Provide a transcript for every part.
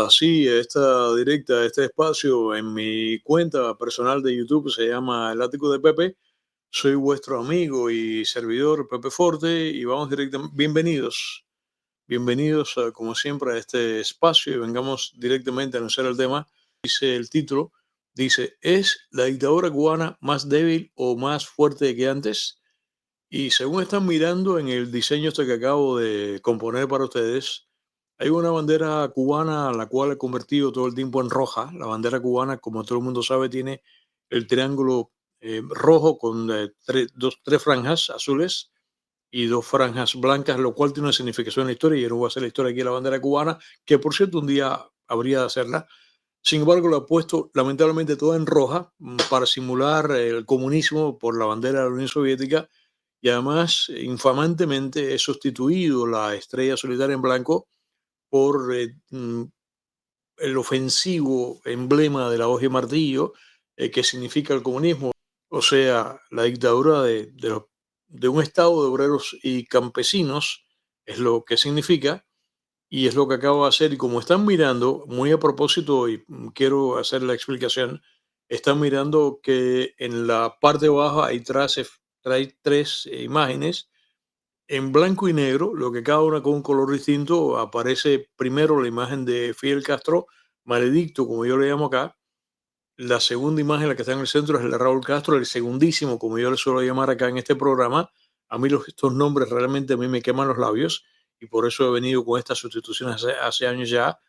Sí, esta directa, este espacio en mi cuenta personal de YouTube se llama El Ático de Pepe. Soy vuestro amigo y servidor Pepe Forte y vamos directamente. Bienvenidos, bienvenidos como siempre a este espacio y vengamos directamente a anunciar el tema. Dice el título, dice, ¿es la dictadura cubana más débil o más fuerte que antes? Y según están mirando en el diseño este que acabo de componer para ustedes, hay una bandera cubana a la cual he convertido todo el tiempo en roja. La bandera cubana, como todo el mundo sabe, tiene el triángulo rojo con tres franjas azules y dos franjas blancas, lo cual tiene una significación en la historia. Y yo no voy a hacer la historia aquí de la bandera cubana, que por cierto un día habría de hacerla. Sin embargo, la he puesto lamentablemente toda en roja para simular el comunismo por la bandera de la Unión Soviética y además infamantemente he sustituido la estrella solitaria en blanco por el ofensivo emblema de la hoja y martillo que significa el comunismo, o sea, la dictadura de un estado de obreros y campesinos, es lo que significa y es lo que acabo de hacer. Y como están mirando, muy a propósito, y quiero hacer la explicación, están mirando que en la parte baja trae tres imágenes en blanco y negro, lo que cada una con un color distinto. Aparece primero la imagen de Fidel Castro, maledicto, como yo le llamo acá. La segunda imagen, la que está en el centro, es la de Raúl Castro, el segundísimo, como yo le suelo llamar acá en este programa. A mí estos nombres realmente a mí me queman los labios y por eso he venido con estas sustituciones hace años ya.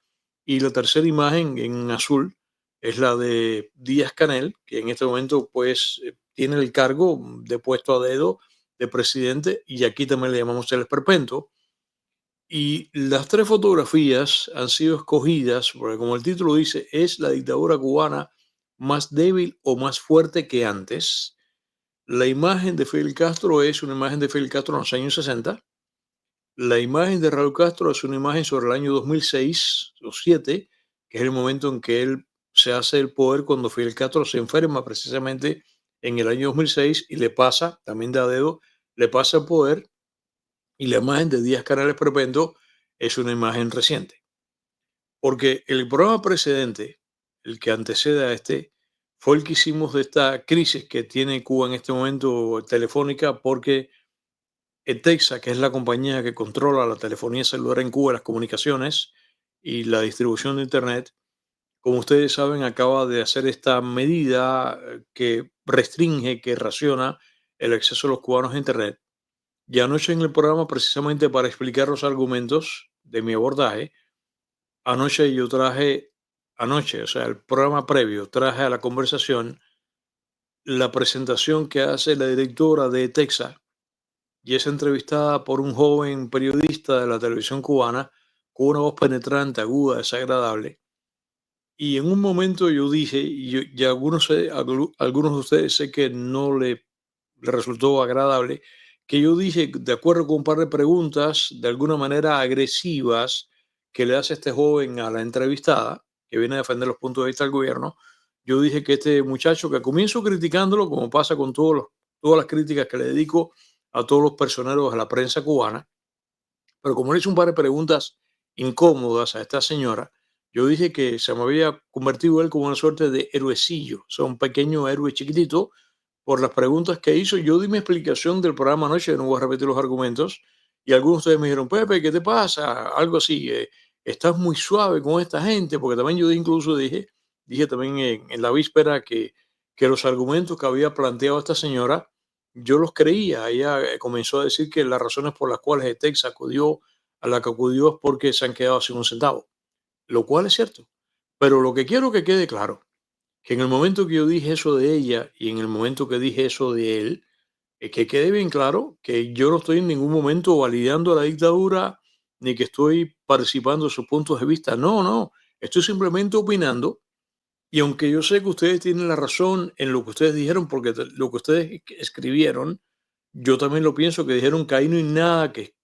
Y la tercera imagen en azul es la de Díaz Canel, que en este momento pues tiene el cargo de puesto a dedo de presidente y aquí también le llamamos el esperpento. Y las tres fotografías han sido escogidas porque, como el título dice, es la dictadura cubana más débil o más fuerte que antes. La imagen de Fidel Castro es una imagen de Fidel Castro en los años 60. La imagen de Raúl Castro es una imagen sobre el año 2006 o 7, que es el momento en que él se hace el poder cuando Fidel Castro se enferma precisamente en el año 2006 y le pasa, también de a dedo, le pasa el poder. Y la imagen de Díaz Canales Perpento es una imagen reciente. Porque el programa precedente, el que antecede a este, fue el que hicimos de esta crisis que tiene Cuba en este momento telefónica, porque Etexa, que es la compañía que controla la telefonía celular en Cuba, las comunicaciones y la distribución de Internet, como ustedes saben, acaba de hacer esta medida que restringe, que raciona el acceso de los cubanos a Internet. Y anoche en el programa, precisamente para explicar los argumentos de mi abordaje, anoche yo traje, anoche, o sea, el programa previo, traje a la conversación la presentación que hace la directora de Texas y es entrevistada por un joven periodista de la televisión cubana con una voz penetrante, aguda, desagradable. Y en un momento yo dije, y algunos de ustedes sé que no le resultó agradable, que yo dije, de acuerdo con un par de preguntas, de alguna manera agresivas, que le hace este joven a la entrevistada, que viene a defender los puntos de vista del gobierno, yo dije que este muchacho, que comienzo criticándolo, como pasa con todas las críticas que le dedico a todos los personeros de la prensa cubana, pero como le hice un par de preguntas incómodas a esta señora, yo dije que se me había convertido él como una suerte de héroecillo, o sea, un pequeño héroe chiquitito, por las preguntas que hizo. Yo di mi explicación del programa anoche, no voy a repetir los argumentos, y algunos de ustedes me dijeron, Pepe, ¿qué te pasa? Algo así, estás muy suave con esta gente, porque también yo incluso dije también en la víspera que los argumentos que había planteado esta señora yo los creía. Ella comenzó a decir que las razones por las cuales Texas acudió a la que acudió es porque se han quedado sin un centavo, lo cual es cierto. Pero lo que quiero que quede claro, que en el momento que yo dije eso de ella y en el momento que dije eso de él, es que quede bien claro que yo no estoy en ningún momento validando la dictadura ni que estoy participando de sus puntos de vista. No, no. Estoy simplemente opinando y aunque yo sé que ustedes tienen la razón en lo que ustedes dijeron, porque lo que ustedes escribieron, yo también lo pienso, que dijeron que ahí no hay nada que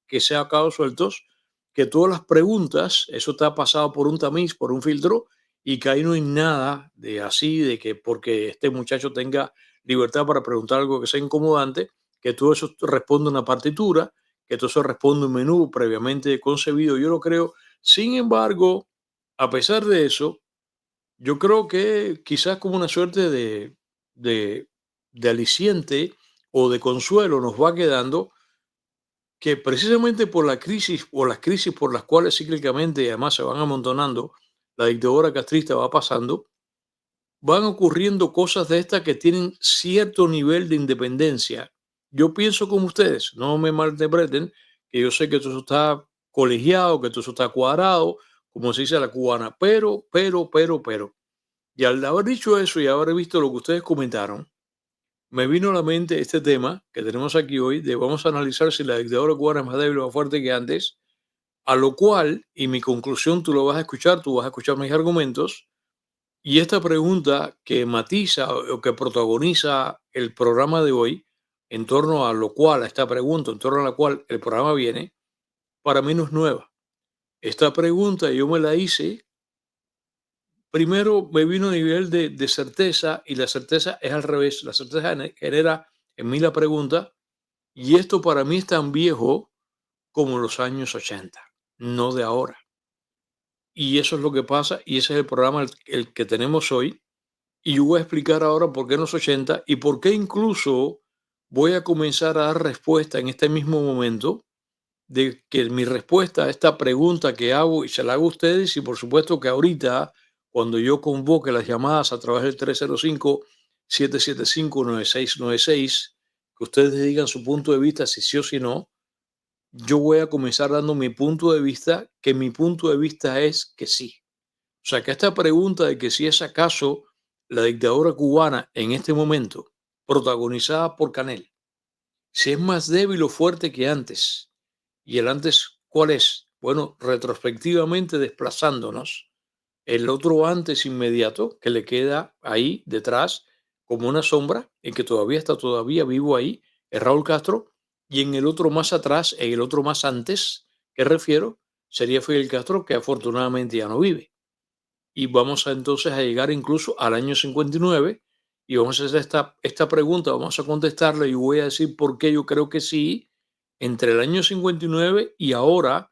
sea cabos sueltos, que todas las preguntas, eso está pasado por un tamiz, por un filtro, y que ahí no hay nada de así, de que porque este muchacho tenga libertad para preguntar algo que sea incomodante, que todo eso responde a una partitura, que todo eso responde a un menú previamente concebido. Yo lo creo. Sin embargo, A pesar de eso, yo creo que quizás como una suerte de, de aliciente o de consuelo nos va quedando que precisamente por la crisis o las crisis por las cuales cíclicamente además se van amontonando, la dictadura castrista va pasando, van ocurriendo cosas de estas que tienen cierto nivel de independencia. Yo pienso como ustedes, no me malinterpreten, que yo sé que todo eso está colegiado, que todo eso está cuadrado, como se dice a la cubana, pero. Y al haber dicho eso y haber visto lo que ustedes comentaron, me vino a la mente este tema que tenemos aquí hoy, de vamos a analizar si la dictadura cubana es más débil o más fuerte que antes, a lo cual, y mi conclusión tú lo vas a escuchar, tú vas a escuchar mis argumentos, y esta pregunta que matiza o que protagoniza el programa de hoy, en torno a lo cual, a esta pregunta, en torno a la cual el programa viene, para mí no es nueva. Esta pregunta yo me la hice, primero me vino a nivel de certeza y la certeza es al revés. La certeza genera en mí la pregunta y esto para mí es tan viejo como los años 80, no de ahora. Y eso es lo que pasa y ese es el programa el que tenemos hoy. Y yo voy a explicar ahora por qué en los 80 y por qué incluso voy a comenzar a dar respuesta en este mismo momento de que mi respuesta a esta pregunta que hago y se la hago a ustedes y por supuesto que ahorita cuando yo convoque las llamadas a través del 305-775-9696, que ustedes digan su punto de vista, si sí o si no, yo voy a comenzar dando mi punto de vista, que mi punto de vista es que sí. O sea, que esta pregunta de que si es acaso la dictadura cubana en este momento, protagonizada por Canel, si es más débil o fuerte que antes, y el antes, ¿cuál es? Bueno, retrospectivamente desplazándonos, el otro antes inmediato que le queda ahí detrás como una sombra, y que todavía está todavía vivo ahí, es Raúl Castro, y en el otro más atrás, en el otro más antes, que refiero, sería Fidel Castro, que afortunadamente ya no vive y vamos a, entonces a llegar incluso al año 59 y vamos a hacer esta pregunta, vamos a contestarla y voy a decir por qué yo creo que sí, entre el año 59 y ahora,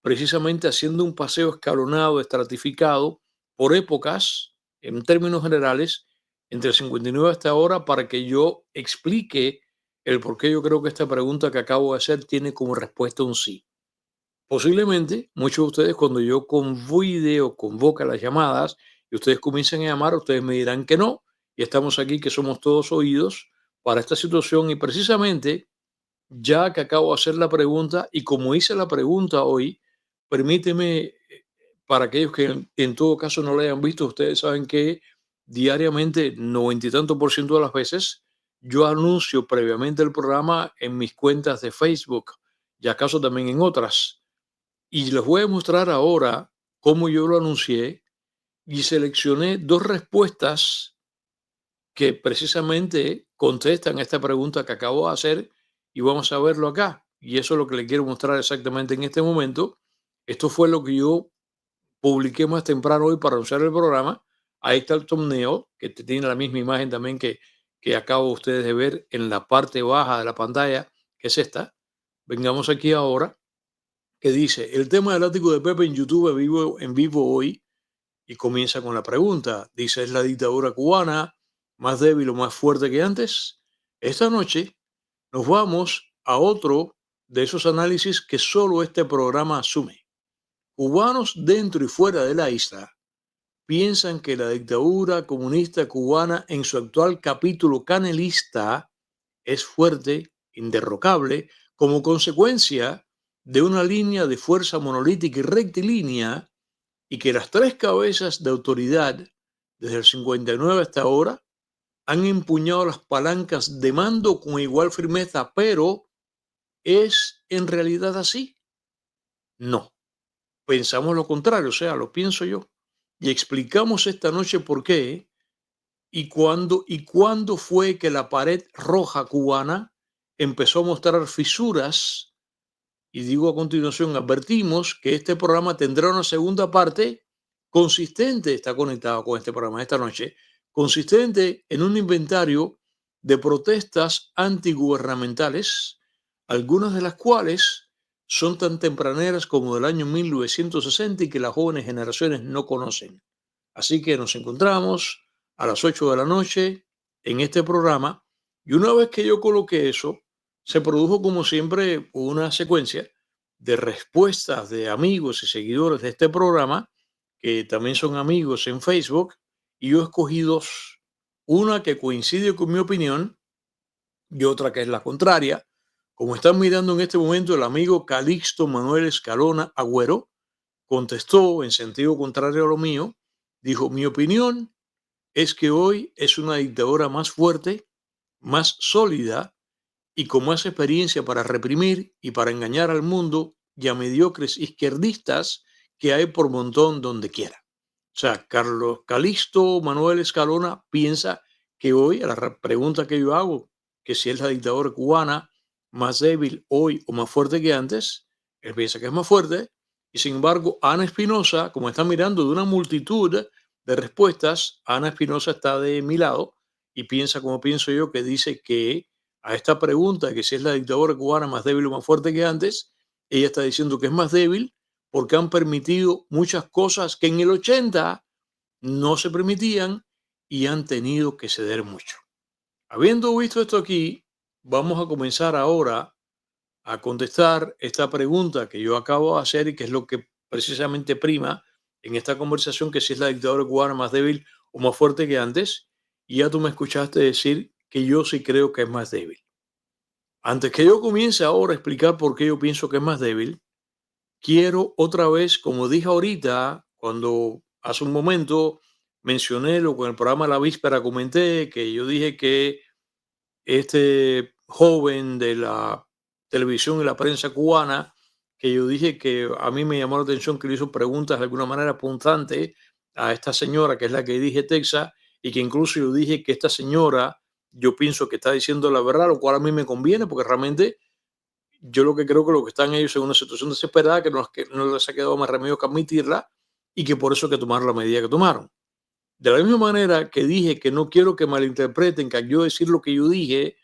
precisamente haciendo un paseo escalonado, estratificado, por épocas, en términos generales, entre el 59 hasta ahora, para que yo explique el por qué yo creo que esta pregunta que acabo de hacer tiene como respuesta un sí. Posiblemente muchos de ustedes cuando yo convoide o convoca las llamadas y ustedes comiencen a llamar, ustedes me dirán que no y estamos aquí que somos todos oídos para esta situación y precisamente ya que acabo de hacer la pregunta y como hice la pregunta hoy, permíteme, para aquellos que en todo caso no la hayan visto, ustedes saben que diariamente, 90 y tanto por ciento de las veces, yo anuncio previamente el programa en mis cuentas de Facebook y acaso también en otras. Y les voy a mostrar ahora cómo yo lo anuncié y seleccioné dos respuestas que precisamente contestan esta pregunta que acabo de hacer y vamos a verlo acá. Y eso es lo que le quiero mostrar exactamente en este momento. Esto fue lo que yo publiqué más temprano hoy para anunciar el programa. Ahí está el thumbnail, que tiene la misma imagen también que acabo ustedes de ver en la parte baja de la pantalla, que es esta. Vengamos aquí ahora que dice, el tema del ático de Pepe en YouTube en vivo hoy y comienza con la pregunta. Dice, ¿es la dictadura cubana más débil o más fuerte que antes? Esta noche nos vamos a otro de esos análisis que solo este programa asume. Cubanos dentro y fuera de la isla piensan que la dictadura comunista cubana en su actual capítulo canelista es fuerte, inderrocable, como consecuencia de una línea de fuerza monolítica y rectilínea y que las tres cabezas de autoridad desde el 59 hasta ahora han empuñado las palancas de mando con igual firmeza, pero ¿es en realidad así? No. Pensamos lo contrario, o sea, lo pienso yo. Y explicamos esta noche por qué y cuándo fue que la pared roja cubana empezó a mostrar fisuras. Y digo a continuación, advertimos que este programa tendrá una segunda parte consistente, está conectado con este programa esta noche, consistente en un inventario de protestas antigubernamentales, algunas de las cuales son tan tempraneras como del año 1960 y que las jóvenes generaciones no conocen. Así que nos encontramos a las 8 de la noche en este programa y una vez que yo coloqué eso, se produjo como siempre una secuencia de respuestas de amigos y seguidores de este programa que también son amigos en Facebook y yo escogí dos, una que coincide con mi opinión y otra que es la contraria. Como están mirando en este momento, el amigo Calixto Manuel Escalona Agüero contestó en sentido contrario a lo mío, dijo, mi opinión es que hoy es una dictadura más fuerte, más sólida y con más experiencia para reprimir y para engañar al mundo y a mediocres izquierdistas que hay por montón donde quiera. O sea, Carlos Calixto Manuel Escalona piensa que hoy, a la pregunta que yo hago, que si es la dictadura cubana más débil hoy o más fuerte que antes, él piensa que es más fuerte. Y sin embargo, Ana Espinosa, como está mirando de una multitud de respuestas, Ana Espinosa está de mi lado y piensa como pienso yo, que dice que a esta pregunta, que si es la dictadura cubana más débil o más fuerte que antes, ella está diciendo que es más débil porque han permitido muchas cosas que en el 80 no se permitían y han tenido que ceder mucho. Habiendo visto esto aquí, vamos a comenzar ahora a contestar esta pregunta que yo acabo de hacer y que es lo que precisamente prima en esta conversación, que si es la dictadura cubana más débil o más fuerte que antes, y ya tú me escuchaste decir que yo sí creo que es más débil. Antes que yo comience ahora a explicar por qué yo pienso que es más débil, quiero otra vez, como dije ahorita, cuando hace un momento mencioné lo que en el programa La Víspera comenté, que yo dije que este joven de la televisión y la prensa cubana, que yo dije que a mí me llamó la atención que le hizo preguntas de alguna manera punzante a esta señora, que es la que dije Texas, y que incluso yo dije que esta señora, yo pienso que está diciendo la verdad, lo cual a mí me conviene, porque realmente yo lo que creo que lo que están ellos en una situación desesperada que no les ha quedado más remedio que admitirla y que por eso hay que tomar la medida que tomaron. De la misma manera que dije que no quiero que malinterpreten que al yo decir lo que yo dije,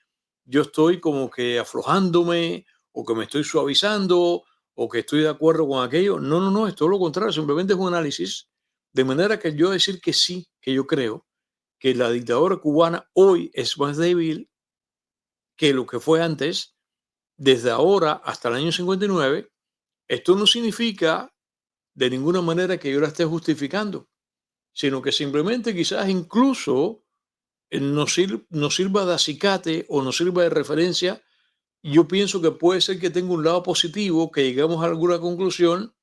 yo estoy como que aflojándome o que me estoy suavizando o que estoy de acuerdo con aquello. No, no, no, es todo lo contrario, simplemente es un análisis. De manera que yo decir que sí, que yo creo que la dictadura cubana hoy es más débil que lo que fue antes, desde ahora hasta el año 59, esto no significa de ninguna manera que yo la esté justificando, sino que simplemente quizás incluso nos sirva de acicate o nos sirva de referencia. Yo pienso que puede ser que tenga un lado positivo, que lleguemos a alguna conclusión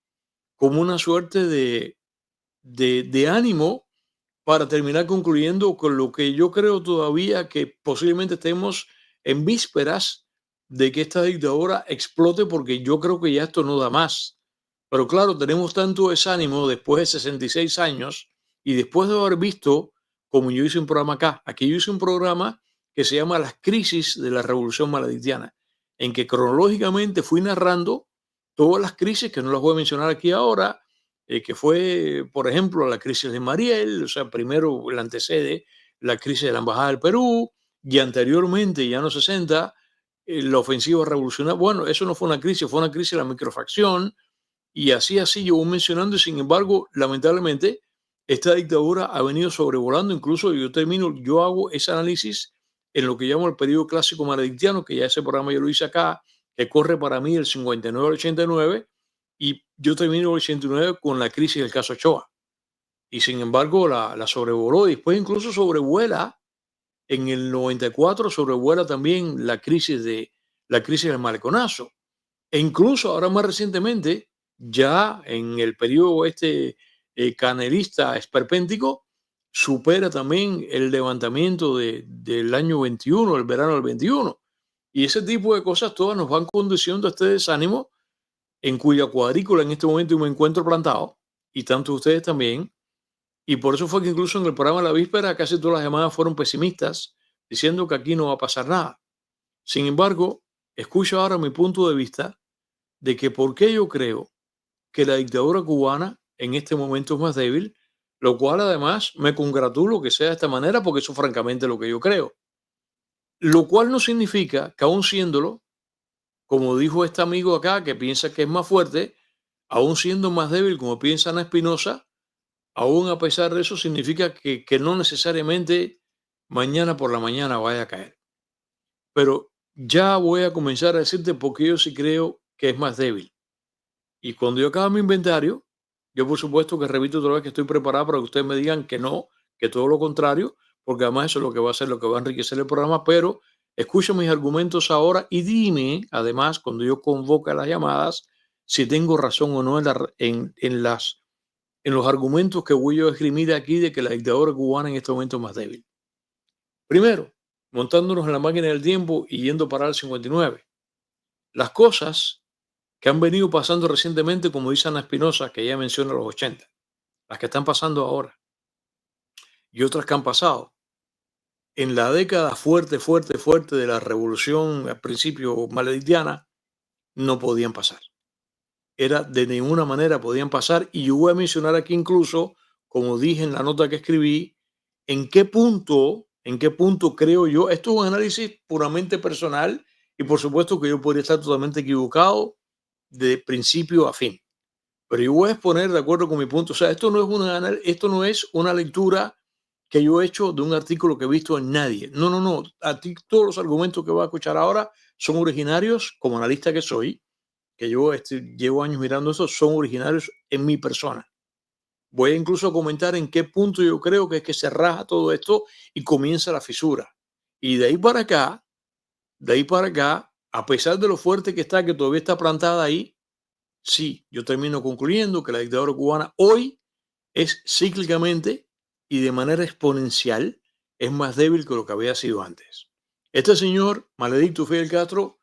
como una suerte de ánimo para terminar concluyendo con lo que yo creo todavía que posiblemente estemos en vísperas de que esta dictadura explote, porque yo creo que ya esto no da más. Pero claro, tenemos tanto desánimo después de 66 años y después de haber visto, como yo hice un programa acá, aquí yo hice un programa que se llama Las crisis de la Revolución Maledictiana, en que cronológicamente fui narrando todas las crisis, que no las voy a mencionar aquí ahora, que fue, por ejemplo, la crisis de Mariel, o sea, primero la antecede la crisis de la Embajada del Perú, y anteriormente, ya en los 60, la ofensiva revolucionaria. Bueno, eso no fue una crisis de la microfacción, y así yo voy mencionando, y sin embargo, lamentablemente, esta dictadura ha venido sobrevolando. Incluso yo hago ese análisis en lo que llamo el periodo clásico maledictiano, que ya ese programa yo lo hice acá, que corre para mí del 59 al 89, y yo termino el 89 con la crisis del caso Ochoa. Y sin embargo, la sobrevoló, y después incluso sobrevuela, en el 94 sobrevuela también la crisis del Maleconazo. E incluso ahora más recientemente, ya en el periodo canelista esperpéntico, supera también el levantamiento del año 21, el verano del 21. Y ese tipo de cosas todas nos van conduciendo a este desánimo en cuya cuadrícula en este momento me encuentro plantado, y tanto ustedes también. Y por eso fue que incluso en el programa La Víspera casi todas las llamadas fueron pesimistas, diciendo que aquí no va a pasar nada. Sin embargo, escucho ahora mi punto de vista de que por qué yo creo que la dictadura cubana en este momento es más débil, lo cual además me congratulo que sea de esta manera, porque eso francamente es lo que yo creo. Lo cual no significa que aún siéndolo, como dijo este amigo acá, que piensa que es más fuerte, aún siendo más débil, como piensa Ana Espinosa, aún a pesar de eso, significa que no necesariamente mañana por la mañana vaya a caer. Pero ya voy a comenzar a decirte por qué yo sí creo que es más débil. Y cuando yo acabe mi inventario, yo por supuesto que repito otra vez que estoy preparado para que ustedes me digan que no, que todo lo contrario, porque además eso es lo que va a hacer, lo que va a enriquecer el programa, pero escucha mis argumentos ahora y dime, además, cuando yo convoque las llamadas, si tengo razón o no en los argumentos que voy a esgrimir aquí de que la dictadura cubana en este momento es más débil. Primero, montándonos en la máquina del tiempo y yendo para el 59. Las cosas que han venido pasando recientemente, como dice Ana Espinosa, que ella menciona los 80, las que están pasando ahora y otras que han pasado. En la década fuerte, fuerte, fuerte de la revolución al principio maledictiana, no podían pasar. Era de ninguna manera podían pasar, y yo voy a mencionar aquí incluso, como dije en la nota que escribí, en qué punto creo yo, esto es un análisis puramente personal y por supuesto que yo podría estar totalmente equivocado de principio a fin, pero yo voy a exponer de acuerdo con mi punto. O sea, esto no es una lectura que yo he hecho de un artículo que he visto en nadie. No, no, no. A ti todos los argumentos que voy a escuchar ahora son originarios, como analista que soy, que yo llevo años mirando eso, son originarios en mi persona. Voy a incluso comentar en qué punto yo creo que es que se raja todo esto y comienza la fisura. Y de ahí para acá, a pesar de lo fuerte que está, que todavía está plantada ahí, sí, yo termino concluyendo que la dictadura cubana hoy es cíclicamente y de manera exponencial es más débil que lo que había sido antes. Este señor, maledicto Fidel Castro,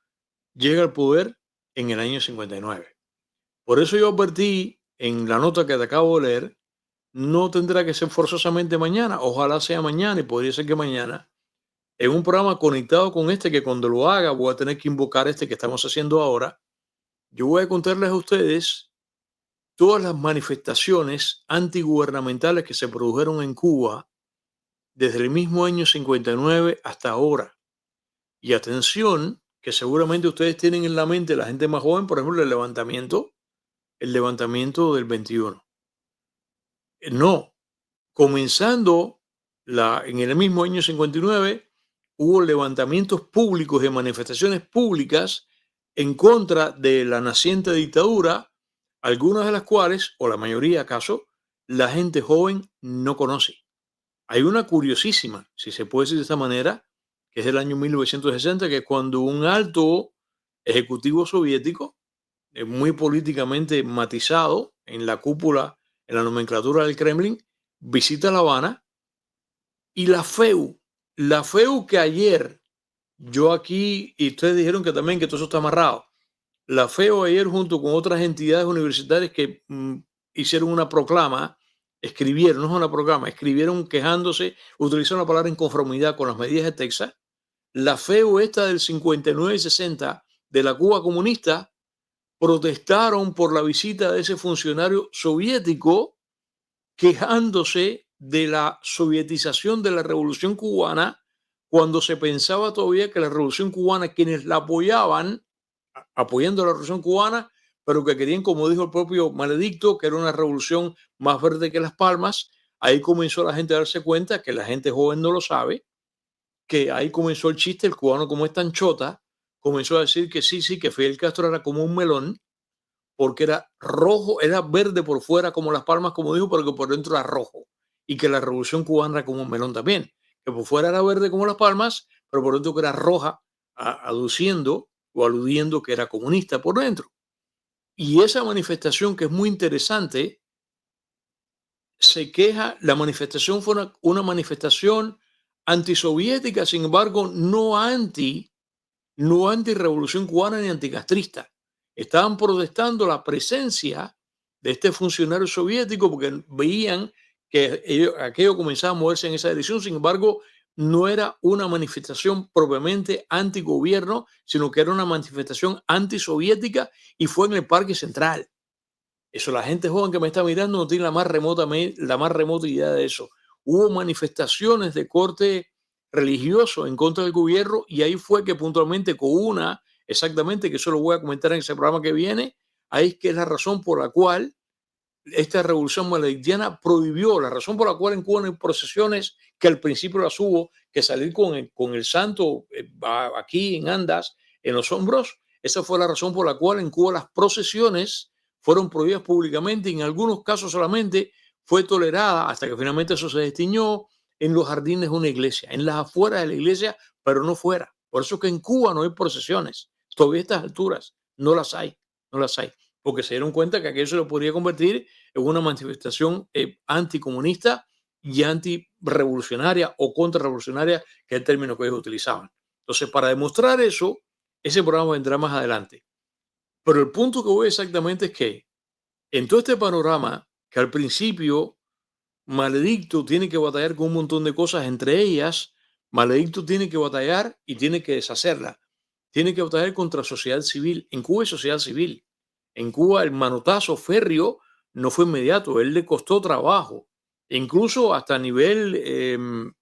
llega al poder en el año 59. Por eso yo advertí en la nota que te acabo de leer, no tendrá que ser forzosamente mañana, ojalá sea mañana y podría ser que mañana, en un programa conectado con este, que cuando lo haga voy a tener que invocar este que estamos haciendo ahora, yo voy a contarles a ustedes todas las manifestaciones antigubernamentales que se produjeron en Cuba desde el mismo año 59 hasta ahora. Y atención, que seguramente ustedes tienen en la mente, la gente más joven, por ejemplo, el levantamiento del 21. No, comenzando en el mismo año 59, hubo levantamientos públicos de manifestaciones públicas en contra de la naciente dictadura, algunas de las cuales, o la mayoría acaso, la gente joven no conoce. Hay una curiosísima, si se puede decir de esta manera, que es del año 1960, que es cuando un alto ejecutivo soviético, muy políticamente matizado en la cúpula, en la nomenclatura del Kremlin, visita La Habana, y la FEU que ayer yo aquí, y ustedes dijeron que también que todo eso está amarrado, la FEU ayer junto con otras entidades universitarias que hicieron una proclama, escribieron, no es una proclama, escribieron quejándose, utilizaron la palabra en conformidad con las medidas de Texas. La FEU esta del 59 y 60 de la Cuba comunista protestaron por la visita de ese funcionario soviético, quejándose de la sovietización de la revolución cubana, cuando se pensaba todavía que la revolución cubana, quienes la apoyaban, apoyando la revolución cubana, pero que querían, como dijo el propio Maledicto, que era una revolución más verde que las palmas. Ahí comenzó la gente a darse cuenta, que la gente joven no lo sabe, que ahí comenzó el chiste, el cubano como es tan chota, comenzó a decir que sí, que Fidel Castro era como un melón, porque era rojo, era verde por fuera como las palmas, como dijo, pero que por dentro era rojo, y que la revolución cubana era como un melón también, que por fuera era verde como las palmas, pero por dentro que era roja, aduciendo o aludiendo que era comunista por dentro. Y esa manifestación, que es muy interesante, se queja, la manifestación fue una manifestación antisoviética, sin embargo, no anti-revolución cubana ni anticastrista. Estaban protestando la presencia de este funcionario soviético porque veían que aquello comenzaba a moverse en esa dirección. Sin embargo, no era una manifestación propiamente antigobierno, sino que era una manifestación antisoviética, y fue en el Parque Central. Eso, la gente joven que me está mirando no tiene la más remota idea de eso. Hubo manifestaciones de corte religioso en contra del gobierno, y ahí fue que puntualmente con una exactamente, que eso lo voy a comentar en ese programa que viene. Ahí es que es la razón por la cual esta revolución maledictiana prohibió, la razón por la cual en Cuba no hay procesiones, que al principio las hubo, que salir con el santo aquí en andas, en los hombros. Esa fue la razón por la cual en Cuba las procesiones fueron prohibidas públicamente y en algunos casos solamente fue tolerada hasta que finalmente eso se destiñó en los jardines de una iglesia, en las afueras de la iglesia, pero no fuera. Por eso que en Cuba no hay procesiones. Todavía a estas alturas no las hay, no las hay, porque se dieron cuenta que aquello se lo podría convertir en una manifestación anticomunista y antirrevolucionaria o contrarrevolucionaria, que es el término que ellos utilizaban. Entonces, para demostrar eso, ese programa vendrá más adelante. Pero el punto que voy exactamente es que en todo este panorama, que al principio Maledicto tiene que batallar con un montón de cosas, entre ellas, Maledicto tiene que batallar y tiene que deshacerla. Tiene que batallar contra sociedad civil. En Cuba hay sociedad civil. En Cuba el manotazo férreo no fue inmediato, él le costó trabajo. Incluso hasta a nivel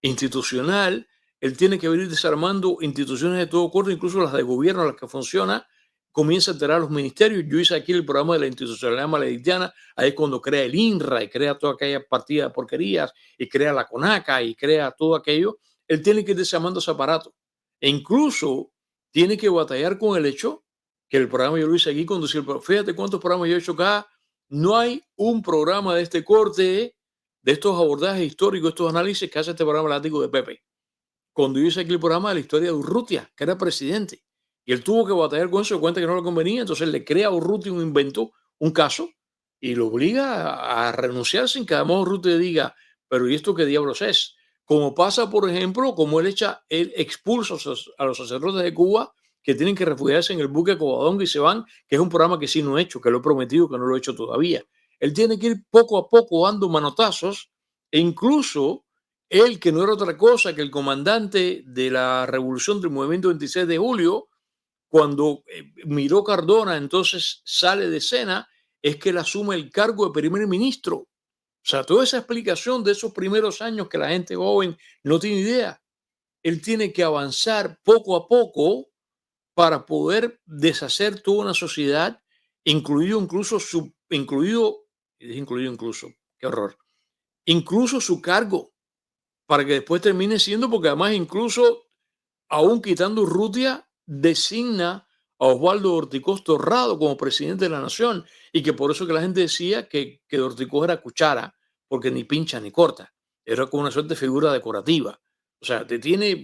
institucional, él tiene que venir desarmando instituciones de todo corte, incluso las de gobierno, las que funcionan, comienza a alterar los ministerios. Yo hice aquí el programa de la institucionalidad maledictiana, ahí es cuando crea el INRA y crea toda aquella partida de porquerías y crea la CONACA y crea todo aquello. Él tiene que ir desarmando ese aparato. E incluso tiene que batallar con el hecho que el programa yo lo hice aquí cuando decía, fíjate cuántos programas yo he hecho acá, no hay un programa de este corte, de estos abordajes históricos, estos análisis que hace este programa Látigo de Pepe. Cuando yo hice aquí el programa de la historia de Urrutia, que era presidente, y él tuvo que batallar con eso, de cuenta que no le convenía, entonces le crea a Urrutia un invento, un caso, y lo obliga a renunciar sin que además Urrutia diga, pero ¿y esto qué diablos es? Como pasa, por ejemplo, como él expulsa a los sacerdotes de Cuba que tienen que refugiarse en el buque Covadonga y se van, que es un programa que sí no he hecho, que lo he prometido, que no lo he hecho todavía. Él tiene que ir poco a poco dando manotazos e incluso él, que no era otra cosa que el comandante de la revolución del movimiento 26 de julio, cuando Miró Cardona entonces sale de escena, es que él asume el cargo de primer ministro. O sea, toda esa explicación de esos primeros años que la gente joven no tiene idea. Él tiene que avanzar poco a poco para poder deshacer toda una sociedad, qué horror, incluso su cargo, para que después termine siendo, porque además incluso, aún quitando Urrutia, designa a Osvaldo Ortigoz Torrado como presidente de la nación, y que por eso que la gente decía que Ortigoz era cuchara, porque ni pincha ni corta, era como una suerte de figura decorativa. O sea,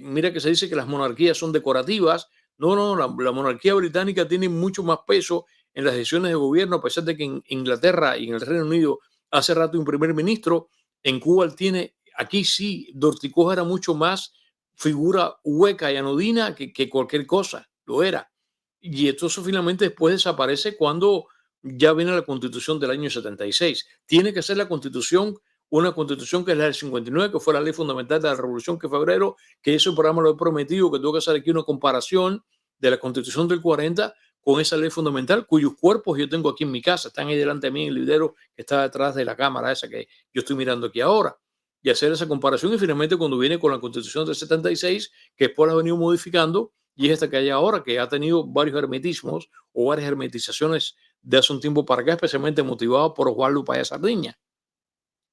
mira que se dice que las monarquías son decorativas. No, no, la monarquía británica tiene mucho más peso en las decisiones de gobierno, a pesar de que en Inglaterra y en el Reino Unido hace rato un primer ministro. En Cuba él tiene, aquí sí, Dorticoja era mucho más figura hueca y anodina que cualquier cosa, lo era. Y esto finalmente después desaparece cuando ya viene la constitución del año 76. Tiene que ser la constitución, una constitución que es la del 59, que fue la ley fundamental de la revolución que febrero, que ese programa lo he prometido, que tengo que hacer aquí una comparación de la constitución del 40 con esa ley fundamental, cuyos cuerpos yo tengo aquí en mi casa, están ahí delante de mí en el librero que está detrás de la cámara esa que yo estoy mirando aquí ahora, y hacer esa comparación. Y finalmente cuando viene con la constitución del 76, que después la ha venido modificando, y es esta que hay ahora, que ha tenido varios hermetismos o varias hermetizaciones de hace un tiempo para acá, especialmente motivado por Osvaldo Paya Sardiña.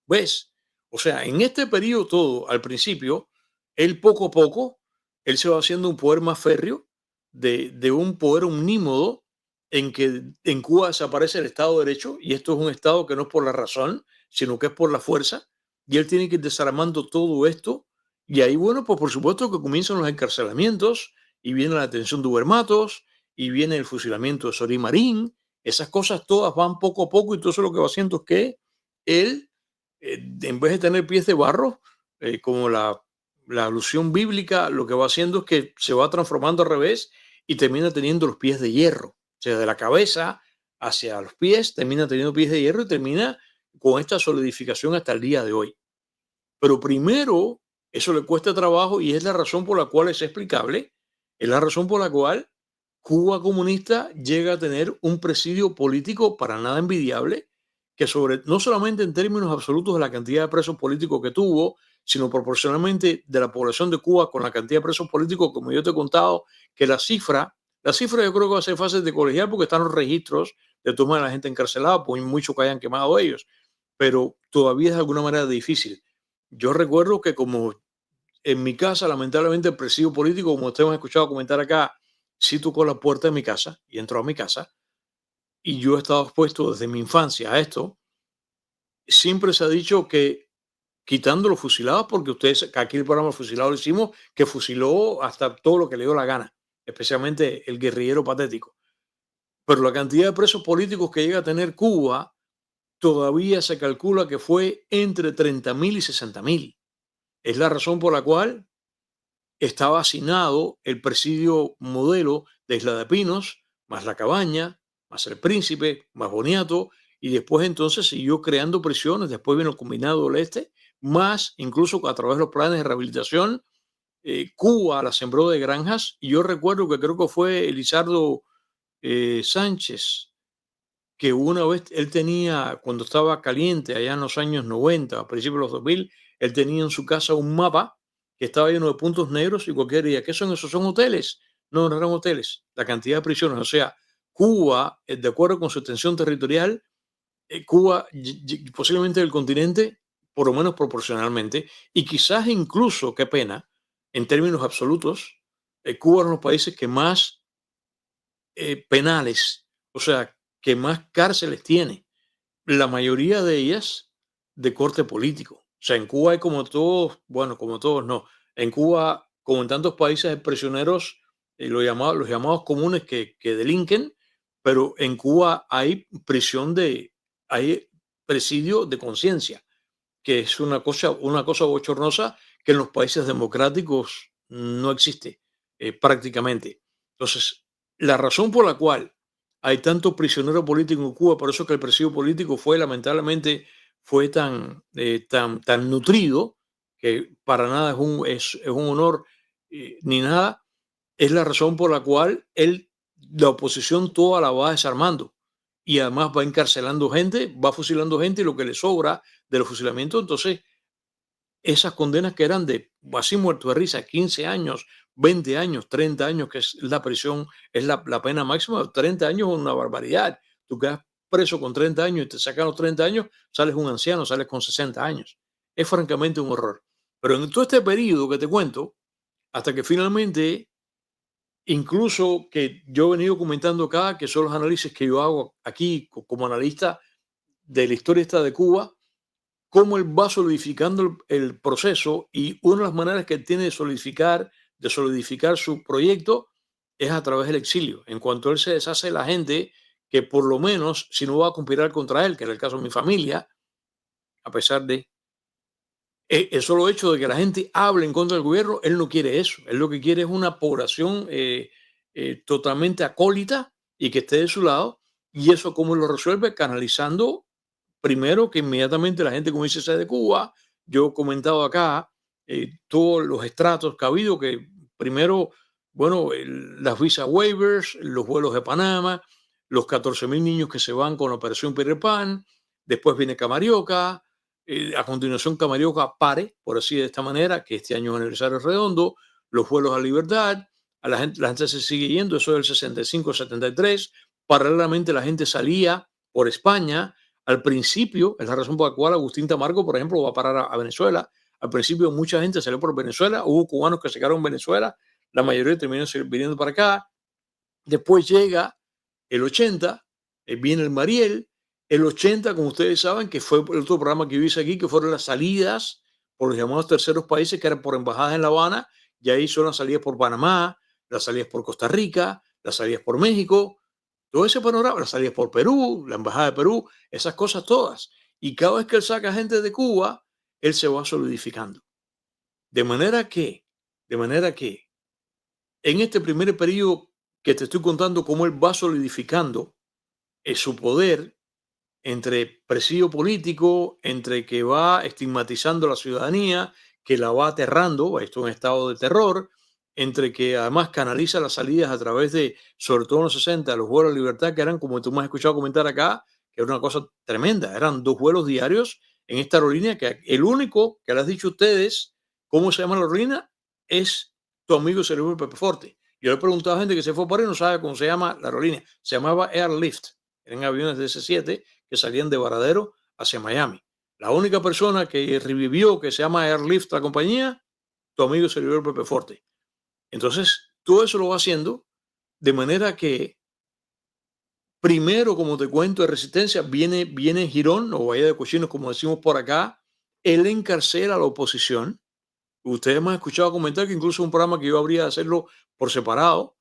¿Ves? O sea, en este periodo todo, al principio, él poco a poco, él se va haciendo un poder más férreo, de un poder omnímodo, en que en Cuba desaparece el Estado de Derecho, y esto es un Estado que no es por la razón, sino que es por la fuerza, y él tiene que ir desarmando todo esto, y ahí, bueno, pues por supuesto que comienzan los encarcelamientos, y viene la detención de Ubermatos, y viene el fusilamiento de Sorí Marín. Esas cosas todas van poco a poco, y todo eso lo que va haciendo es que él, en vez de tener pies de barro, como la alusión bíblica, lo que va haciendo es que se va transformando al revés y termina teniendo los pies de hierro. O sea, de la cabeza hacia los pies, termina teniendo pies de hierro y termina con esta solidificación hasta el día de hoy. Pero primero, eso le cuesta trabajo, y es la razón por la cual es explicable, es la razón por la cual Cuba comunista llega a tener un presidio político para nada envidiable, que no solamente en términos absolutos de la cantidad de presos políticos que tuvo, sino proporcionalmente de la población de Cuba con la cantidad de presos políticos, como yo te he contado, que la cifra La cifra yo creo que va a ser fácil de colegiar porque están los registros de toma de la gente encarcelada, por mucho que hayan quemado ellos, pero todavía es de alguna manera difícil. Yo recuerdo que como en mi casa, lamentablemente, el presidio político, como ustedes han escuchado comentar acá, sí tocó la puerta de mi casa y entró a mi casa, y yo he estado expuesto desde mi infancia a esto. Siempre se ha dicho que quitando los fusilados, porque ustedes, que aquí el programa Fusilado lo hicimos, que fusiló hasta todo lo que le dio la gana, especialmente el guerrillero patético. Pero la cantidad de presos políticos que llega a tener Cuba todavía se calcula que fue entre 30.000 y 60.000. Es la razón por la cual estaba asignado el presidio modelo de Isla de Pinos, más La Cabaña, más El Príncipe, más Boniato, y después entonces siguió creando prisiones, después vino el Combinado del Este, más incluso a través de los planes de rehabilitación, Cuba la sembró de granjas, y yo recuerdo que creo que fue Elizardo Sánchez, que una vez él tenía, cuando estaba caliente, allá en los años 90, a principios de los 2000, él tenía en su casa un mapa que estaba lleno de puntos negros y cualquiera diría, ¿qué son esos? ¿Son hoteles? No, no eran hoteles. La cantidad de prisiones, o sea, Cuba, de acuerdo con su extensión territorial, Cuba, posiblemente el continente, por lo menos proporcionalmente, y quizás incluso, qué pena, en términos absolutos, Cuba es uno de los países que más penales, o sea, que más cárceles tiene, la mayoría de ellas de corte político. O sea, en Cuba hay como todos, bueno, como todos no. En Cuba, como en tantos países, hay prisioneros, los llamados comunes que delinquen, pero en Cuba hay hay presidio de conciencia, que es una cosa bochornosa que en los países democráticos no existe prácticamente. Entonces, la razón por la cual hay tanto prisionero político en Cuba, por eso que el presidio político fue lamentablemente fue tan nutrido, que para nada es un honor ni nada, es la razón por la cual la oposición toda la va desarmando y además va encarcelando gente, va fusilando gente y lo que le sobra de los fusilamientos, entonces esas condenas que eran de así muerto de risa, 15 años, 20 años, 30 años, que es la prisión, es la pena máxima, 30 años es una barbaridad. Tú quedas preso con 30 años y te sacan los 30 años, sales un anciano, sales con 60 años. Es francamente un horror. Pero en todo este periodo que te cuento, hasta que finalmente, incluso que yo he venido comentando acá, que son los análisis que yo hago aquí como analista de la historia esta de Cuba, cómo él va solidificando el proceso, y una de las maneras que él tiene de solidificar su proyecto es a través del exilio. En cuanto él se deshace de la gente que por lo menos, si no va a conspirar contra él, que era el caso de mi familia, a pesar de el solo hecho de que la gente hable en contra del gobierno, él no quiere eso. Él lo que quiere es una población totalmente acólita y que esté de su lado. Y eso, ¿cómo lo resuelve? Canalizando primero que inmediatamente la gente comience a ser de Cuba. Yo he comentado acá todos los estratos que ha habido, que primero, bueno, las visa waivers, los vuelos de Panamá, los 14.000 niños que se van con la operación Peter Pan, después viene Camarioca, a continuación Camarioca pare, por así de esta manera, que este año es aniversario redondo, los vuelos a Libertad, la gente se sigue yendo, eso del 65-73, paralelamente la gente salía por España. Al principio, es la razón por la cual Agustín Tamargo, por ejemplo, va a parar a Venezuela. Al principio mucha gente salió por Venezuela, hubo cubanos que se quedaron en Venezuela, la mayoría terminaron viniendo para acá. Después llega el 80, viene el Mariel, el 80, como ustedes saben, que fue el otro programa que yo hice aquí, que fueron las salidas por los llamados terceros países, que eran por embajadas en La Habana, y ahí son las salidas por Panamá, las salidas por Costa Rica, las salidas por México, todo ese panorama, las salidas por Perú, la embajada de Perú, esas cosas todas. Y cada vez que él saca gente de Cuba, él se va solidificando. De manera que, de manera que, en este primer periodo que te estoy contando cómo él va solidificando su poder entre presidio político, entre que va estigmatizando a la ciudadanía, que la va aterrando, esto es un estado de terror, entre que además canaliza las salidas a través de, sobre todo en los 60, los vuelos de libertad, que eran, como tú me has escuchado comentar acá, que era una cosa tremenda, eran 2 vuelos diarios en esta aerolínea, que el único que le has dicho a ustedes, ¿cómo se llama la aerolínea? Es tu amigo Cerebro Pepe Forte, Yo le he preguntado a gente que se fue por ahí y no sabe cómo se llama la aerolínea. Se llamaba Airlift. Eran aviones de DC-7 que salían de Varadero hacia Miami. La única persona que revivió, que se llama Airlift, la compañía, tu amigo y servidor Pepe Forte. Entonces, todo eso lo va haciendo de manera que, primero, como te cuento, de Resistencia, viene Girón, o Bahía de Cochinos, como decimos por acá. Él encarcela a la oposición. Ustedes me han escuchado comentar que incluso un programa que yo habría de hacerlo por separado,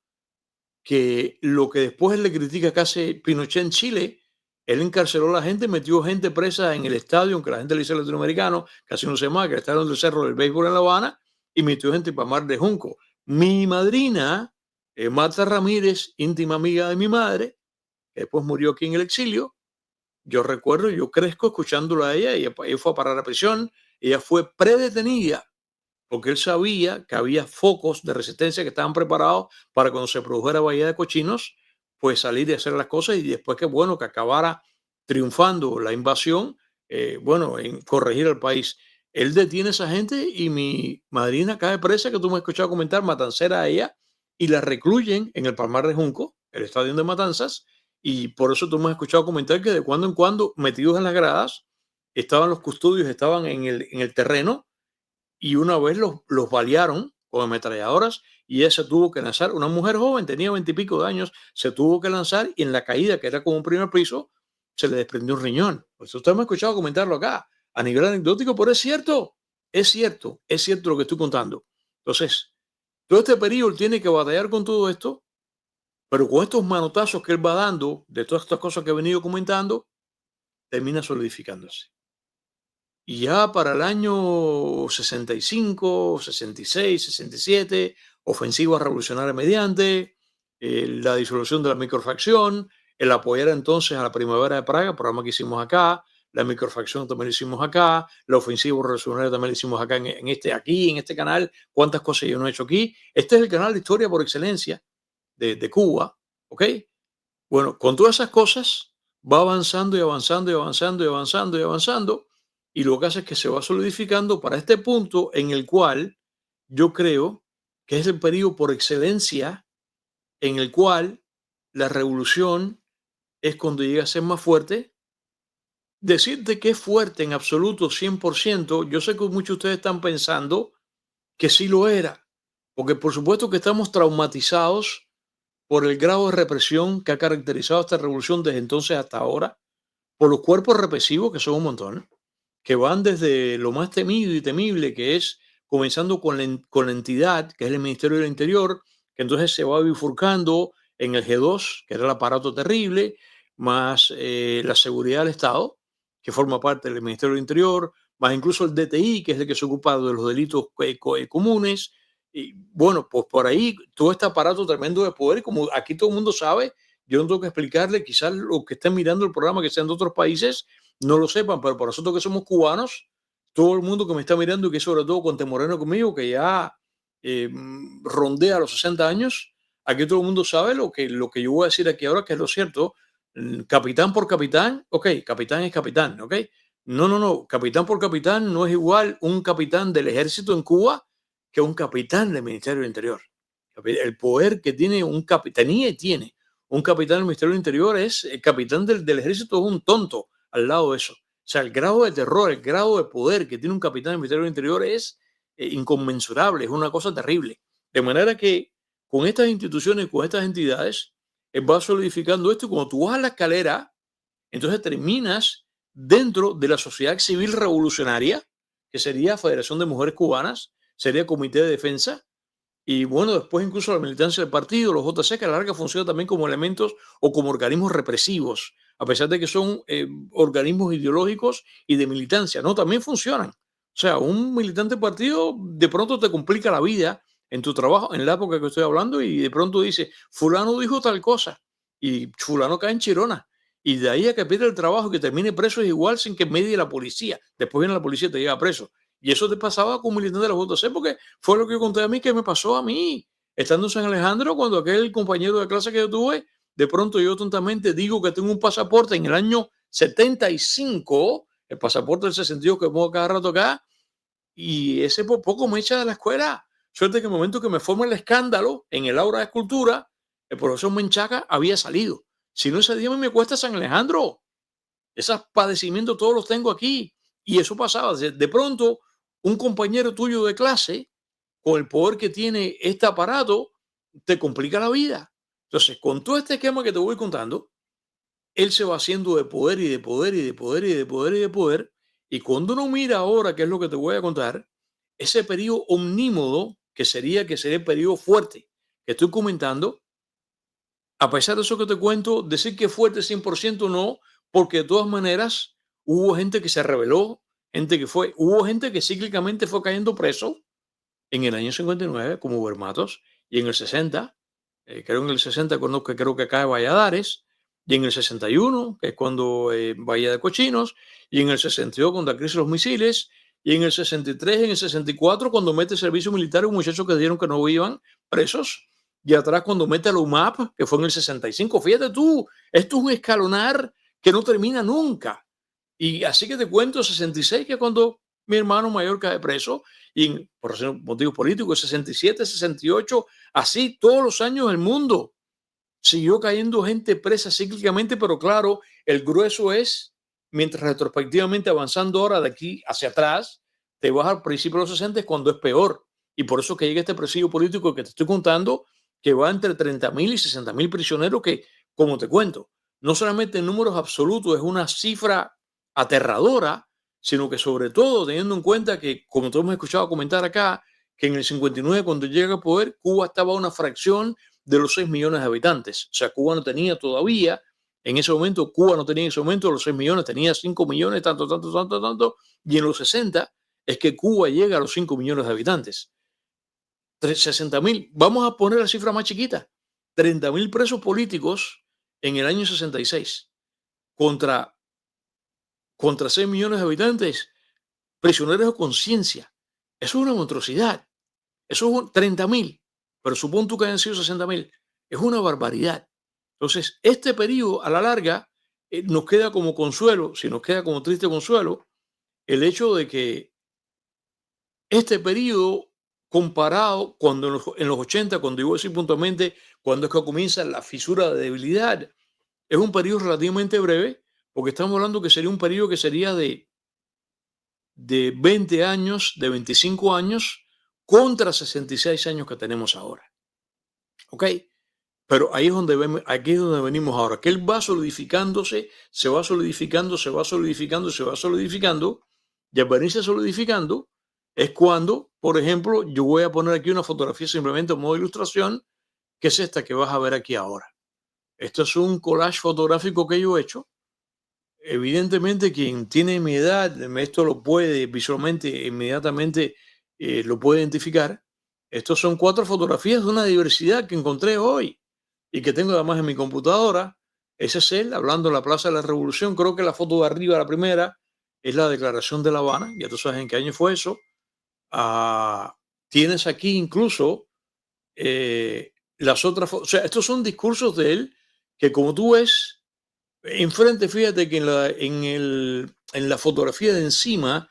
que lo que después él le critica que hace Pinochet en Chile, él encarceló a la gente, metió gente presa en el estadio, aunque la gente le dice latinoamericano, casi no se llama, que el estadio del Cerro del Béisbol en La Habana, y metió gente para Mar de Junco. Mi madrina, Marta Ramírez, íntima amiga de mi madre, que después murió aquí en el exilio, yo recuerdo, yo crezco escuchándola a ella, ella fue a parar a prisión, ella fue predetenida porque él sabía que había focos de resistencia que estaban preparados para cuando se produjera Bahía de Cochinos, pues salir y hacer las cosas y después que bueno, que acabara triunfando la invasión, bueno, en corregir al país. Él detiene a esa gente y mi madrina cae presa, que tú me has escuchado comentar, matancera a ella, y la recluyen en el Palmar de Junco, el estadio de Matanzas, y por eso tú me has escuchado comentar que de cuando en cuando, metidos en las gradas, estaban los custodios, estaban en el terreno, y una vez los balearon con ametralladoras y ella se tuvo que lanzar. Una mujer joven, tenía 20 y pico de años, se tuvo que lanzar y en la caída, que era como un primer piso, se le desprendió un riñón. Pues usted me ha escuchado comentarlo acá a nivel anecdótico, pero es cierto lo que estoy contando. Entonces, todo este periodo tiene que batallar con todo esto, pero con estos manotazos que él va dando, de todas estas cosas que he venido comentando, termina solidificándose. Y ya para el año 65, 66, 67, ofensiva revolucionaria mediante, la disolución de la microfracción, el apoyar entonces a la Primavera de Praga, programa que hicimos acá, la microfracción también lo hicimos acá, la ofensiva revolucionaria también lo hicimos acá en este canal. ¿Cuántas cosas yo no he hecho aquí? Este es el canal de historia por excelencia de Cuba, ¿ok? Bueno, con todas esas cosas va avanzando y avanzando y avanzando y avanzando y avanzando, y lo que hace es que se va solidificando para este punto en el cual yo creo que es el periodo por excelencia en el cual la revolución es cuando llega a ser más fuerte. Decirte que es fuerte en absoluto 100%, yo sé que muchos de ustedes están pensando que sí lo era, porque por supuesto que estamos traumatizados por el grado de represión que ha caracterizado esta revolución desde entonces hasta ahora, por los cuerpos represivos, que son un montón, que van desde lo más temido y temible, que es comenzando con la entidad, que es el Ministerio del Interior, que entonces se va bifurcando en el G2, que era el aparato terrible, más la seguridad del Estado, que forma parte del Ministerio del Interior, más incluso el DTI, que es el que se ocupa de los delitos comunes. Y bueno, pues por ahí todo este aparato tremendo de poder, como aquí todo el mundo sabe, yo no tengo que explicarle, quizás los que estén mirando el programa, que sean de otros países, no lo sepan, pero para nosotros que somos cubanos, todo el mundo que me está mirando y que es sobre todo contemporáneo conmigo, que ya rondea los 60 años, aquí todo el mundo sabe lo que yo voy a decir aquí ahora, que es lo cierto. Capitán por capitán, ok, capitán es capitán, ok. No, no, no, capitán por capitán no es igual un capitán del ejército en Cuba que un capitán del Ministerio del Interior. El poder que tiene un capitanía y tiene un capitán del Ministerio del Interior es el capitán del ejército, es un tonto al lado de eso. O sea, el grado de terror, el grado de poder que tiene un capitán del Ministerio del Interior es inconmensurable, es una cosa terrible. De manera que con estas instituciones, con estas entidades, va solidificando esto y cuando tú vas a la escalera, entonces terminas dentro de la sociedad civil revolucionaria, que sería Federación de Mujeres Cubanas, sería Comité de Defensa, y bueno, después incluso la militancia del partido, los JC, que a la larga funcionan también como elementos o como organismos represivos, a pesar de que son organismos ideológicos y de militancia, ¿no? También funcionan. O sea, un militante del partido de pronto te complica la vida en tu trabajo, en la época que estoy hablando, y de pronto dice, fulano dijo tal cosa, y fulano cae en chirona. Y de ahí a que pierda el trabajo y que termine preso es igual sin que medie la policía. Después viene la policía y te llega preso. Y eso te pasaba con militante de la JC, porque fue lo que yo conté a mí, que me pasó a mí, estando en San Alejandro, cuando aquel compañero de clase que yo tuve, de pronto yo tontamente digo que tengo un pasaporte en el año 75, el pasaporte del 62 que pongo cada rato acá, y ese por poco me echa de la escuela, Suerte que en el momento que me forma el escándalo en el aula de escultura, el profesor Menchaca había salido. Si no, ese día me cuesta San Alejandro. Esos padecimientos todos los tengo aquí. Y eso pasaba. De pronto, un compañero tuyo de clase, con el poder que tiene este aparato, te complica la vida. Entonces, con todo este esquema que te voy contando, él se va haciendo de poder y de poder y de poder y de poder y de poder. Y cuando uno mira ahora, qué es lo que te voy a contar, ese periodo omnímodo, que sería el periodo fuerte que estoy comentando, a pesar de eso que te cuento, decir que fuerte 100% no, porque de todas maneras hubo gente que se rebeló, hubo gente que cíclicamente fue cayendo preso en el año 59, como Bermatos, y en el 60, creo en el 60, que creo que cae Valladares, y en el 61, que es cuando Bahía de Cochinos, y en el 62, cuando la crisis de los misiles, y en el 63, en el 64, cuando mete servicio militar un muchacho que dijeron que no iban presos, y atrás cuando mete a la UMAP, que fue en el 65. Fíjate tú, esto es un escalonar que no termina nunca. Y así que te cuento, 66, que es cuando mi hermano mayor cae preso, y por motivos políticos, 67, 68, así todos los años del mundo. Siguió cayendo gente presa cíclicamente, pero claro, el grueso es, mientras retrospectivamente avanzando ahora de aquí hacia atrás, te vas al principio de los 60 cuando es peor. Y por eso que llega este presidio político que te estoy contando, que va entre 30.000 y 60.000 prisioneros que, como te cuento, no solamente en números absolutos es una cifra aterradora, sino que sobre todo teniendo en cuenta que, como todos hemos escuchado comentar acá, que en el 59 cuando llega al poder, Cuba estaba a una fracción de los 6 millones de habitantes. O sea, Cuba no tenía todavía, en ese momento, Cuba no tenía en ese momento los 6 millones, tenía 5 millones, tanto, tanto, tanto, tanto, y en los 60 es que Cuba llega a los 5 millones de habitantes. 60.000, vamos a poner la cifra más chiquita, 30.000 presos políticos en el año 66 contra, contra 6 millones de habitantes, prisioneros de conciencia. Eso es una monstruosidad. Eso es 30.000, pero supón tú que hayan sido 60.000. Es una barbaridad. Entonces, este periodo a la larga nos queda como consuelo, si nos queda como triste consuelo, el hecho de que este periodo comparado cuando en los 80, cuando digo decir puntualmente, cuando es que comienza la fisura de debilidad, es un periodo relativamente breve, porque estamos hablando que sería un periodo que sería de 20 años, de 25 años, contra 66 años que tenemos ahora. ¿Ok? Pero ahí es aquí es donde venimos ahora, que él va solidificándose, se va solidificando, se va solidificando, se va solidificando, y al venirse solidificando es cuando, por ejemplo, yo voy a poner aquí una fotografía simplemente en modo ilustración, que es esta que vas a ver aquí ahora. Esto es un collage fotográfico que yo he hecho. Evidentemente, quien tiene mi edad, esto lo puede visualmente, inmediatamente lo puede identificar. Estos son 4 fotografías de una diversidad que encontré hoy y que tengo además en mi computadora. Ese es él hablando en la Plaza de la Revolución. Creo que la foto de arriba, la primera, es la Declaración de La Habana. Ya tú sabes en qué año fue eso. Ah, tienes aquí incluso las otras fotos. O sea, estos son discursos de él que, como tú ves, enfrente, fíjate que en la fotografía de encima,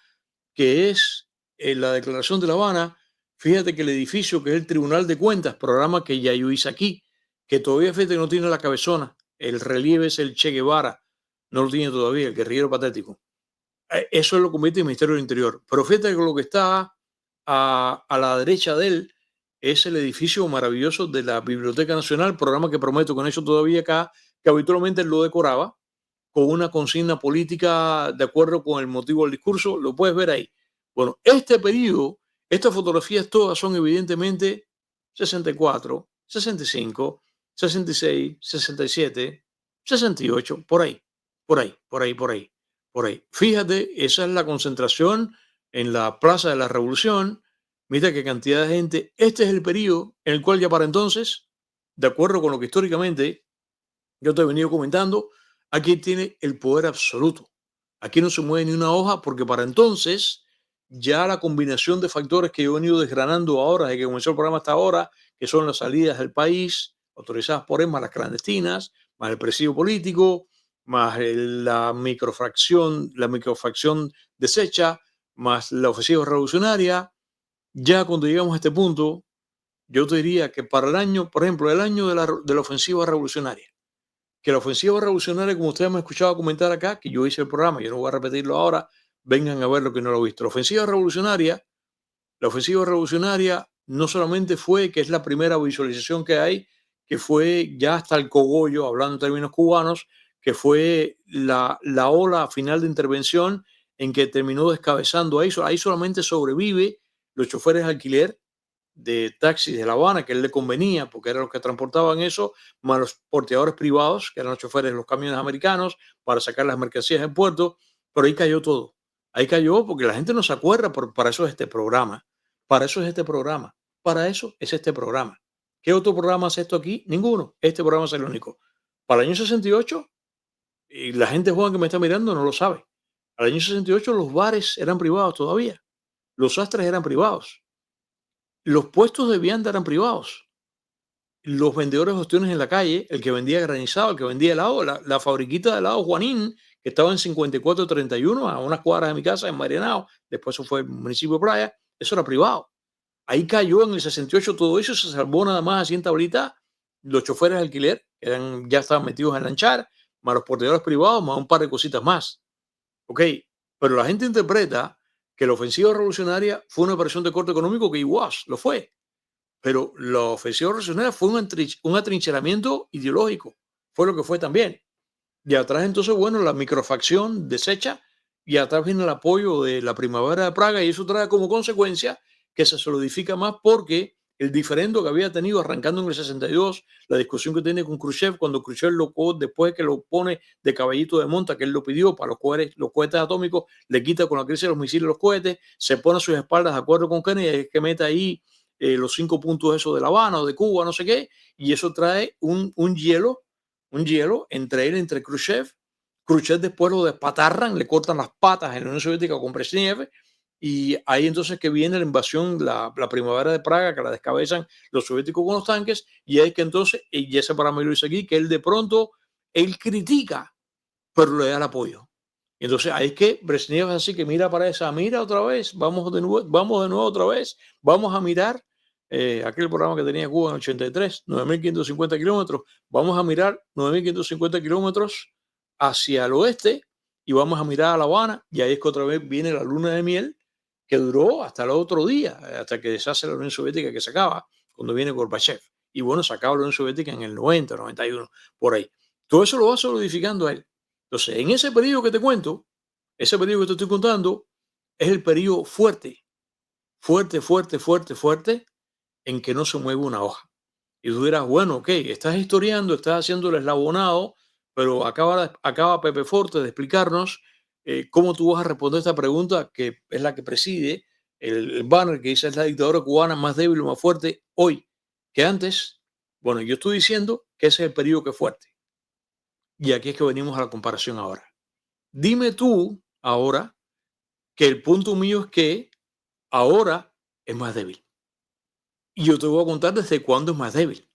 que es la Declaración de La Habana, fíjate que el edificio que es el Tribunal de Cuentas, programa que ya yo hice aquí, que todavía fíjate que no tiene la cabezona, el relieve es el Che Guevara, no lo tiene todavía, el guerrillero patético. Eso es lo que convierte en Ministerio del Interior. Pero fíjate que lo que está a la derecha de él es el edificio maravilloso de la Biblioteca Nacional, programa que prometo con eso todavía acá, que habitualmente él lo decoraba con una consigna política de acuerdo con el motivo del discurso, lo puedes ver ahí. Bueno, este periodo, estas fotografías todas son evidentemente 64, 65, 66, 67, 68, por ahí, por ahí, por ahí, por ahí, por ahí. Fíjate, esa es la concentración en la Plaza de la Revolución. Mira qué cantidad de gente. Este es el periodo en el cual ya para entonces, de acuerdo con lo que históricamente yo te he venido comentando, aquí tiene el poder absoluto. Aquí no se mueve ni una hoja porque para entonces ya la combinación de factores que yo he venido desgranando ahora, desde que comenzó el programa hasta ahora, que son las salidas del país, autorizadas por él, más las clandestinas, más el presidio político, más la microfracción deshecha, más la ofensiva revolucionaria, Ya cuando llegamos a este punto, yo te diría que para el año, por ejemplo, el año de la ofensiva revolucionaria, que la ofensiva revolucionaria, como ustedes me han escuchado comentar acá, que yo hice el programa, yo no voy a repetirlo ahora, vengan a ver lo que no lo he visto. La ofensiva revolucionaria no solamente fue, que es la primera visualización que hay, que fue ya hasta el cogollo, hablando en términos cubanos, que fue la ola final de intervención en que terminó descabezando ahí. Ahí solamente sobrevive los choferes de alquiler de taxis de La Habana, que él le convenía, porque eran los que transportaban eso, más los porteadores privados, que eran los choferes de los camiones americanos, para sacar las mercancías en puerto, pero ahí cayó todo. Ahí cayó porque la gente no se acuerda, para eso es este programa, para eso es este programa, para eso es este programa. ¿Qué otro programa hace esto aquí? Ninguno. Este programa es el único. Para el año 68, y la gente joven que me está mirando no lo sabe, al año 68 los bares eran privados todavía, los sastres eran privados, los puestos de vianda eran privados, los vendedores de ostiones en la calle, el que vendía granizado, el que vendía helado, la fabriquita de helado Juanín, que estaba en 5431, a unas cuadras de mi casa, en Marianao, después eso fue el municipio de Playa, eso era privado. Ahí cayó en el 68 todo eso, se salvó nada más así en tablita los choferes de alquiler, que ya estaban metidos en lanchar, más los porteadores privados, más un par de cositas más. Ok, pero la gente interpreta que la ofensiva revolucionaria fue una operación de corte económico que igual lo fue, pero la ofensiva revolucionaria fue un atrincheramiento ideológico, fue lo que fue también. Y atrás entonces, bueno, la microfacción deshecha y atrás viene el apoyo de la primavera de Praga y eso trae como consecuencia que se solidifica más porque el diferendo que había tenido arrancando en el 62, la discusión que tiene con Khrushchev, cuando Khrushchev después que lo pone de caballito de monta, que él lo pidió para los cohetes atómicos, le quita con la crisis de los misiles los cohetes, se pone a sus espaldas de acuerdo con Kennedy, que mete ahí los 5 puntos eso de La Habana o de Cuba, no sé qué, y eso trae un hielo entre él, entre Khrushchev. Khrushchev después lo despatarran, le cortan las patas en la Unión Soviética con Brezhnev, y ahí entonces que viene la invasión, la primavera de Praga, que la descabezan los soviéticos con los tanques, y ahí que entonces, y ese para mí lo dice aquí, que él de pronto, él critica, pero le da el apoyo. Y entonces ahí es que Brezhnev es así que mira para esa, mira otra vez, vamos de nuevo otra vez, vamos a mirar aquel programa que tenía Cuba en 83, 9.550 kilómetros, vamos a mirar 9.550 kilómetros hacia el oeste y vamos a mirar a La Habana y ahí es que otra vez viene la luna de miel que duró hasta el otro día, hasta que deshace la Unión Soviética, que se acaba cuando viene Gorbachev. Y bueno, se acaba la Unión Soviética en el 90, 91, por ahí. Todo eso lo va solidificando a él. Entonces, en ese periodo que te cuento, ese periodo que te estoy contando, es el periodo fuerte, fuerte, fuerte, fuerte, fuerte, en que no se mueve una hoja. Y tú dirás, bueno, ok, estás historiando, estás haciendo el eslabonado, pero acaba Pepe Forte de explicarnos cómo tú vas a responder esta pregunta, que es la que preside el banner que dice es la dictadura cubana más débil o más fuerte hoy que antes. Bueno, yo estoy diciendo que ese es el periodo que es fuerte. Y aquí es que venimos a la comparación ahora. Dime tú ahora que el punto mío es que ahora es más débil. Y yo te voy a contar desde cuándo es más débil.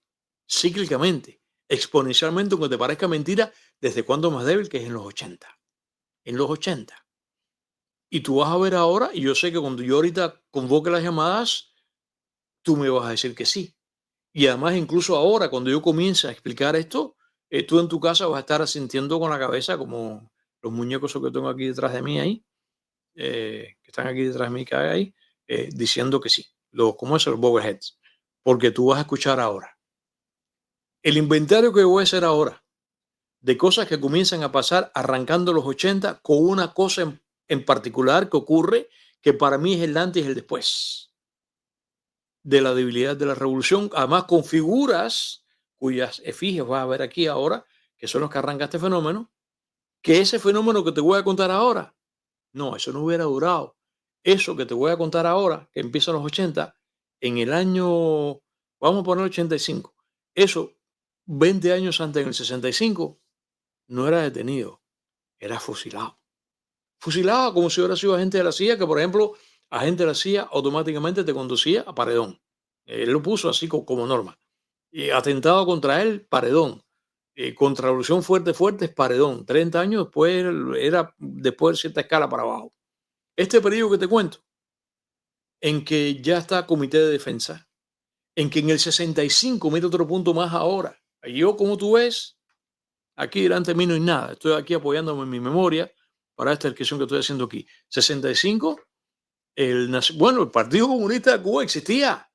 Cíclicamente, exponencialmente, aunque te parezca mentira, desde cuándo es más débil, que es en los 80. En los 80. Y tú vas a ver ahora, y yo sé que cuando yo ahorita convoque las llamadas, tú me vas a decir que sí. Y además, incluso ahora, cuando yo comience a explicar esto, tú en tu casa vas a estar asintiendo con la cabeza como los muñecos que tengo aquí detrás de mí ahí, que están aquí detrás de mí, que hay ahí, diciendo que sí. ¿Cómo es? Los bobbleheads. Porque tú vas a escuchar ahora. El inventario que voy a hacer ahora de cosas que comienzan a pasar arrancando los 80 con una cosa en particular que ocurre que para mí es el antes y el después de la debilidad de la revolución, además con figuras cuyas efigies vas a ver aquí ahora, que son los que arrancan este fenómeno, que ese fenómeno que te voy a contar ahora, no, eso no hubiera durado. Eso que te voy a contar ahora, que empieza en los 80, en el año, vamos a poner 85, eso 20 años antes, en el 65, no era detenido, era fusilado. Fusilado como si hubiera sido agente de la CIA, que por ejemplo, agente de la CIA automáticamente te conducía a paredón. Él lo puso así como norma. Y atentado contra él, paredón. Contra revolución fuerte, fuerte es paredón. 30 años después era después de cierta escala para abajo. Este periodo que te cuento, en que ya está comité de defensa, en que en el 65 mete otro punto más ahora. Yo, como tú ves, aquí delante de mí no hay nada. Estoy aquí apoyándome en mi memoria para esta descripción que estoy haciendo aquí. 65, bueno, el Partido Comunista de Cuba existía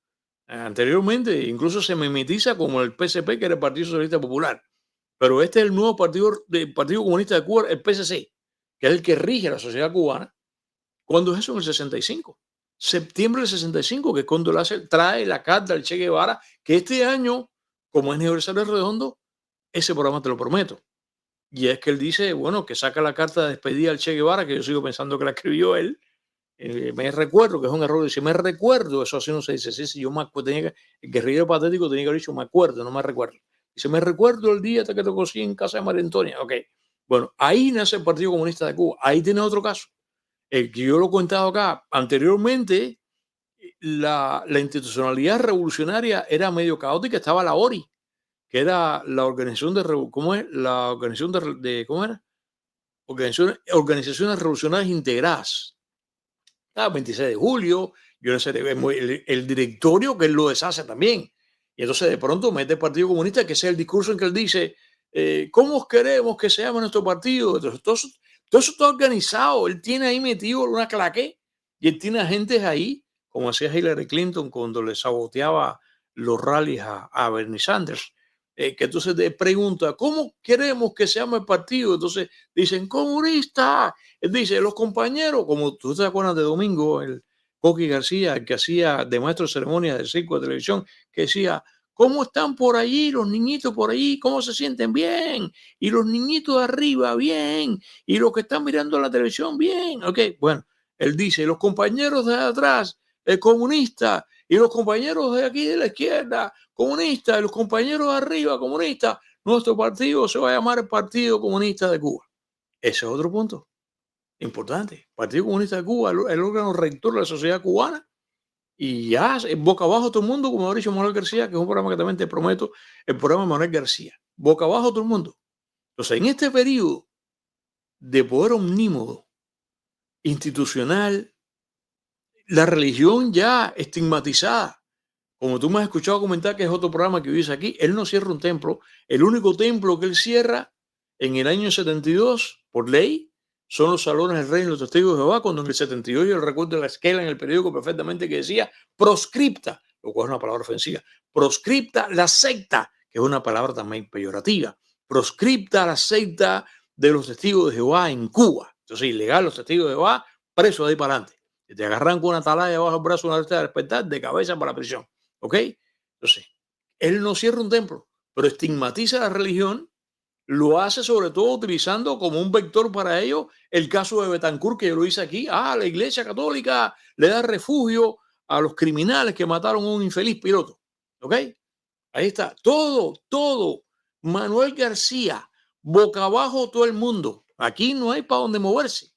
anteriormente, incluso se mimetiza como el PSP, que era el Partido Socialista Popular. Pero este es el nuevo Partido Comunista de Cuba, el PSC, que es el que rige la sociedad cubana. ¿Cuándo es eso? En el 65. Septiembre del 65, que es cuando trae la carta al Che Guevara, que este año, como es aniversario redondo, ese programa te lo prometo. Y es que él dice, bueno, que saca la carta de despedida al Che Guevara, que yo sigo pensando que la escribió él. Me recuerdo, que es un error, dice, me recuerdo, eso así no se dice, sí, yo me acuerdo, el guerrillero patético tenía que haber dicho, me acuerdo, no me recuerdo. Dice, me recuerdo el día hasta que te conocí en casa de María Antonia. Ok, bueno, ahí nace el Partido Comunista de Cuba, ahí tiene otro caso. El que yo lo he contado acá, anteriormente la institucionalidad revolucionaria era medio caótica, estaba la ORI, que era la organización ¿cómo es? La organización ¿cómo era? Organizaciones Revolucionarias Integradas. 26 de julio, yo no sé, el directorio que él lo deshace también. Y entonces de pronto mete el Partido Comunista, que es el discurso en que él dice, ¿cómo queremos que se llame nuestro partido? Entonces, todo eso está organizado. Él tiene ahí metido una claque y él tiene agentes ahí, como hacía Hillary Clinton cuando le saboteaba los rallies a Bernie Sanders. Que entonces te pregunta, ¿cómo queremos que se llame el partido? Entonces dicen, comunista. Él dice, los compañeros, como tú te acuerdas de Domingo, el Coqui García, el que hacía de maestro de ceremonias del circo de televisión, que decía, ¿cómo están por allí los niñitos por allí? ¿Cómo se sienten? Bien. Y los niñitos de arriba, bien. Y los que están mirando la televisión, bien. Ok, bueno, él dice, los compañeros de atrás, el comunista, y los compañeros de aquí de la izquierda, comunista, y los compañeros de arriba, comunista, nuestro partido se va a llamar el Partido Comunista de Cuba. Ese es otro punto importante. Partido Comunista de Cuba, el órgano rector de la sociedad cubana, y ya boca abajo todo el mundo, como ha dicho Manuel García, que es un programa que también te prometo, el programa de Manuel García. Boca abajo todo el mundo. Entonces, en este periodo de poder omnímodo, institucional, la religión ya estigmatizada, como tú me has escuchado comentar, que es otro programa que vives aquí, él no cierra un templo. El único templo que él cierra en el año 72, por ley, son los salones del rey y los testigos de Jehová, cuando en el 72 yo recuerdo la esquela en el periódico perfectamente que decía proscripta, lo cual es una palabra ofensiva, proscripta la secta, que es una palabra también peyorativa, proscripta la secta de los testigos de Jehová en Cuba. Entonces, ilegal los testigos de Jehová, presos de ahí para adelante. Y te agarran con una atalaya bajo el brazo, una vez de despertar, de cabeza para la prisión. ¿Ok? Entonces, él no cierra un templo, pero estigmatiza la religión, lo hace sobre todo utilizando como un vector para ello el caso de Betancourt, que yo lo hice aquí. La Iglesia Católica le da refugio a los criminales que mataron a un infeliz piloto. ¿Ok? Ahí está. Todo. Manuel García, boca abajo todo el mundo. Aquí no hay para dónde moverse.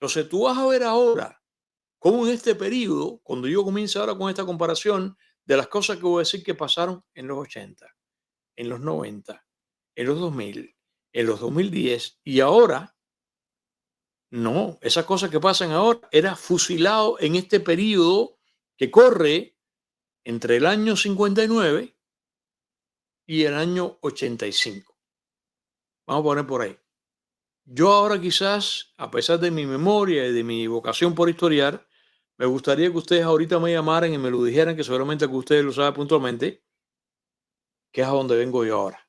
Entonces, tú vas a ver ahora cómo en este periodo, cuando yo comienzo ahora con esta comparación de las cosas que voy a decir que pasaron en los 80, en los 90, en los 2000, en los 2010 y ahora, no, esas cosas que pasan ahora era fusilado en este periodo que corre entre el año 59 y el año 85. Vamos a poner por ahí. Yo ahora quizás, a pesar de mi memoria y de mi vocación por historiar, me gustaría que ustedes ahorita me llamaran y me lo dijeran, que seguramente que ustedes lo saben puntualmente, que es a donde vengo yo ahora.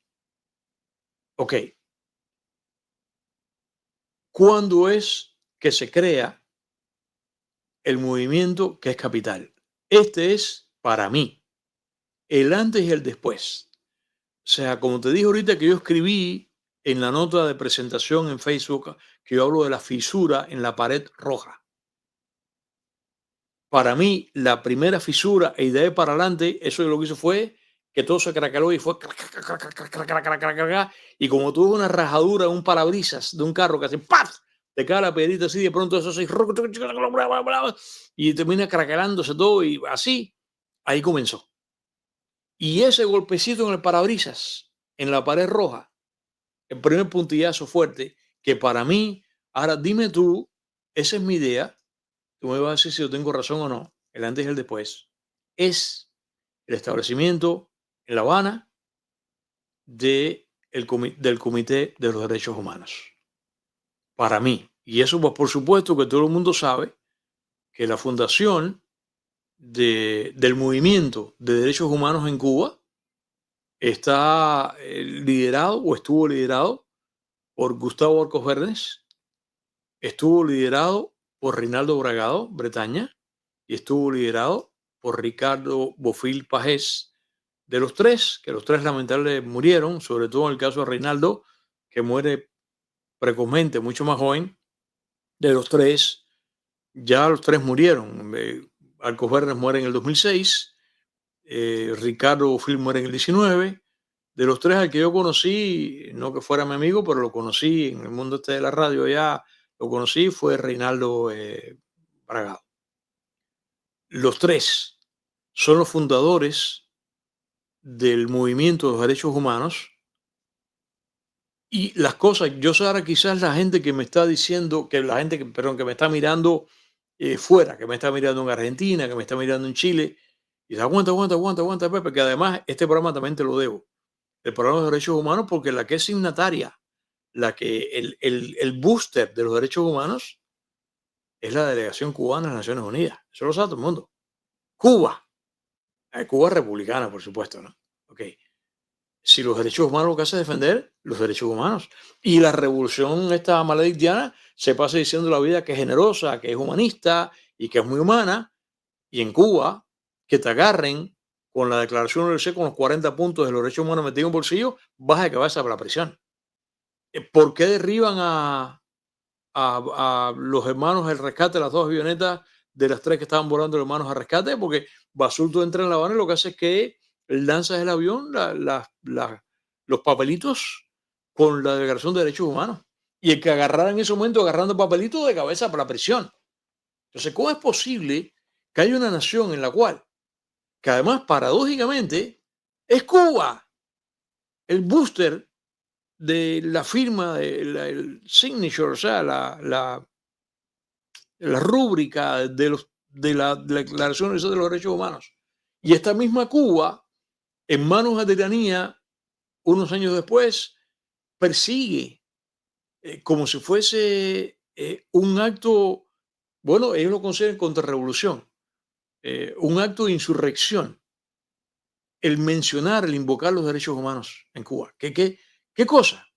Ok, ¿cuándo es que se crea el movimiento que es capital? Este es, para mí, el antes y el después. O sea, como te dije ahorita que yo escribí en la nota de presentación en Facebook, que yo hablo de la fisura en la pared roja. Para mí, la primera fisura y de ahí para adelante, eso lo que hizo fue que todo se craqueló y fue y como tuvo una rajadura, un parabrisas de un carro que hace ¡paf! Te cae la piedrita así, de pronto eso se y termina craquelándose todo y así, ahí comenzó. Y ese golpecito en el parabrisas, en la pared roja, el primer puntillazo fuerte, que para mí, ahora dime tú, esa es mi idea, tú me vas a decir si yo tengo razón o no. el antes y el después, es el establecimiento en La Habana del Comité de los Derechos Humanos. Para mí. Y eso, pues, por supuesto que todo el mundo sabe que la fundación del movimiento de derechos humanos en Cuba está liderado o estuvo liderado por Gustavo Arcos Verdes, estuvo liderado por Reinaldo Bragado, Bretaña, y estuvo liderado por Ricardo Bofill Pagés. De los tres, que los tres lamentablemente murieron, sobre todo en el caso de Reinaldo, que muere precozmente, mucho más joven, de los tres, ya los tres murieron. Arcos Verdes muere en el 2006, Ricardo Bofill muere en el 19. De los tres al que yo conocí, no que fuera mi amigo, pero lo conocí en el mundo este de la radio, ya lo conocí, fue Reinaldo Bragado. Los tres son los fundadores del movimiento de los derechos humanos. Y las cosas, yo sé ahora quizás la gente que me está diciendo, que la gente que, perdón, que me está mirando fuera, que me está mirando en Argentina, que me está mirando en Chile, y dice, aguanta, Pepe, que además este programa también te lo debo. El programa de derechos humanos, porque la que es signataria, la que el booster de los derechos humanos es la delegación cubana de las Naciones Unidas. Eso lo sabe todo el mundo. Cuba. Cuba republicana, por supuesto, ¿no? Ok. Si los derechos humanos lo que hace es defender los derechos humanos. Y la revolución esta maledictiana se pasa diciendo la vida que es generosa, que es humanista y que es muy humana. Y en Cuba, que te agarren con la Declaración Universal con los 40 puntos de los derechos humanos metidos en bolsillo, vas de cabeza para la prisión. ¿Por qué derriban a los hermanos del rescate, las dos avionetas de las tres que estaban volando los hermanos al rescate? Porque Basulto entra en La Habana y lo que hace es que lanza del avión los papelitos con la Declaración de Derechos Humanos. Y el que agarrara en ese momento agarrando papelitos de cabeza para la prisión. Entonces, ¿cómo es posible que haya una nación en la cual, que además paradójicamente es Cuba, el booster de la firma, el signature, o sea, la rúbrica de la Declaración Universal de los Derechos Humanos? Y esta misma Cuba, en manos de tiranía, unos años después, persigue como si fuese un acto, bueno, ellos lo consideran contrarrevolución, un acto de insurrección, el mencionar, el invocar los derechos humanos en Cuba. ¿Qué cosa?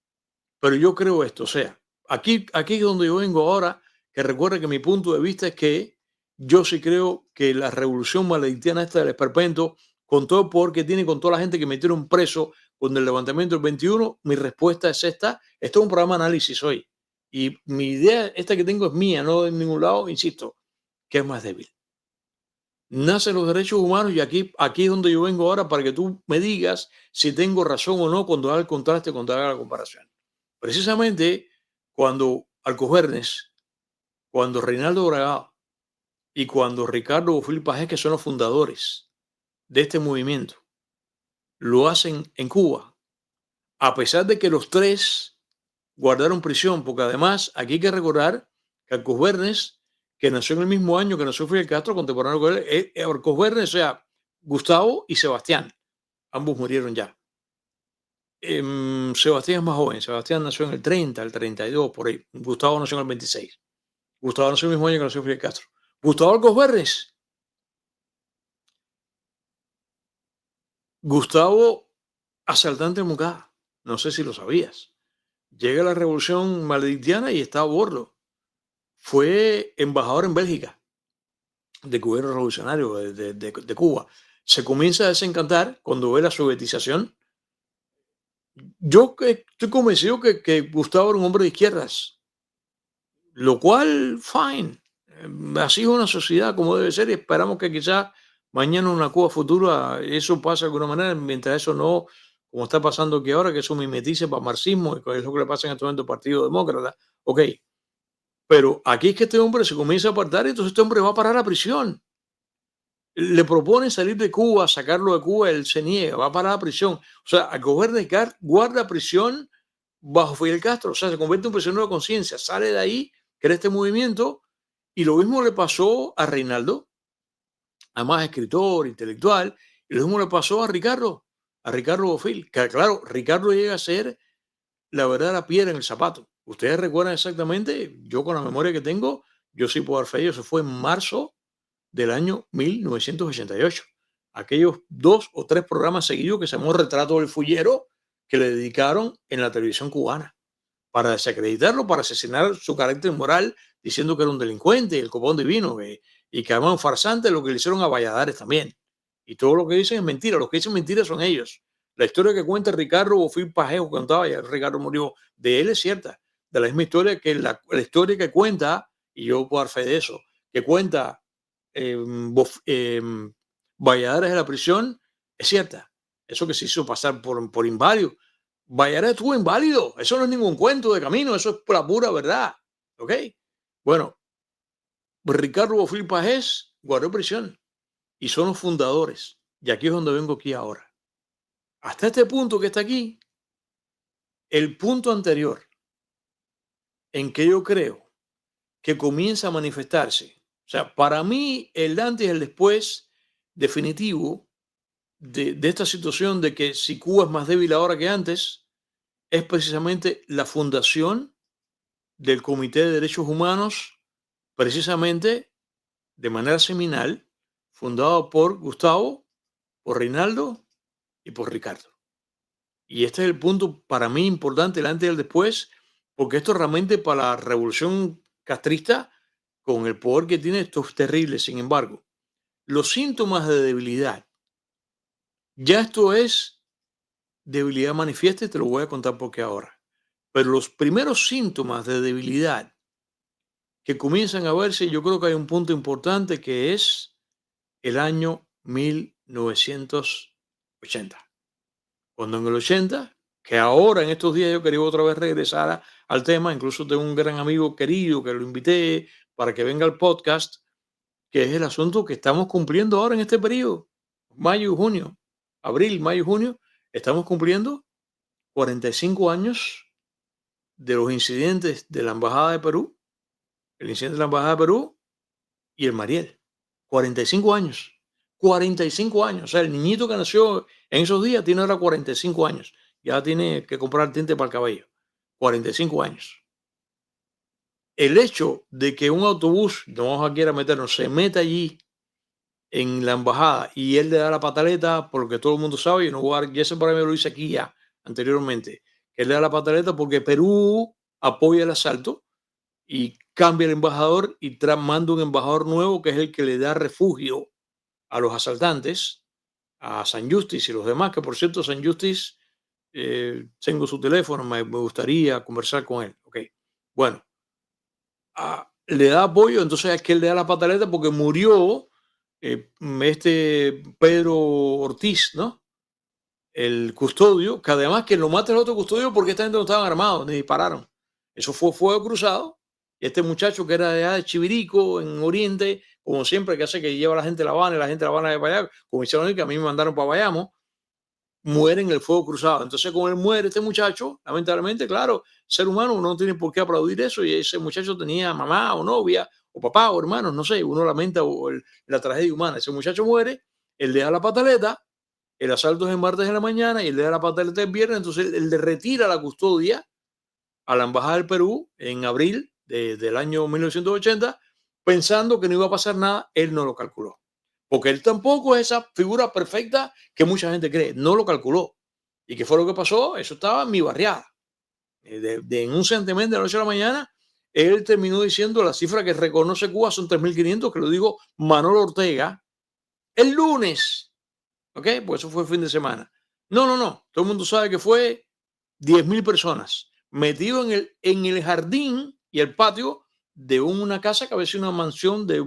Pero yo creo esto, o sea, aquí es donde yo vengo ahora, que recuerde que mi punto de vista es que yo sí creo que la revolución maledictiana esta del esperpento, con todo el poder que tiene, con toda la gente que metieron preso con el levantamiento del 21, mi respuesta es esta. Esto es un programa de análisis hoy. Y mi idea, esta que tengo es mía, no de ningún lado, insisto, que es más débil. Nacen los derechos humanos y aquí es donde yo vengo ahora para que tú me digas si tengo razón o no cuando haga el contraste, cuando haga la comparación. Precisamente cuando Alcovernes, cuando Reinaldo Bragado y cuando Ricardo Bofill Pagés, que son los fundadores de este movimiento, lo hacen en Cuba, a pesar de que los tres guardaron prisión, porque además aquí hay que recordar que Alcovernes, que nació en el mismo año que nació Fidel Castro, contemporáneo con él, Alcovernes, o sea, Gustavo y Sebastián, ambos murieron ya. Sebastián es más joven. Sebastián nació en el 30, el 32, por ahí. Gustavo nació en el 26. Gustavo nació el mismo año que nació Fidel Castro. Gustavo Arcos Verdes. Gustavo, asaltante de Mucá. No sé si lo sabías. Llega la revolución maledictiana y está a bordo. Fue embajador en Bélgica de gobierno revolucionario de Cuba. Se comienza a desencantar cuando ve la sovietización. Yo estoy convencido que Gustavo era un hombre de izquierdas, lo cual, fine. Así es una sociedad como debe ser y esperamos que quizás mañana en una Cuba futura eso pase de alguna manera, mientras eso no, como está pasando aquí ahora, que eso mimetice para marxismo, y que es lo que le pasa en este momento al Partido Demócrata. Ok, pero aquí es que este hombre se comienza a apartar y entonces este hombre va a parar a prisión. Le proponen salir de Cuba, sacarlo de Cuba, él se niega, va a parar a prisión. O sea, el gobierno guarda prisión bajo Fidel Castro, o sea, se convierte en un prisionero de conciencia, sale de ahí, crea este movimiento, y lo mismo le pasó a Reinaldo. además escritor, intelectual, y lo mismo le pasó a Ricardo Bofill, que claro, Ricardo llega a ser la verdadera piedra en el zapato. Ustedes recuerdan exactamente, yo con la memoria que tengo, yo sí puedo dar fe, eso fue en marzo del año 1988. Aquellos 2 o 3 programas seguidos que se llamó Retrato del Fullero, que le dedicaron en la televisión cubana para desacreditarlo, para asesinar su carácter moral, diciendo que era un delincuente, el copón divino, y que además un farsante, lo que le hicieron a Valladares también. Y todo lo que dicen es mentira, los que dicen mentiras son ellos. La historia que cuenta Ricardo Bofill Pajejo, que contaba, ya Ricardo murió, de él es cierta, de la misma historia que la historia que cuenta, y yo puedo dar fe de eso, que cuenta Valladares de la prisión, es cierta. Eso que se hizo pasar por inválido. Valladares estuvo inválido. Eso no es ningún cuento de camino. Eso es la pura verdad. ¿Ok? Bueno, Ricardo Bofill Pagés guardó prisión y son los fundadores. Y aquí es donde vengo aquí ahora. Hasta este punto que está aquí, el punto anterior en que yo creo que comienza a manifestarse. O sea, para mí el antes y el después definitivo de esta situación de que si Cuba es más débil ahora que antes, es precisamente la fundación del Comité de Derechos Humanos, precisamente de manera seminal, fundado por Gustavo, por Reinaldo y por Ricardo. Y este es el punto para mí importante, el antes y el después, porque esto realmente para la revolución castrista, con el poder que tiene, esto es terrible. Sin embargo, los síntomas de debilidad, ya esto es debilidad manifiesta y te lo voy a contar porque ahora. Pero los primeros síntomas de debilidad que comienzan a verse, yo creo que hay un punto importante que es el año 1980. Cuando en el 80, que ahora en estos días yo quería otra vez regresar al tema, incluso tengo un gran amigo querido que lo invité para que venga al podcast, que es el asunto que estamos cumpliendo ahora en este periodo, mayo y junio, abril, mayo y junio, estamos cumpliendo 45 años de los incidentes de la Embajada de Perú, el incidente de la Embajada de Perú y el Mariel. 45 años. 45 años. O sea, el niñito que nació en esos días tiene ahora 45 años. Ya tiene que comprar tinte para el cabello. 45 años. El hecho de que un autobús, no vamos a quiera meternos, se meta allí en la embajada y él le da la pataleta, porque todo el mundo sabe, y no voy a dar, y ese para mí lo hice aquí ya anteriormente, que él le da la pataleta porque Perú apoya el asalto y cambia el embajador y manda un embajador nuevo que es el que le da refugio a los asaltantes, a San Justice y los demás, que por cierto San Justice, tengo su teléfono, me gustaría conversar con él. Okay. Bueno, le da apoyo, entonces es que él le da la pataleta porque murió este Pedro Ortiz, ¿no? El custodio, que además que lo mata el otro custodio porque esta gente no estaban armados, ni dispararon. Eso fue fuego cruzado. Y este muchacho que era de allá de Chivirico, en Oriente, como siempre, que hace que lleva a la gente a La Habana y la gente a La Habana de para allá, como hicieron que a mí me mandaron para Bayamo, muere en el fuego cruzado. Entonces, como él muere, este muchacho, lamentablemente, claro, ser humano, uno no tiene por qué aplaudir eso. Y ese muchacho tenía mamá o novia, o papá o hermanos, no sé, uno lamenta la tragedia humana. Ese muchacho muere, él le da la pataleta, el asalto es el martes de la mañana y él le da la pataleta el viernes, entonces él le retira la custodia a la Embajada del Perú en abril del año 1980, pensando que no iba a pasar nada. Él no lo calculó. Porque él tampoco es esa figura perfecta que mucha gente cree. No lo calculó. ¿Y qué fue lo que pasó? Eso estaba en mi barriada. En un santiamén de la noche a la mañana, él terminó diciendo la cifra que reconoce Cuba son 3.500, que lo digo Manolo Ortega, el lunes. ¿Ok? Pues eso fue el fin de semana. No. Todo el mundo sabe que fue 10.000 personas metido en el jardín y el patio de una casa que había sido una mansión, de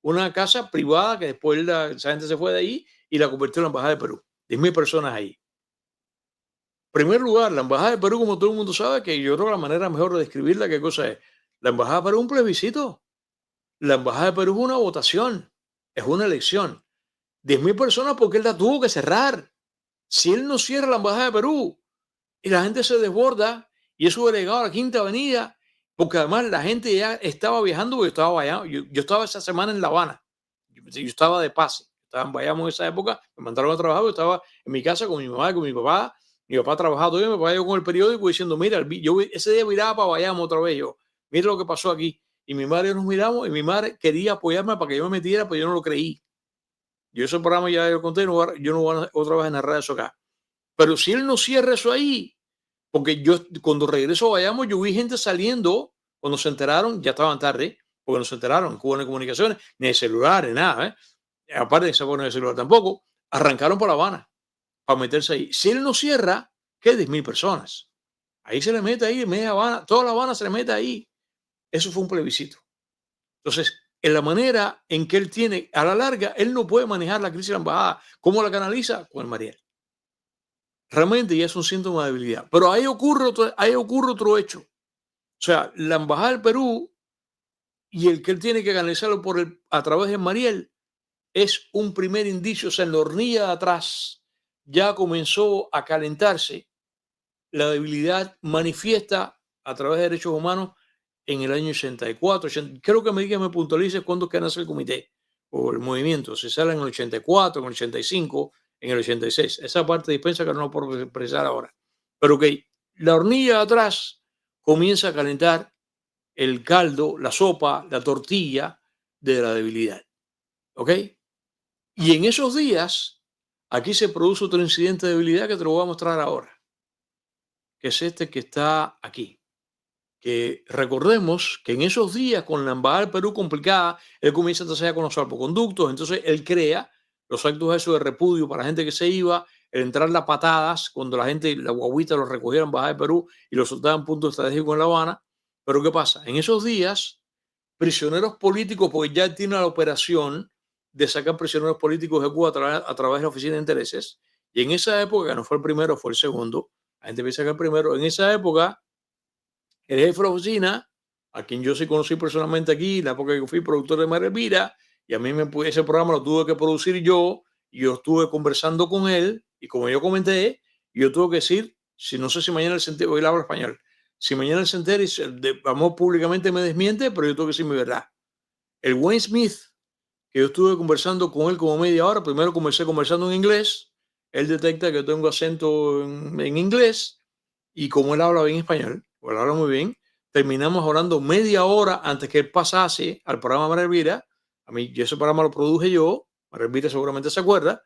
una casa privada que después esa gente se fue de ahí y la convirtió en la Embajada de Perú. 10.000 personas ahí. En primer lugar, la Embajada de Perú, como todo el mundo sabe, que yo creo que la manera mejor de describirla, ¿qué cosa es? La Embajada de Perú es un plebiscito. La Embajada de Perú es una votación, es una elección. 10.000 personas porque él la tuvo que cerrar. Si él no cierra la Embajada de Perú y la gente se desborda y eso hubiera llegado a la Quinta Avenida, porque además la gente ya estaba viajando, porque yo estaba esa semana en La Habana. Yo estaba de pase, estaba en Bayamo en esa época, me mandaron a trabajar, yo estaba en mi casa con mi mamá, con mi papá trabajaba todavía, mi papá yo con el periódico diciendo, mira, yo ese día miraba para Bayamo otra vez, yo, mira lo que pasó aquí. Y mi madre nos miramos y mi madre quería apoyarme para que yo me metiera, pero yo no lo creí. Yo ese programa ya lo conté, yo no voy a otra vez a narrar eso acá. Pero si él no cierra eso ahí, porque yo cuando regreso a Bayamo, yo vi gente saliendo, cuando se enteraron, ya estaban tarde, porque no se enteraron, en Cuba no hay comunicaciones, ni de celular, ni nada, aparte de ese no hay celular tampoco, arrancaron por La Habana para meterse ahí. Si él no cierra, ¿qué? 10.000 personas. Ahí se le mete ahí, media Habana, toda La Habana se le mete ahí. Eso fue un plebiscito. Entonces, en la manera en que él tiene, a la larga, él no puede manejar la crisis de la embajada. ¿Cómo la canaliza? Con el Mariel. Realmente ya es un síntoma de debilidad. Pero ahí ocurre otro hecho. O sea, la embajada del Perú y el que él tiene que canalizarlo a través de Mariel es un primer indicio. O sea, en la hornilla de atrás ya comenzó a calentarse la debilidad manifiesta a través de derechos humanos en el año 84. Creo que me puntualice cuándo que nace el comité o el movimiento. Se sale en el 84, en el 85, en el 86. Esa parte dispensa que no puedo precisar ahora. Pero que la hornilla de atrás comienza a calentar el caldo, la sopa, la tortilla de la debilidad. ¿Ok? Y en esos días, aquí se produce otro incidente de debilidad que te lo voy a mostrar ahora, que es este que está aquí. Que recordemos que en esos días, con la embajada del Perú complicada, él comienza entonces con los salvoconductos, entonces él crea los actos esos de repudio para la gente que se iba, el entrar las patadas cuando la gente, la guaguita los recogía en la embajada de Perú y los soltaba en puntos estratégicos en La Habana. Pero ¿qué pasa? En esos días, prisioneros políticos, porque ya tiene la operación de sacar prisioneros políticos de Cuba a través de la Oficina de Intereses, y en esa época, que no fue el primero, fue el segundo, la gente piensa que el primero, en esa época, el jefe de la oficina, a quien yo sí conocí personalmente aquí, la época que yo fui productor de María Elvira, y a mí ese programa lo tuve que producir yo, y yo estuve conversando con él, y como yo comenté, yo tuve que decir, si no sé si mañana el Centeno, hoy hablo español, si mañana el Centeno, vamos, públicamente me desmiente, pero yo tengo que decir mi verdad. El Wayne Smith, que yo estuve conversando con él como media hora, primero comencé conversando en inglés, él detecta que yo tengo acento en inglés, y como él habla bien español, o él habla muy bien, terminamos hablando media hora antes que él pasase al programa María Elvira. A mí, ese programa lo produje yo, María Elvira seguramente se acuerda.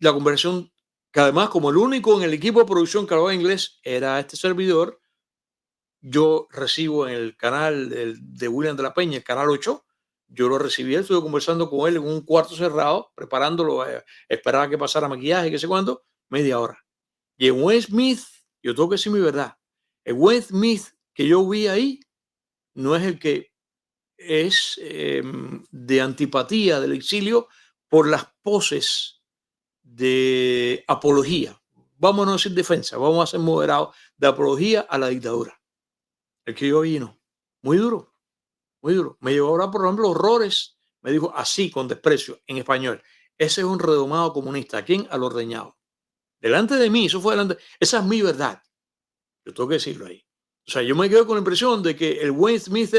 La conversación, que además, como el único en el equipo de producción que hablaba inglés era este servidor, yo recibo en el canal de William de la Peña, el canal 8, yo lo recibí, estuve conversando con él en un cuarto cerrado, preparándolo, esperaba que pasara maquillaje, qué sé cuánto, media hora. Y en Wayne Smith, yo tengo que decir mi verdad, el Wayne Smith que yo vi ahí no es el que es de antipatía del exilio por las poses de apología. Vamos a no decir defensa, vamos a ser moderados, de apología a la dictadura. El que yo vi no. Muy duro, muy duro. Me llevó ahora, por ejemplo, horrores. Me dijo así, con desprecio, en español. Ese es un redomado comunista. ¿A quién? Al ordeñado. Delante de mí, eso fue delante. Esa es mi verdad. Yo tengo que decirlo ahí. O sea, yo me quedo con la impresión de que el Wayne Smith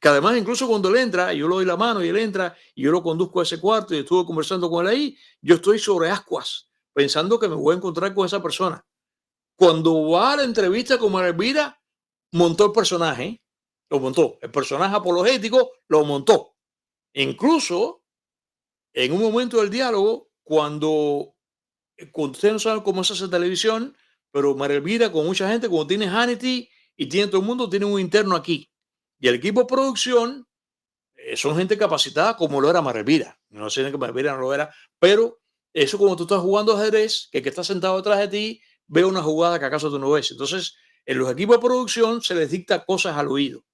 que además incluso cuando él entra, yo le doy la mano y él entra y yo lo conduzco a ese cuarto y estuve conversando con él ahí, yo estoy sobre ascuas, pensando que me voy a encontrar con esa persona. Cuando va a la entrevista con María Elvira, montó el personaje, lo montó. El personaje apologético lo montó. Incluso en un momento del diálogo, cuando ustedes no saben cómo se hace televisión, pero María Elvira, con mucha gente, como tiene Hannity y tiene todo el mundo, tiene un interno aquí. Y el equipo de producción son gente capacitada como lo era María Elvira. No sé que María Elvira no lo era, pero eso como tú estás jugando ajedrez, que el que está sentado detrás de ti ve una jugada que acaso tú no ves. Entonces, en los equipos de producción se les dicta cosas al oído.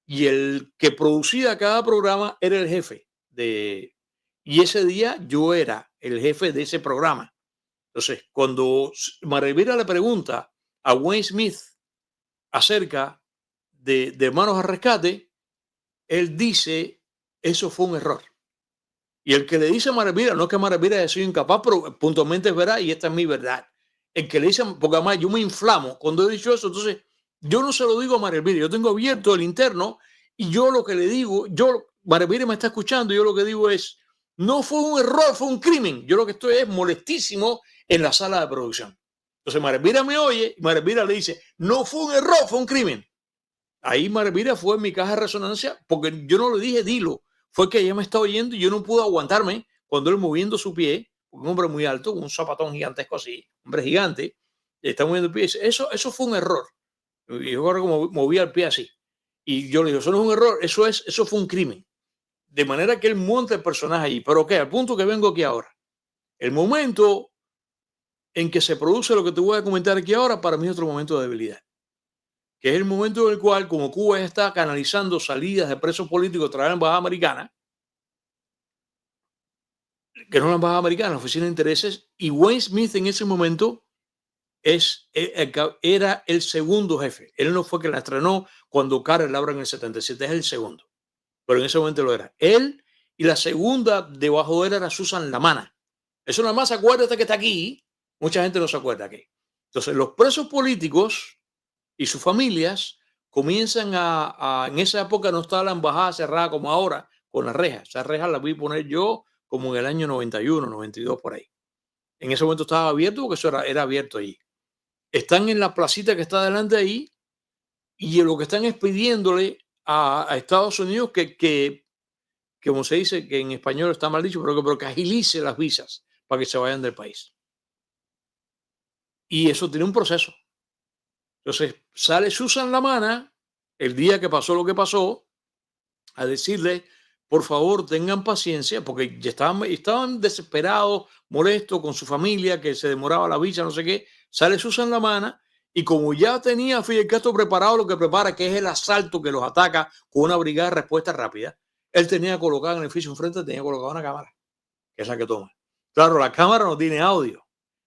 Y el que producía cada programa era el jefe y ese día yo era el jefe de ese programa. Entonces, cuando María Elvira le pregunta a Wayne Smith acerca de Manos al Rescate, él dice, eso fue un error. Y el que le dice a María Elvira, no es que María Elvira haya sido incapaz, pero puntualmente es verdad y esta es mi verdad. El que le dice, porque además yo me inflamo cuando he dicho eso, entonces yo no se lo digo a María Elvira, yo tengo abierto el interno y yo lo que le digo, yo María me está escuchando, yo lo que digo es, no fue un error, fue un crimen. Yo lo que estoy es molestísimo en la sala de producción. Entonces María me oye y María le dice, no fue un error, fue un crimen. Ahí María fue en mi caja de resonancia porque yo no le dije dilo. Fue que ella me estaba oyendo y yo no pude aguantarme cuando él moviendo su pie, un hombre muy alto, con un zapatón gigantesco así, hombre gigante, está moviendo el pie. Dice, eso fue un error. Y yo ahora como movía el pie así. Y yo le digo, eso no es un error, eso fue un crimen. De manera que él monta el personaje allí. Pero ¿qué? Al punto que vengo aquí ahora. El momento en que se produce lo que te voy a comentar aquí ahora, para mí es otro momento de debilidad. Que es el momento en el cual, como Cuba está canalizando salidas de presos políticos a través de la embajada americana, que no es la embajada americana, la oficina de intereses, y Wayne Smith en ese momento era el segundo jefe. Él no fue que la estrenó cuando Carter la abra en el 77, es el segundo. Pero en ese momento lo era. Él y la segunda debajo de él era Susan Lamana. Eso nada más se acuerda hasta que está aquí. Mucha gente no se acuerda aquí. Entonces, los presos políticos y sus familias comienzan en esa época no estaba la embajada cerrada como ahora, con las rejas. Esas rejas las vi poner yo como en el año 91, 92, por ahí. En ese momento estaba abierto porque eso era abierto allí. Están en la placita que está delante de ahí y lo que están es pidiéndole a Estados Unidos que, como se dice, que en español está mal dicho, pero que agilice las visas para que se vayan del país. Y eso tiene un proceso. Entonces sale Susan Lamana el día que pasó lo que pasó a decirle, por favor, tengan paciencia, porque ya estaban desesperados, molestos con su familia, que se demoraba la visa, no sé qué. Sale Susan Lamana y como ya tenía a Fidel Castro preparado lo que prepara, que es el asalto que los ataca con una brigada de respuesta rápida, él tenía colocado en el edificio enfrente, tenía colocada una cámara, que es la que toma. Claro, la cámara no tiene audio.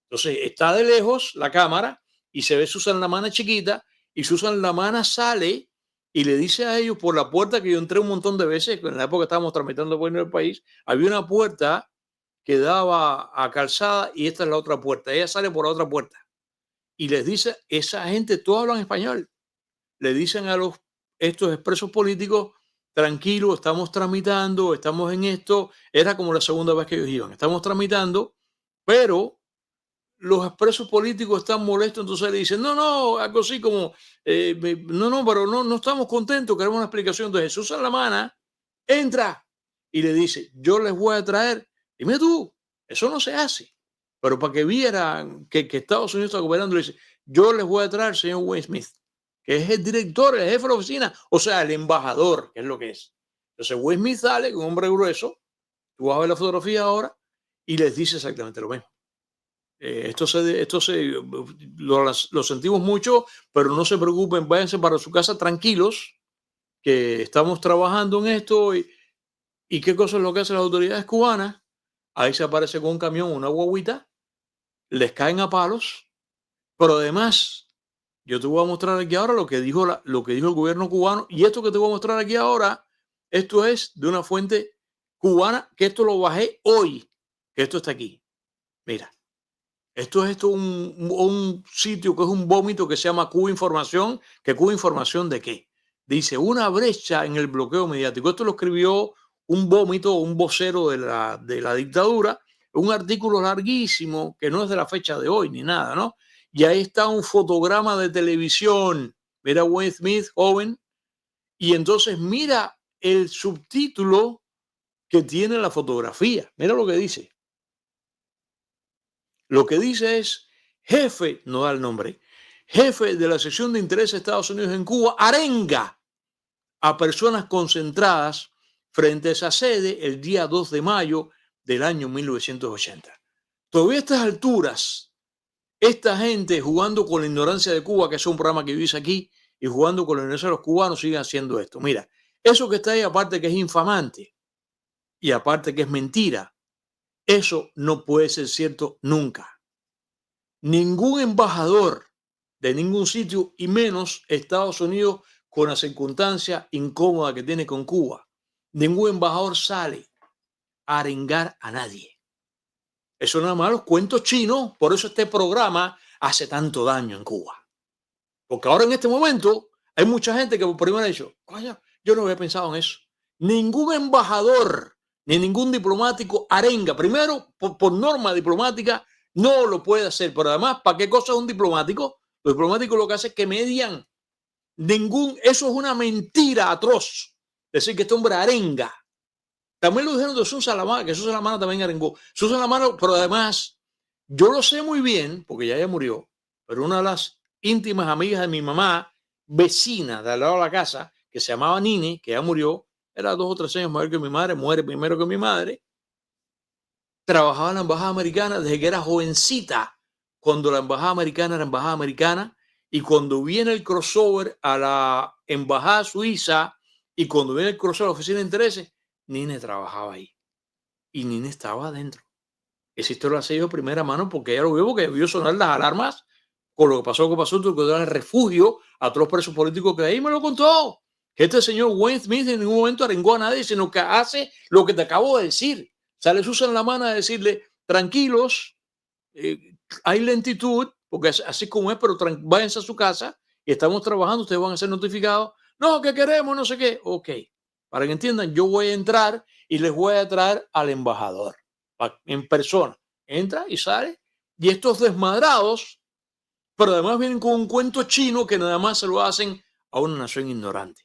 Entonces está de lejos la cámara y se ve Susan Lamana chiquita y Susan Lamana sale y le dice a ellos por la puerta que yo entré un montón de veces, en la época que estábamos tramitando por el país, había una puerta que daba a Calzada y esta es la otra puerta. Ella sale por la otra puerta y les dice, esa gente, todos hablan español, le dicen a estos expresos políticos, tranquilo, estamos tramitando, estamos en esto, era como la segunda vez que ellos iban, estamos tramitando, pero los expresos políticos están molestos, entonces le dicen, no, algo así como, pero no estamos contentos, queremos una explicación. Entonces Jesús Salamana entra y le dice, yo les voy a traer, dime tú, eso no se hace, pero para que vieran que Estados Unidos está gobernando, le dice, yo les voy a traer al señor Wayne Smith, que es el director, el jefe de la oficina, o sea, el embajador, que es lo que es. Entonces Wayne Smith sale con un hombre grueso, tú vas a ver la fotografía ahora, y les dice exactamente lo mismo. Lo sentimos mucho, pero no se preocupen, váyanse para su casa tranquilos, que estamos trabajando en esto. ¿Y qué cosa es lo que hacen las autoridades cubanas? Ahí se aparece con un camión, una guaguita, les caen a palos, pero además, yo te voy a mostrar aquí ahora lo que dijo el gobierno cubano, y esto que te voy a mostrar aquí ahora, esto es de una fuente cubana, que esto lo bajé hoy, que esto está aquí. Mira. Esto es un sitio que es un vómito que se llama Cuba Información. ¿Que Cuba Información de qué? Dice, una brecha en el bloqueo mediático. Esto lo escribió un vómito, un vocero de la dictadura, un artículo larguísimo que no es de la fecha de hoy ni nada, ¿no? Y ahí está un fotograma de televisión. Mira Wayne Smith, joven. Y entonces mira el subtítulo que tiene la fotografía. Mira lo que dice. Lo que dice es, jefe, no da el nombre, jefe de la sección de interés de Estados Unidos en Cuba, arenga a personas concentradas frente a esa sede el día 2 de mayo del año 1980. Todavía a estas alturas, esta gente jugando con la ignorancia de Cuba, que es un programa que yo hice aquí, y jugando con la ignorancia de los cubanos, siguen haciendo esto. Mira, eso que está ahí, aparte que es infamante y aparte que es mentira, eso no puede ser cierto nunca. Ningún embajador de ningún sitio, y menos Estados Unidos con la circunstancia incómoda que tiene con Cuba, ningún embajador sale a arengar a nadie. Eso nada más los cuentos chinos, por eso este programa hace tanto daño en Cuba. Porque ahora en este momento hay mucha gente que por primera vez ha dicho, coño, yo no había pensado en eso. Ningún embajador ni ningún diplomático arenga. Primero, por norma diplomática, no lo puede hacer. Pero además, ¿para qué cosa es un diplomático? Los diplomáticos lo que hacen es que median. Eso es una mentira atroz. Decir que este hombre arenga. También lo dijeron de Susan Salamana, que Susan Salamana también arengó. Susan Salamana, pero además, yo lo sé muy bien, porque ya ella murió, pero una de las íntimas amigas de mi mamá, vecina de al lado de la casa, que se llamaba Nini, que ya murió, era 2 o 3 años mayor que mi madre, muere primero que mi madre, trabajaba en la embajada americana desde que era jovencita, cuando la embajada americana era embajada americana, y cuando viene el crossover a la embajada suiza, y cuando viene el crossover a la oficina de intereses, Nini trabajaba ahí, y Nini estaba adentro. Esa historia la sé yo de primera mano porque ella lo vio, porque vio sonar las alarmas con lo que pasó, tuvo que dar refugio a todos los presos políticos que ahí me lo contó. Este señor Wayne Smith en ningún momento arengó a nadie, sino que hace lo que te acabo de decir. Sale Susan la mano a decirle, tranquilos, hay lentitud, porque así como es, pero váyanse a su casa y estamos trabajando, ustedes van a ser notificados. No, que queremos, no sé qué. Ok, para que entiendan, yo voy a entrar y les voy a traer al embajador en persona. Entra y sale. Y estos desmadrados, pero además vienen con un cuento chino que nada más se lo hacen a una nación ignorante.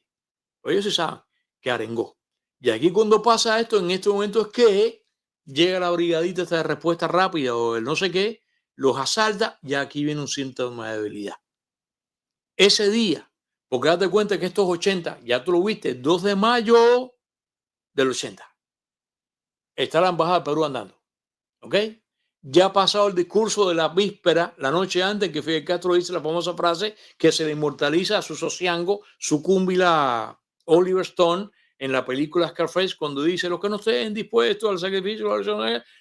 Ellos sí saben que arengó. Y aquí cuando pasa esto, en este momento es que llega la brigadita esta de respuesta rápida o el no sé qué, los asalta y aquí viene un síntoma de debilidad. Ese día, porque date cuenta que estos 80, ya tú lo viste, 2 de mayo del 80, está la embajada de Perú andando. ¿Ok? Ya ha pasado el discurso de la víspera, la noche antes, que Fidel Castro dice la famosa frase que se le inmortaliza a su sociango, su cúmbila Oliver Stone, en la película Scarface, cuando dice: los que no estén dispuestos al sacrificio,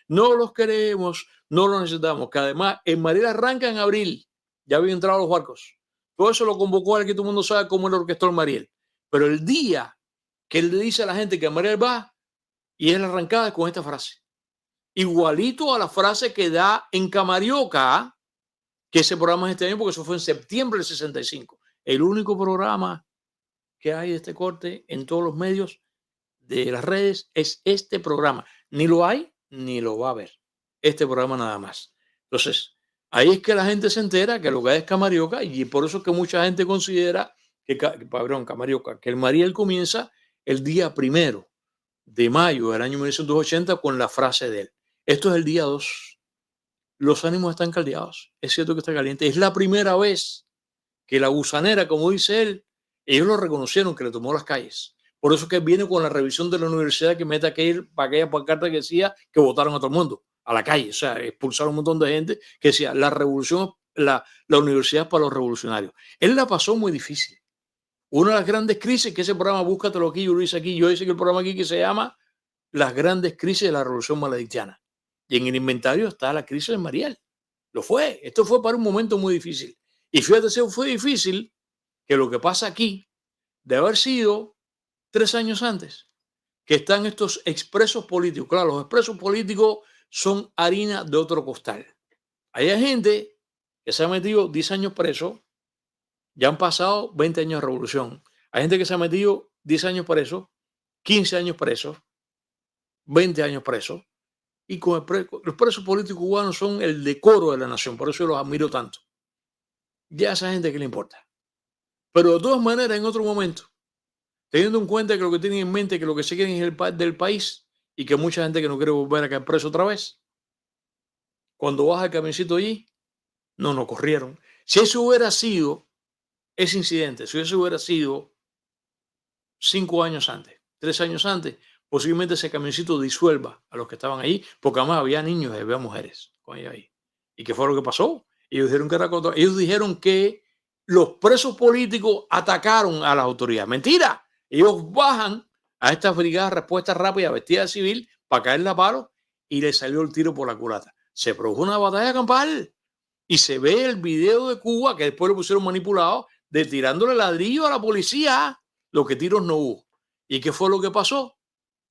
no los queremos, no los necesitamos. Que además en Mariel arranca en abril, ya habían entrado los barcos. Todo eso lo convocó al que todo el mundo sabe cómo él orquestó el Mariel. Pero el día que él le dice a la gente que Mariel va, y es la arrancada con esta frase. Igualito a la frase que da en Camarioca, que ese programa es este año, porque eso fue en septiembre del 65. El único programa que hay de este corte en todos los medios de las redes es este programa. Ni lo hay, ni lo va a haber. Este programa nada más. Entonces, ahí es que la gente se entera que lo que hay es Camarioca, y por eso es que mucha gente considera que, Camarioca, que el Mariel comienza el día 1 de mayo del año 1980 con la frase de él. Esto es el día 2. Los ánimos están caldeados. Es cierto que está caliente. Es la primera vez que la gusanera, como dice él, ellos lo reconocieron, que le tomó las calles. Por eso que viene con la revisión de la universidad que mete aquella pancarta que decía que votaron a todo el mundo a la calle. O sea, expulsaron un montón de gente que decía la revolución, la universidad es para los revolucionarios. Él la pasó muy difícil. Una de las grandes crisis, que ese programa, búscatelo aquí, yo lo hice aquí, yo hice el programa aquí que se llama Las grandes crisis de la revolución maledictiana. Y en el inventario está la crisis de Mariel. Lo fue. Esto fue para un momento muy difícil. Y fíjate, si fue difícil que lo que pasa aquí, de haber sido 3 años antes, que están estos expresos políticos. Claro, los expresos políticos son harina de otro costal. Hay gente que se ha metido 10 años preso, ya han pasado 20 años de revolución. Hay gente que se ha metido 10 años preso, 15 años preso, 20 años preso. Y con los presos políticos cubanos son el decoro de la nación. Por eso yo los admiro tanto. Ya a esa gente que le importa. Pero de todas maneras, en otro momento, teniendo en cuenta que lo que tienen en mente, que lo que se quieren es el paz del país y que mucha gente que no quiere volver a caer preso otra vez, cuando baja el camioncito allí, no corrieron. Si eso hubiera sido, ese incidente, si eso hubiera sido 5 años antes, 3 años antes, posiblemente ese camioncito disuelva a los que estaban ahí, porque además había niños y había mujeres con ellos ahí. ¿Y qué fue lo que pasó? Ellos dijeron que los presos políticos atacaron a las autoridades. Mentira. Ellos bajan a estas brigadas respuesta rápida vestidas de civil para caerle a palo y le salió el tiro por la culata. Se produjo una batalla campal y se ve el video de Cuba, que después lo pusieron manipulado, de tirándole ladrillo a la policía. Lo que tiros no hubo. ¿Y qué fue lo que pasó?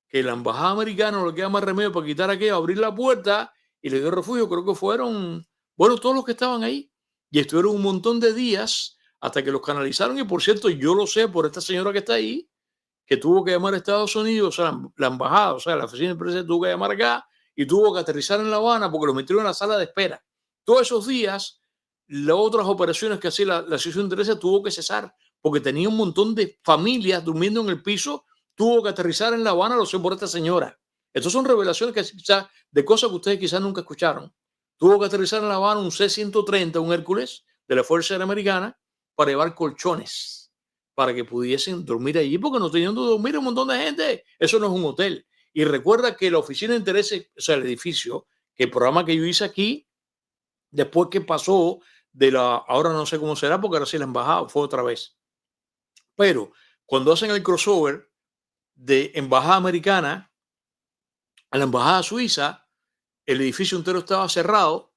Que la embajada americana no le queda más remedio para quitar aquello, abrir la puerta y le dio refugio. Creo que fueron, bueno, todos los que estaban ahí. Y estuvieron un montón de días hasta que los canalizaron. Y por cierto, yo lo sé por esta señora que está ahí, que tuvo que llamar a Estados Unidos, o sea, la embajada, o sea, la oficina de prensa tuvo que llamar acá y tuvo que aterrizar en La Habana porque lo metieron en la sala de espera. Todos esos días, las otras operaciones que hacía la Asociación de Intereses tuvo que cesar porque tenía un montón de familias durmiendo en el piso, tuvo que aterrizar en La Habana, lo sé por esta señora. Estas son revelaciones que quizás, de cosas que ustedes quizás nunca escucharon. Tuvo que aterrizar en La Habana un C-130, un Hércules de la Fuerza Aérea Americana, para llevar colchones, para que pudiesen dormir allí, porque no tenían donde dormir un montón de gente. Eso no es un hotel. Y recuerda que la oficina de intereses, o sea, el edificio, que el programa que yo hice aquí, después que pasó ahora no sé cómo será, porque ahora sí la embajada fue otra vez. Pero cuando hacen el crossover de embajada americana a la embajada suiza, el edificio entero estaba cerrado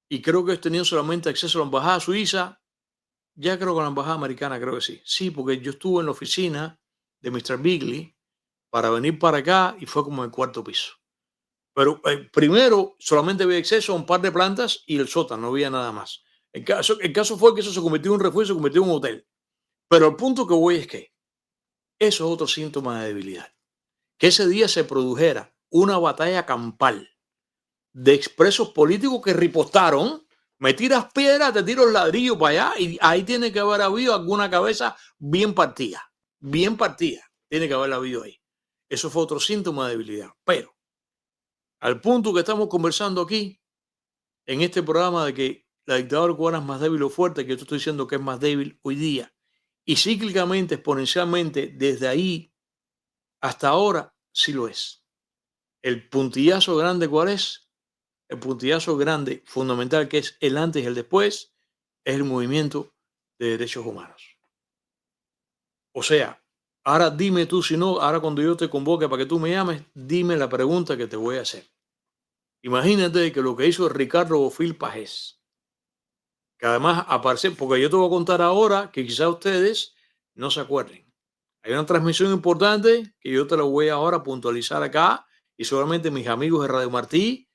y creo que ellos tenían solamente acceso a la embajada suiza. Ya creo que la embajada americana, creo que sí. Sí, porque yo estuve en la oficina de Mr. Bigley para venir para acá y fue como en el cuarto piso. Pero primero solamente había acceso a un par de plantas y el sótano, no había nada más. El caso fue que eso se convirtió en un refugio, se convirtió en un hotel. Pero el punto que voy es que eso es otro síntoma de debilidad. Que ese día se produjera una batalla campal de expresos políticos que ripostaron, me tiras piedras, te tiro el ladrillo para allá y ahí tiene que haber habido alguna cabeza bien partida, tiene que haber habido ahí. Eso fue otro síntoma de debilidad. Pero al punto que estamos conversando aquí, en este programa de que la dictadura cubana es más débil o fuerte, que yo te estoy diciendo que es más débil hoy día, y cíclicamente, exponencialmente, desde ahí hasta ahora, sí lo es. El puntillazo grande, ¿cuál es? El puntillazo grande, fundamental, que es el antes y el después, es el movimiento de derechos humanos. O sea, ahora dime tú, si no, ahora cuando yo te convoque para que tú me llames, dime la pregunta que te voy a hacer. Imagínate que lo que hizo Ricardo Bofill Pagés, que además aparece, porque yo te voy a contar ahora que quizás ustedes no se acuerden. Hay una transmisión importante que yo te la voy ahora a puntualizar acá y seguramente mis amigos de Radio Martí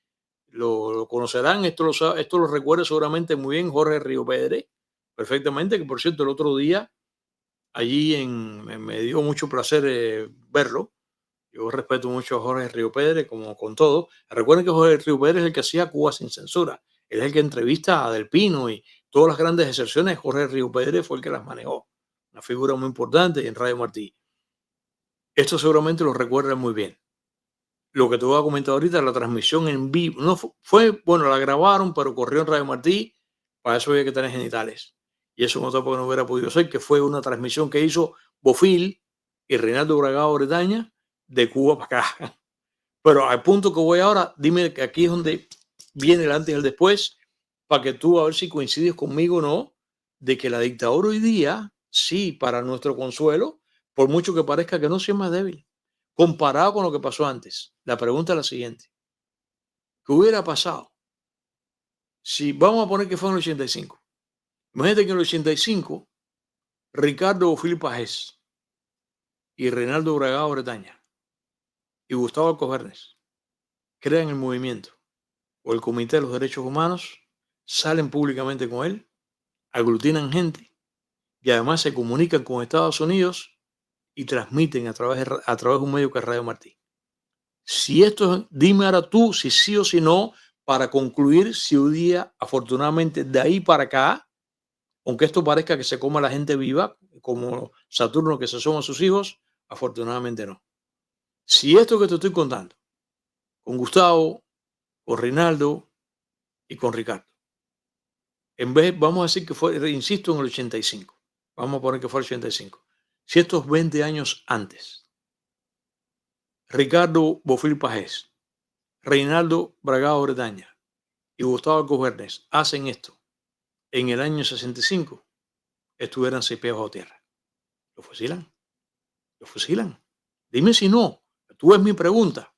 lo conocerán. Esto lo recuerda seguramente muy bien Jorge Río Pérez, perfectamente, que por cierto el otro día allí me dio mucho placer verlo. Yo respeto mucho a Jorge Río Pérez, como con todo. Recuerden que Jorge Río Pérez es el que hacía Cuba sin censura. Él es el que entrevista a Del Pino y todas las grandes excepciones. Jorge Río Pérez fue el que las manejó. Una figura muy importante en Radio Martí. Esto seguramente lo recuerdan muy bien. Lo que te voy a comentar ahorita, la transmisión en vivo, no bueno, la grabaron, pero corrió en Radio Martí, para eso había que tener genitales. Y eso no tampoco no hubiera podido ser, que fue una transmisión que hizo Bofill y Reinaldo Bragado Bretaña de Cuba para acá. Pero al punto que voy ahora, dime que aquí es donde viene el antes y el después, para que tú a ver si coincides conmigo o no, de que la dictadura hoy día, sí, para nuestro consuelo, por mucho que parezca que no sea más débil comparado con lo que pasó antes. La pregunta es la siguiente. ¿Qué hubiera pasado si vamos a poner que fue en el 85? Imagínate que en el 85 Ricardo Bofill Pagés y Reinaldo Bragado Bretaña y Gustavo Alcovernes crean el movimiento o el Comité de los Derechos Humanos, salen públicamente con él, aglutinan gente y además se comunican con Estados Unidos y transmiten a través de un medio que es Radio Martí. Si esto, dime ahora tú si sí o si no, para concluir si hoy día, afortunadamente, de ahí para acá, aunque esto parezca que se coma la gente viva, como Saturno que se asoma a sus hijos, afortunadamente no. Si esto que te estoy contando, con Gustavo, con Reinaldo y con Ricardo, en vez, vamos a decir que fue, insisto, en el 85, vamos a poner que fue el 85, si estos 20 años antes, Ricardo Bofill Pagés, Reinaldo Bragado Bretaña y Gustavo Alcovernes hacen esto en el año 65, estuvieran 6 pies bajo tierra. Lo fusilan. Lo fusilan. Dime si no. Tú ves mi pregunta.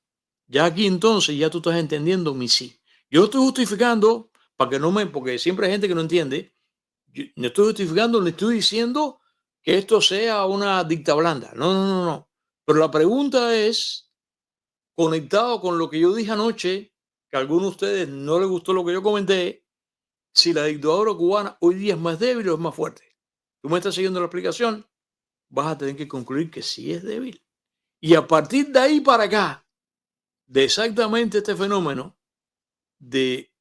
Ya aquí entonces ya tú estás entendiendo mi sí. Yo estoy justificando para que no porque siempre hay gente que no entiende. Yo no estoy justificando, le estoy diciendo que esto sea una dicta blanda. No, no, no, no. Pero la pregunta es, conectado con lo que yo dije anoche, que a algunos de ustedes no les gustó lo que yo comenté, si la dictadura cubana hoy día es más débil o es más fuerte. ¿Tú me estás siguiendo la explicación? vas a tener que concluir que sí es débil. Y a partir de ahí para acá, de exactamente este fenómeno de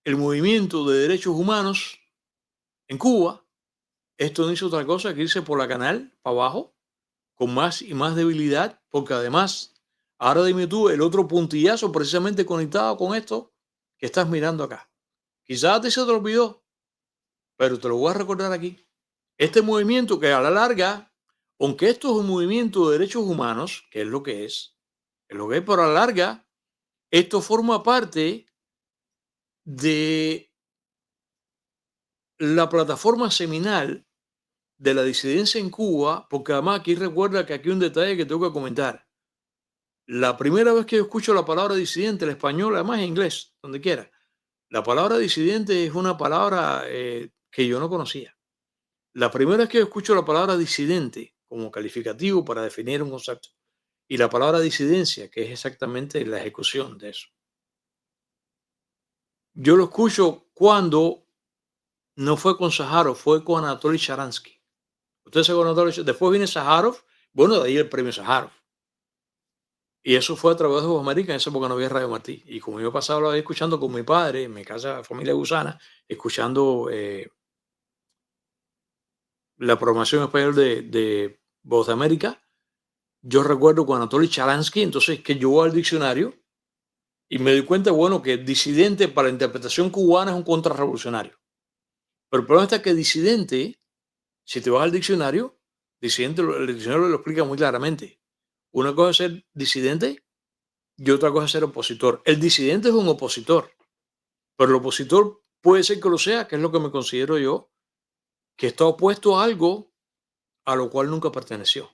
el movimiento de derechos humanos en Cuba, esto no hizo otra cosa que irse por la canal para abajo con más y más debilidad, porque además, ahora dime tú, el otro puntillazo precisamente conectado con esto que estás mirando acá. Quizás a ti se te olvidó, pero te lo voy a recordar aquí. Este movimiento que a la larga, aunque esto es un movimiento de derechos humanos, que es lo que es, pero a la larga, esto forma parte de la plataforma seminal de la disidencia en Cuba, porque además aquí recuerda que aquí hay un detalle que tengo que comentar. La primera vez que yo escucho la palabra disidente, el español, además en inglés, donde quiera, la palabra disidente es una palabra que yo no conocía. La primera vez que yo escucho la palabra disidente como calificativo para definir un concepto y la palabra disidencia, que es exactamente la ejecución de eso. Yo lo escucho cuando no fue con Sájarov, fue con Anatoly Sharansky. Usted se conoce, después viene Sájarov, bueno, de ahí el premio Sájarov. Y eso fue a través de Voz América, en esa época no había Radio Martí. Y como yo pasaba la vez escuchando con mi padre, en mi casa, familia gusana, escuchando la programación español de Voz de América, yo recuerdo con Anatoly Sharansky, entonces que yo voy al diccionario y me doy cuenta, bueno, que disidente para la interpretación cubana es un contrarrevolucionario. Pero el problema está que disidente, si te vas al diccionario, disidente, el diccionario lo explica muy claramente. Una cosa es ser disidente y otra cosa es ser opositor. El disidente es un opositor, pero el opositor puede ser que lo sea, que es lo que me considero yo, que está opuesto a algo a lo cual nunca perteneció.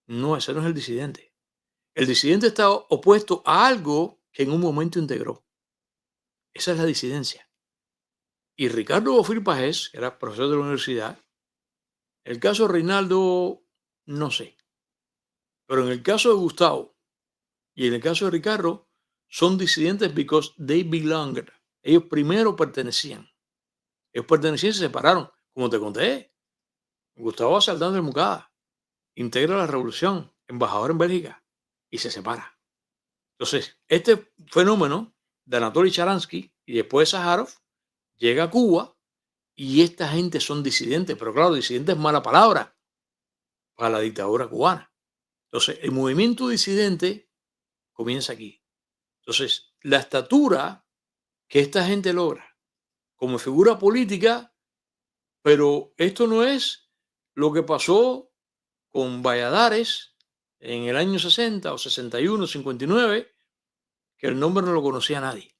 No, ese no es el disidente. El disidente está opuesto a algo que en un momento integró. Esa es la disidencia. Y Ricardo Bofill Pagés, que era profesor de la universidad, el caso de Reinaldo, no sé. Pero en el caso de Gustavo y en el caso de Ricardo, son disidentes because they belonged. Ellos primero pertenecían. Ellos pertenecían y se separaron. Como te conté, Gustavo Saldán del Mucada integra la revolución, embajador en Bélgica, y se separa. Entonces, este fenómeno de Anatoly Sharansky y después de Sájarov llega a Cuba y esta gente son disidentes, pero claro, disidentes es mala palabra para la dictadura cubana. Entonces, el movimiento disidente comienza aquí. Entonces, la estatura que esta gente logra como figura política, pero esto no es lo que pasó con Valladares en el año 60 o 61, 59, que el nombre no lo conocía nadie.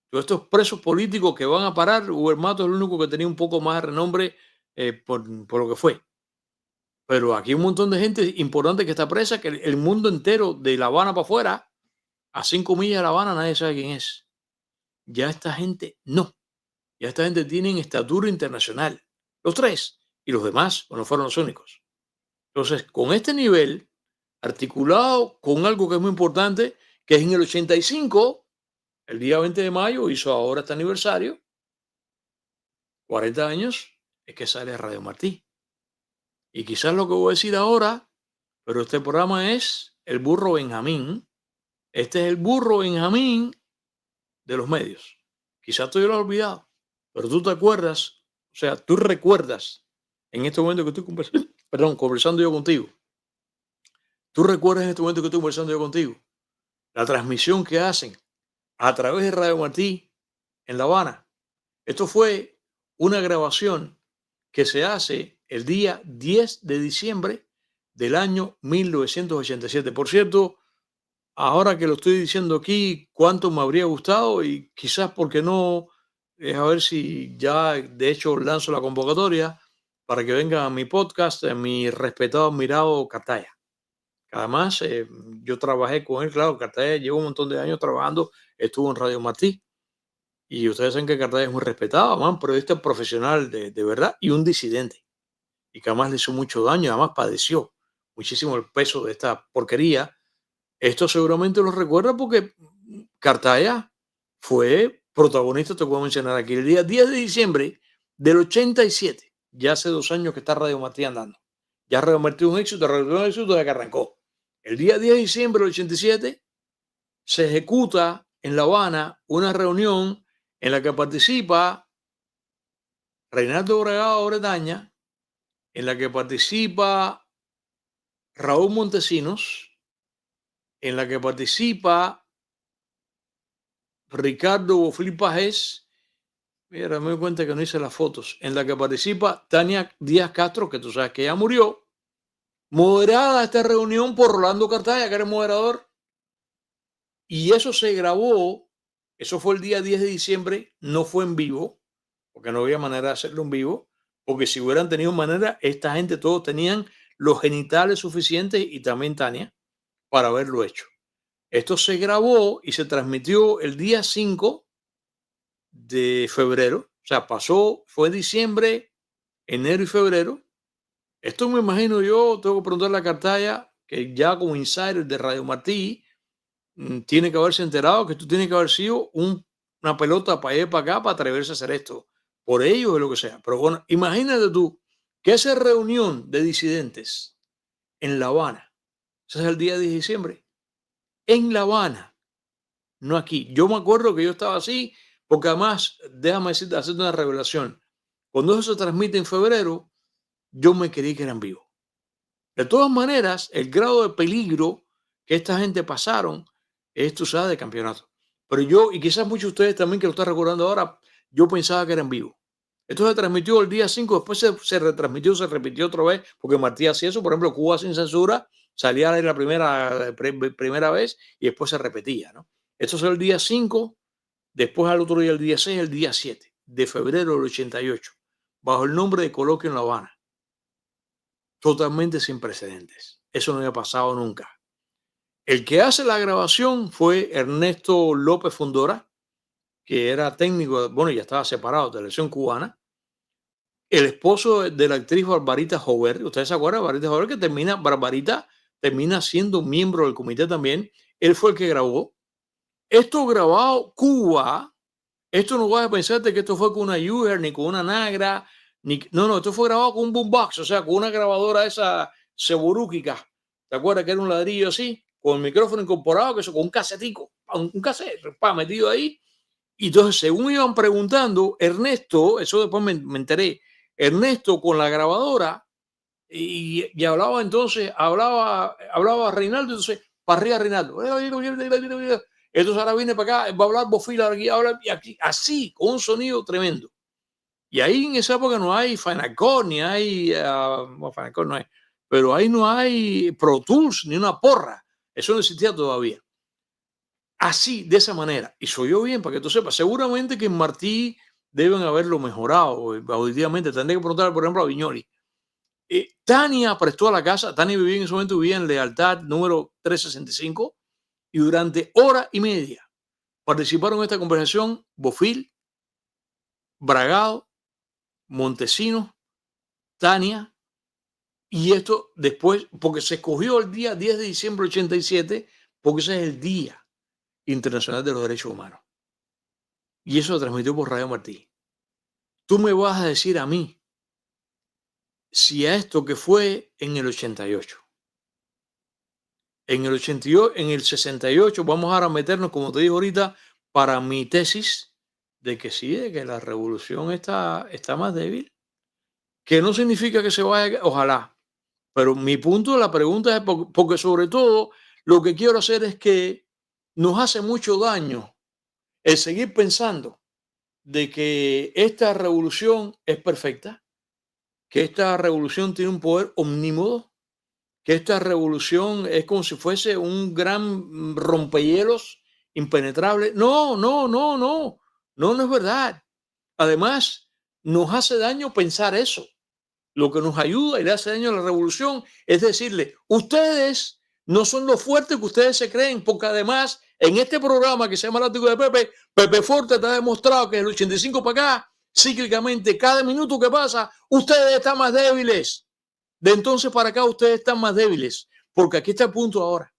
Todos estos presos políticos que van a parar, Hugo Mato es el único que tenía un poco más de renombre por lo que fue. Pero aquí hay un montón de gente importante que está presa, que el mundo entero de La Habana para afuera, a 5 millas de La Habana, nadie sabe quién es. Ya esta gente no. Ya esta gente tiene estatura internacional. Los tres. Y los demás, no fueron los únicos. Entonces, con este nivel, articulado con algo que es muy importante, que es en el 85, el día 20 de mayo, hizo ahora este aniversario, 40 años, es que sale Radio Martí. Y quizás lo que voy a decir ahora, pero este programa es el burro Benjamín. Este es el burro Benjamín de los medios. Quizás tú ya lo has olvidado, pero tú te acuerdas, o sea, tú recuerdas en este momento que estoy conversando yo contigo. Tú recuerdas en este momento que estoy conversando yo contigo la transmisión que hacen a través de Radio Martí en La Habana. Esto fue una grabación que se hace el día 10 de diciembre del año 1987. Por cierto, ahora que lo estoy diciendo aquí, cuánto me habría gustado y quizás porque no, es a ver si ya de hecho lanzo la convocatoria para que venga a mi podcast, mi respetado, admirado Cartaya. Además, yo trabajé con él, claro, Cartaya lleva un montón de años trabajando, estuvo en Radio Martí y ustedes saben que Cartaya es muy respetado, un periodista profesional de verdad y un disidente y que además le hizo mucho daño, además padeció muchísimo el peso de esta porquería. Esto seguramente lo recuerda porque Cartaya fue protagonista, te puedo mencionar aquí, el día 10 de diciembre del 87, ya hace 2 años que está Radio Martí andando. Ya Radio Martí un éxito desde que arrancó. El día 10 de diciembre del 87 se ejecuta en La Habana una reunión en la que participa Reinaldo Bragado Bretaña, en la que participa Raúl Montesinos, en la que participa Ricardo Bofil Pajés. Mira, me doy cuenta que no hice las fotos. En la que participa Tania Díaz Castro, que tú sabes que ya murió. Moderada esta reunión por Rolando Cartaya, que era el moderador. Y eso se grabó. Eso fue el día 10 de diciembre. No fue en vivo, porque no había manera de hacerlo en vivo. Porque si hubieran tenido manera, esta gente todos tenían los genitales suficientes y también Tania para haberlo hecho. Esto se grabó y se transmitió el día 5 de febrero. O sea, fue diciembre, enero y febrero. Esto me imagino yo, tengo que preguntarle a Cartaya, que ya como insider de Radio Martí, tiene que haberse enterado que esto tiene que haber sido una pelota para allá y para acá para atreverse a hacer esto. Por ellos o lo que sea. Pero bueno, imagínate tú que esa reunión de disidentes en La Habana, ese es el día de diciembre, en La Habana, no aquí. Yo me acuerdo que yo estaba así, porque además, déjame decirte, hacerte una revelación. Cuando eso se transmite en febrero, yo me creí que eran vivos. De todas maneras, el grado de peligro que esta gente pasaron es, tú sabes, de campeonato. Pero yo, y quizás muchos de ustedes también que lo están recordando ahora, yo pensaba que eran vivos. Esto se transmitió el día 5, después se retransmitió, se repitió otra vez, porque Martí hacía eso. Por ejemplo, Cuba sin censura salía a la primera vez y después se repetía, ¿no? Esto es el día 5, después al otro día, el día 6, el día 7 de febrero del 88, bajo el nombre de Coloquio en La Habana. Totalmente sin precedentes. Eso no había pasado nunca. El que hace la grabación fue Ernesto López Fundora, que era técnico, bueno, ya estaba separado de Televisión Cubana. El esposo de la actriz Barbarita Jover, ¿ustedes se acuerdan? Barbarita Jover, Barbarita termina siendo miembro del comité también. Él fue el que grabó. Esto grabado Cuba, esto no vas a pensarte que esto fue con una Uher ni con una Nagra, no, esto fue grabado con un boombox, o sea, con una grabadora esa ceborúquica. ¿Te acuerdas que era un ladrillo así? Con el micrófono incorporado, que eso, con un casetico, un cassette, metido ahí. Y entonces, según iban preguntando, Ernesto, eso después me enteré, Ernesto con la grabadora, y hablaba entonces, hablaba Reinaldo, entonces, para arriba Reinaldo. Entonces ahora viene para acá, va a hablar Bofila aquí, y aquí, así, con un sonido tremendo. Y ahí en esa época no hay Final Cut, ni hay, bueno, Final Cut no hay, pero ahí no hay Pro Tools, ni una porra. Eso no existía todavía. Así, de esa manera. Y soy yo bien, para que tú sepas. Seguramente que en Martí deben haberlo mejorado auditivamente. Tendré que preguntar, por ejemplo, a Viñoli. Tania prestó a la casa. Tania vivía en ese momento, vivía en Lealtad número 365. Y durante hora y media participaron en esta conversación Bofil, Bragado, Montesinos, Tania. Y esto después, porque se escogió el día 10 de diciembre de 87, porque ese es el Día Internacional de los Derechos Humanos. Y eso lo transmitió por Radio Martí. Tú me vas a decir a mí si a esto que fue en el 88, en el 88, en el 68, vamos ahora a meternos, como te digo ahorita, para mi tesis de que sí, de que la revolución está más débil, que no significa que se vaya, ojalá, pero mi punto de la pregunta es porque sobre todo lo que quiero hacer es que nos hace mucho daño el seguir pensando de que esta revolución es perfecta, que esta revolución tiene un poder omnímodo, que esta revolución es como si fuese un gran rompehielos impenetrable. No, no, no, no, no, no es verdad. Además, nos hace daño pensar eso. Lo que nos ayuda y le hace daño a la revolución es decirle, ustedes no son lo fuertes que ustedes se creen, porque además en este programa que se llama El Ático de Pepe, Pepe Forte te ha demostrado que el 85 para acá, cíclicamente, cada minuto que pasa, ustedes están más débiles. De entonces para acá ustedes están más débiles, porque aquí está el punto ahora.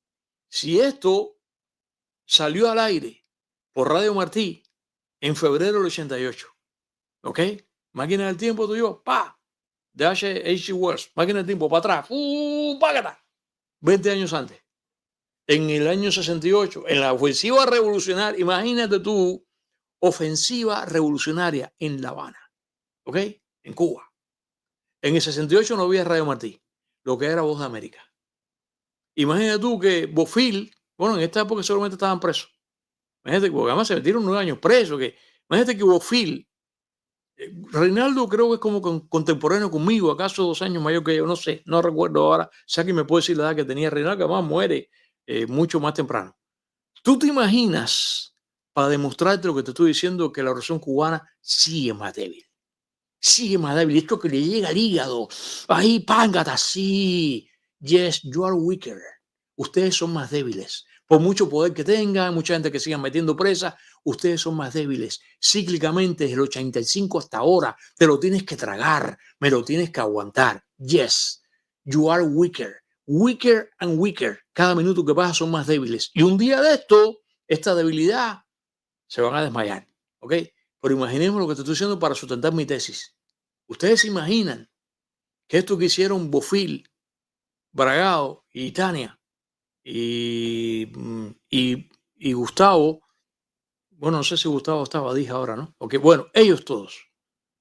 Si esto salió al aire por Radio Martí en febrero del 88, ¿ok? Máquina del tiempo, tú y yo, ¡pa! de H.G. Wells, Máquina del Tiempo, para atrás, ¡págata! 20 años antes, en el año 68, en la ofensiva revolucionaria, imagínate tú, ofensiva revolucionaria en La Habana, ¿ok? En Cuba. En el 68 no había Radio Martí, lo que era Voz de América. Imagínate tú que Bofil, bueno, en esta época seguramente estaban presos. Imagínate que, porque además se metieron 9 años presos. Imagínate que Bofil, Reinaldo creo que es como contemporáneo conmigo, acaso 2 años mayor que yo, no sé, no recuerdo ahora. Si alguien me puede decir la edad que tenía Reinaldo, que además muere mucho más temprano. ¿Tú te imaginas, para demostrarte lo que te estoy diciendo, que la revolución cubana sigue más débil? Sigue más débil. Esto que le llega al hígado. Ahí, pángata, sí. Yes, you are weaker. Ustedes son más débiles. Por mucho poder que tengan, mucha gente que sigan metiendo presa, ustedes son más débiles. Cíclicamente, desde el 85 hasta ahora, te lo tienes que tragar, me lo tienes que aguantar. Yes, you are weaker. Weaker and weaker. Cada minuto que pasa son más débiles. Y un día de esto, esta debilidad, se van a desmayar. ¿Ok? Pero imaginemos lo que te estoy diciendo para sustentar mi tesis. Ustedes se imaginan que esto que hicieron Bofil, Bragado y Tania y Gustavo, bueno, no sé si Gustavo estaba, dije ahora, ¿no? Ok, bueno, ellos todos.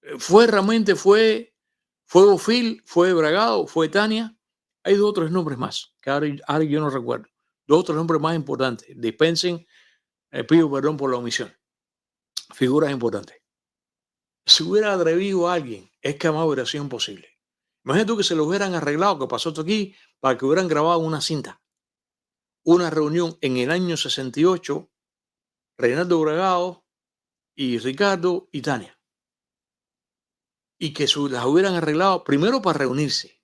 Realmente fue Bofil, fue Bragado, fue Tania. Hay 2 o 3 nombres más, que ahora yo no recuerdo. 2 o 3 nombres más importantes. Dispensen, pido perdón por la omisión. Figuras importantes. Si hubiera atrevido a alguien, es que jamás hubiera sido imposible. Imagínate tú que se lo hubieran arreglado, que pasó esto aquí, para que hubieran grabado una cinta. Una reunión en el año 68, Reinaldo Bragado y Ricardo y Tania. Y que las hubieran arreglado primero para reunirse.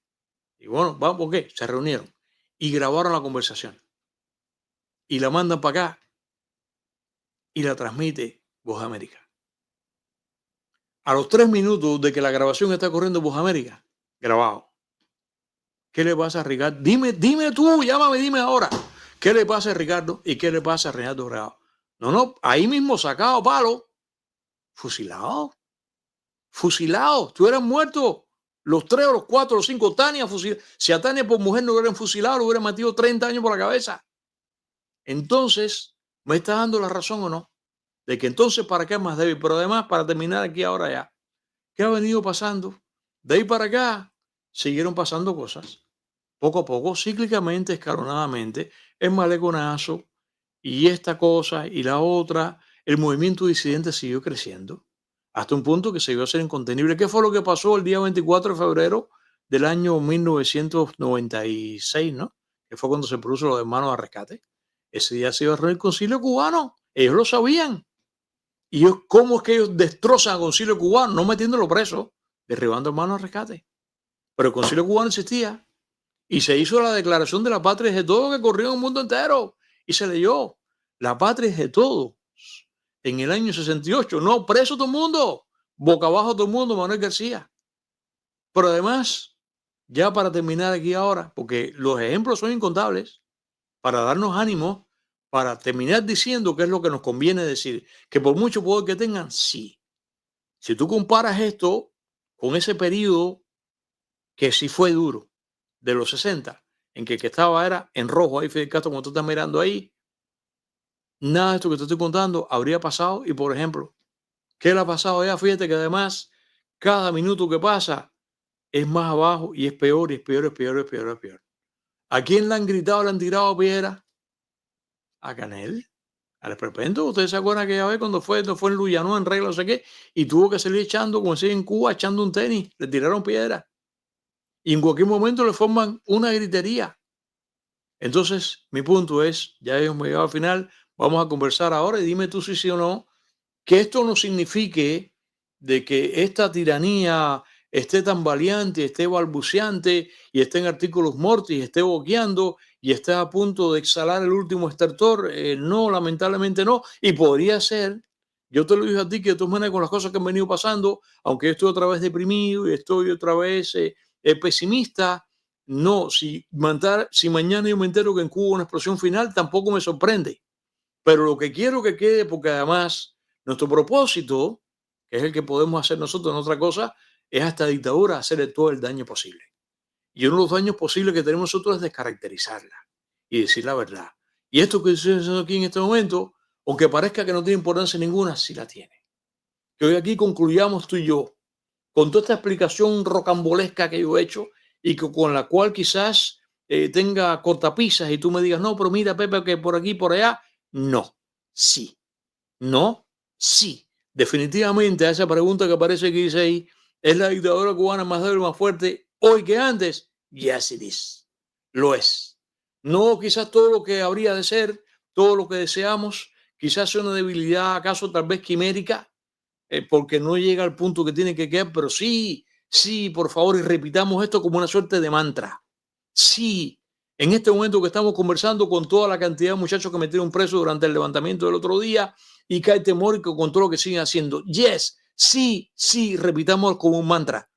Y bueno, vamos, ¿por qué? Se reunieron y grabaron la conversación. Y la mandan para acá y la transmite Voz de América. A los 3 minutos de que la grabación está corriendo en Voz de América, grabado. ¿Qué le pasa a Ricardo? Dime tú, llámame, dime ahora. ¿Qué le pasa a Ricardo y qué le pasa a Reinaldo Bragado? No, ahí mismo sacado palo, fusilado. Tú eras muerto. Los 3 o los 4 o los 5, Tania fusilado. Si a Tania por mujer no hubieran fusilado, le hubieran metido 30 años por la cabeza. Entonces, ¿me está dando la razón o no? De que entonces, ¿para qué es más débil? Pero además, para terminar aquí ahora ya, ¿qué ha venido pasando? De ahí para acá, siguieron pasando cosas. Poco a poco, cíclicamente, escalonadamente, el maleconazo y esta cosa y la otra, el movimiento disidente siguió creciendo hasta un punto que se llegó a ser incontenible. ¿Qué fue lo que pasó el día 24 de febrero del año 1996, ¿no? Que fue cuando se produjo los hermanos de rescate. Ese día se iba a reunir el concilio cubano. Ellos lo sabían. Y ellos, ¿cómo es que ellos destrozan al concilio cubano? No metiéndolo preso, derribando hermanos de rescate. Pero el concilio cubano existía. Y se hizo la declaración de la patria de todo que corrió en el mundo entero. Y se leyó. La patria es de todos. En el año 68. No, preso todo el mundo. Boca abajo todo el mundo, Manuel García. Pero además, ya para terminar aquí ahora, porque los ejemplos son incontables, para darnos ánimo, para terminar diciendo qué es lo que nos conviene decir. Que por mucho poder que tengan, sí. Si tú comparas esto con ese periodo que sí fue duro, de los 60, en que el que estaba era en rojo, ahí Fidel Castro, como tú estás mirando ahí, nada de esto que te estoy contando habría pasado. Y por ejemplo, ¿qué le ha pasado allá? Fíjate que además cada minuto que pasa es más abajo y es peor, y es peor, es peor, es peor, es peor. ¿A quién le han gritado, le han tirado piedra? A Canel, al esperpento. Ustedes se acuerdan aquella vez cuando fue en Luyanó, en regla, no sé qué, y tuvo que salir echando, como decía en Cuba, echando un tenis, le tiraron piedra. Y en cualquier momento le forman una gritería. Entonces, mi punto es, ya hemos llegado al final, vamos a conversar ahora y dime tú si sí o no, que esto no signifique de que esta tiranía esté tan valiente, esté balbuceante y esté en artículos mortis, esté boqueando y esté a punto de exhalar el último estertor. No, lamentablemente no. Y podría ser, yo te lo dije a ti, que de todas maneras con las cosas que han venido pasando, aunque yo estoy otra vez deprimido y estoy otra vez pesimista, no, si mañana yo me entero que en Cuba una explosión final, tampoco me sorprende. Pero lo que quiero que quede, porque además nuestro propósito, que es el que podemos hacer nosotros en otra cosa, es a esta dictadura hacerle todo el daño posible. Y uno de los daños posibles que tenemos nosotros es descaracterizarla y decir la verdad. Y esto que estoy haciendo aquí en este momento, aunque parezca que no tiene importancia ninguna, sí la tiene. Que hoy aquí concluyamos tú y yo con toda esta explicación rocambolesca que yo he hecho y que, con la cual quizás tenga cortapisas y tú me digas, no, pero mira, Pepe, que por aquí, por allá. No, sí, no, sí. Definitivamente a esa pregunta que aparece que dice ahí, ¿es la dictadura cubana más débil, más fuerte hoy que antes? Yes, it is. Lo es. No quizás todo lo que habría de ser, todo lo que deseamos, quizás sea una debilidad, acaso tal vez quimérica, porque no llega al punto que tiene que quedar, pero sí, sí, por favor, y repitamos esto como una suerte de mantra. Sí, en este momento que estamos conversando con toda la cantidad de muchachos que metieron presos durante el levantamiento del otro día y que hay temor y con todo lo que siguen haciendo. Yes, sí, sí, repitamos como un mantra.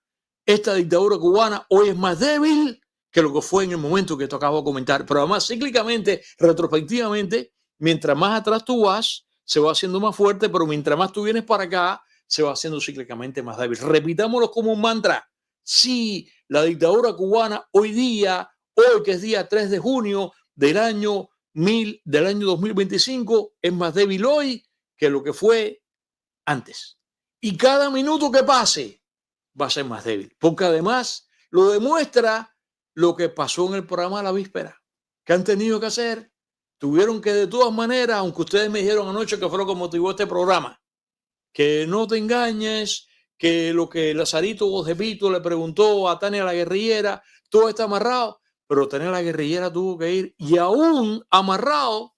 Esta dictadura cubana hoy es más débil que lo que fue en el momento que te acabo de comentar, pero además cíclicamente, retrospectivamente, mientras más atrás tú vas, se va haciendo más fuerte, pero mientras más tú vienes para acá, se va haciendo cíclicamente más débil. Repitámoslo como un mantra. Sí, la dictadura cubana hoy día, hoy que es día 3 de junio del año 2025, es más débil hoy que lo que fue antes. Y cada minuto que pase va a ser más débil, porque además lo demuestra lo que pasó en el programa de la víspera, que han tenido que hacer. Tuvieron que, de todas maneras, aunque ustedes me dijeron anoche que fue lo que motivó este programa, que no te engañes, que lo que Lazarito Gozepito le preguntó a Tania la guerrillera, todo está amarrado, pero Tania la guerrillera tuvo que ir, y aún amarrado,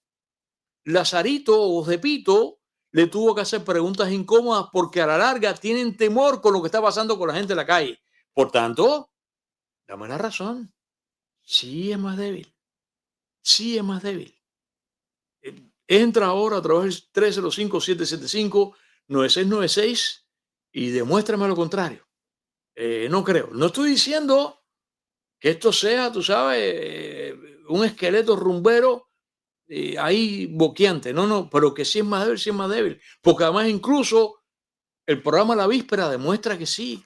Lazarito Gozepito le tuvo que hacer preguntas incómodas porque a la larga tienen temor con lo que está pasando con la gente en la calle. Por tanto, dame la razón. Sí es más débil. Sí es más débil. Entra ahora a través del 305-775-9696 y demuéstrame lo contrario. No creo. No estoy diciendo que esto sea, tú sabes, un esqueleto rumbero ahí boqueante. No, no, pero que sí es más débil, sí es más débil. Porque además incluso el programa La Víspera demuestra que sí.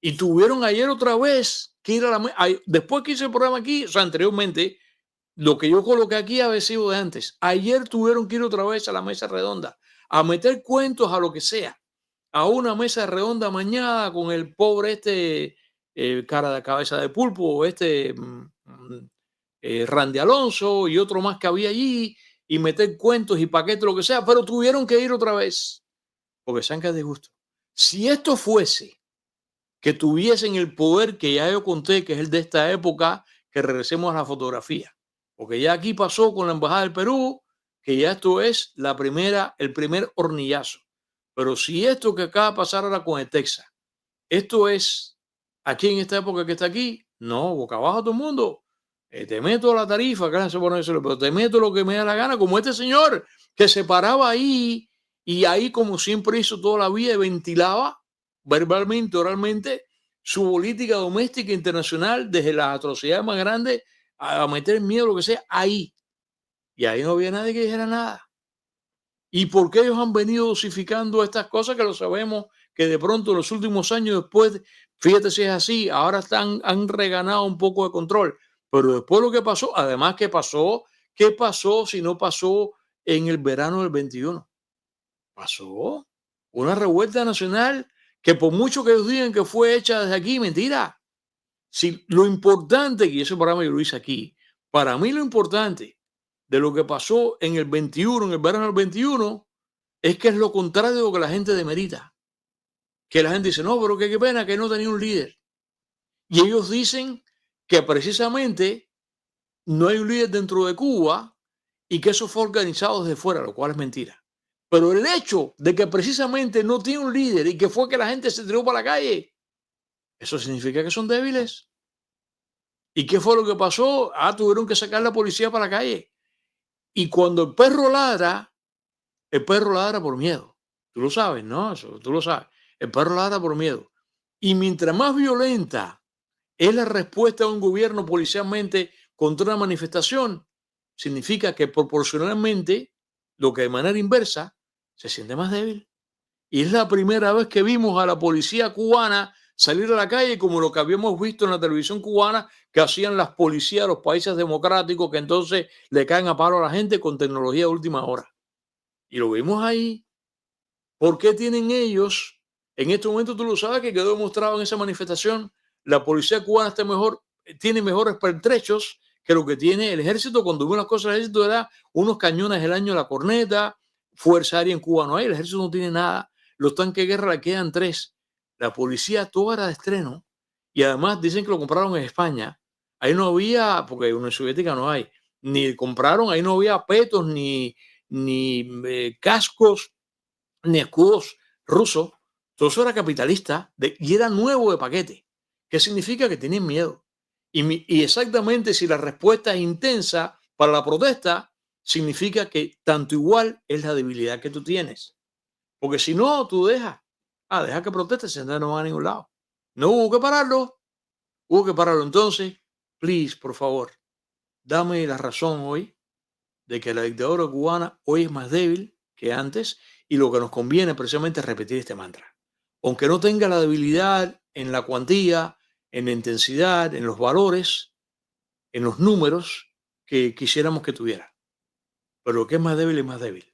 Y tuvieron ayer otra vez que ir a la... Después que hice el programa aquí, o sea, anteriormente, lo que yo coloqué aquí había sido de antes. Ayer tuvieron que ir otra vez a la mesa redonda, a meter cuentos a lo que sea, a una mesa redonda mañana con el pobre cara de cabeza de pulpo, Randy Alonso y otro más que había allí, y meter cuentos y paquetes, lo que sea, pero tuvieron que ir otra vez, porque saben que es de gusto. Si esto fuese que tuviesen el poder que ya yo conté, que es el de esta época, que regresemos a la fotografía. Porque ya aquí pasó con la Embajada del Perú, que ya esto es el primer hornillazo. Pero si esto que acaba de pasar ahora con el Texas, esto es aquí en esta época que está aquí, no, boca abajo todo el mundo. Te meto la tarifa, gracias por eso, pero te meto lo que me da la gana, como este señor que se paraba ahí y ahí, como siempre hizo toda la vida, ventilaba verbalmente, oralmente, su política doméstica internacional, desde las atrocidades más grandes a meter miedo, lo que sea, ahí. Y ahí no había nadie que dijera nada. ¿Y por qué ellos han venido dosificando estas cosas que lo sabemos que de pronto en los últimos años después, fíjate si es así, ahora han reganado un poco de control? Pero después lo que pasó, además, ¿qué pasó si no pasó en el verano del 21? Pasó una revuelta nacional que, por mucho que ellos digan que fue hecha desde aquí, mentira. Si lo importante, y ese programa yo lo hice aquí, para mí lo importante de lo que pasó en el 21, en el verano del 21, es que es lo contrario de lo que la gente demerita. Que la gente dice, no, pero qué pena que no tenía un líder. Y ellos dicen que precisamente no hay un líder dentro de Cuba y que eso fue organizado desde fuera, lo cual es mentira. Pero el hecho de que precisamente no tiene un líder y que fue que la gente se tiró para la calle, eso significa que son débiles. ¿Y qué fue lo que pasó? Tuvieron que sacar la policía para la calle. Y cuando el perro ladra por miedo. Tú lo sabes, ¿no? Eso, tú lo sabes. El perro ladra por miedo. Y mientras más violenta es la respuesta de un gobierno policialmente contra una manifestación, significa que proporcionalmente, lo que de manera inversa, se siente más débil. Y es la primera vez que vimos a la policía cubana salir a la calle como lo que habíamos visto en la televisión cubana que hacían las policías de los países democráticos, que entonces le caen a paro a la gente con tecnología de última hora. Y lo vimos ahí. ¿Por qué tienen ellos, en este momento tú lo sabes que quedó demostrado en esa manifestación, la policía cubana está mejor, tiene mejores pertrechos que lo que tiene el ejército? Cuando vimos las cosas del ejército era unos cañones el año, la corneta, fuerza aérea en Cuba no hay, el ejército no tiene nada, los tanques de guerra le quedan 3, la policía toda era de estreno y además dicen que lo compraron en España. Ahí no había, porque en Unión Soviética no hay, ni compraron, ahí no había petos ni cascos ni escudos rusos, todo eso era capitalista y era nuevo de paquete. ¿Qué significa? Que tienen miedo. Y exactamente si la respuesta es intensa para la protesta, significa que tanto igual es la debilidad que tú tienes. Porque si no, tú deja que proteste, entonces no van a ningún lado. No hubo que pararlo, hubo que pararlo. Entonces, please, por favor, dame la razón hoy de que la dictadura cubana hoy es más débil que antes y lo que nos conviene precisamente es repetir este mantra. Aunque no tenga la debilidad en la cuantía, en la intensidad, en los valores, en los números que quisiéramos que tuviera. Pero lo que es más débil es más débil.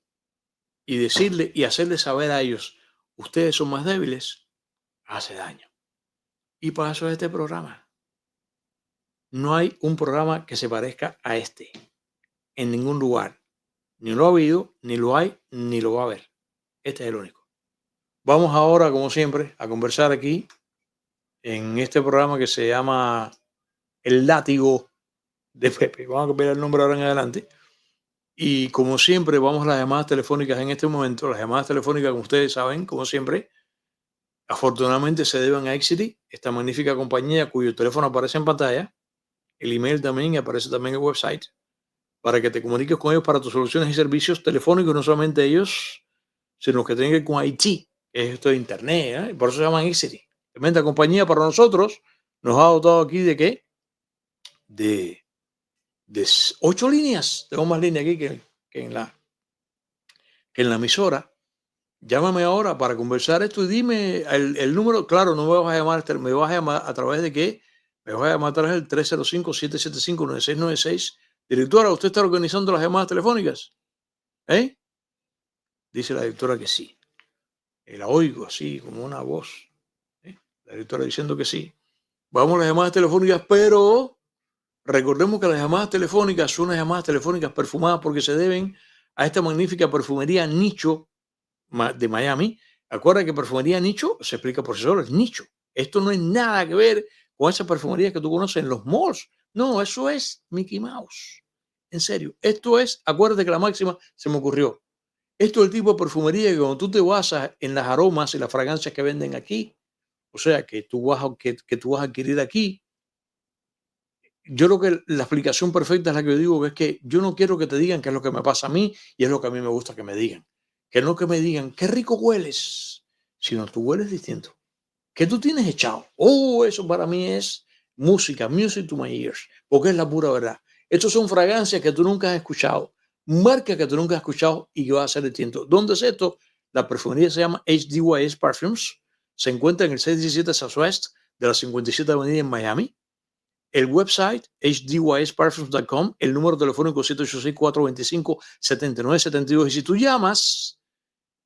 Y decirle y hacerle saber a ellos, ustedes son más débiles, hace daño. Y para eso es este programa. No hay un programa que se parezca a este en ningún lugar. Ni lo ha habido, ni lo hay, ni lo va a haber. Este es el único. Vamos ahora, como siempre, a conversar aquí en este programa que se llama El Látigo de Pepe. Vamos a cambiar el nombre ahora en adelante. Y como siempre, vamos a las llamadas telefónicas en este momento. Las llamadas telefónicas, como ustedes saben, como siempre, afortunadamente se deben a Exity, esta magnífica compañía cuyo teléfono aparece en pantalla. El email también aparece también en el website para que te comuniques con ellos para tus soluciones y servicios telefónicos, no solamente ellos, sino que tengan que ver con IT, que es esto de Internet, ¿eh? Por eso se llaman Exity. Tremenda compañía para nosotros. Nos ha dotado aquí de qué? De 8 líneas. Tengo más líneas aquí que en la emisora. Llámame ahora para conversar esto y dime el número. Claro, no me vas a llamar, me vas a llamar a través de qué. Me vas a llamar a través del 305-775-9696. Directora, ¿usted está organizando las llamadas telefónicas? ¿Eh? Dice la directora que sí. La oigo así, como una voz. La directora diciendo que sí. Vamos a las llamadas telefónicas, pero recordemos que las llamadas telefónicas son unas llamadas telefónicas perfumadas porque se deben a esta magnífica perfumería Nicho de Miami. Acuerda que perfumería Nicho se explica por sí solo, es nicho. Esto no es nada que ver con esas perfumerías que tú conoces en los malls. No, eso es Mickey Mouse. En serio, esto es, acuérdate que la máxima se me ocurrió. Esto es el tipo de perfumería que cuando tú te basas en las aromas y las fragancias que venden aquí, o sea, que tú vas a adquirir aquí, yo creo que la explicación perfecta es la que yo digo, que es que yo no quiero que te digan qué es lo que me pasa a mí y es lo que a mí me gusta que me digan. Que no que me digan, qué rico hueles, sino tú hueles distinto. ¿Qué tú tienes echado? Oh, eso para mí es música, music to my ears, porque es la pura verdad. Estos son fragancias que tú nunca has escuchado, marcas que tú nunca has escuchado y que va a ser distinto. ¿Dónde es esto? La perfumería se llama HDYS Perfumes, se encuentra en el 617 Southwest de la 57 Avenida en Miami. El website hdysperfumes.com, el número telefónico 786-425-7972. Y si tú llamas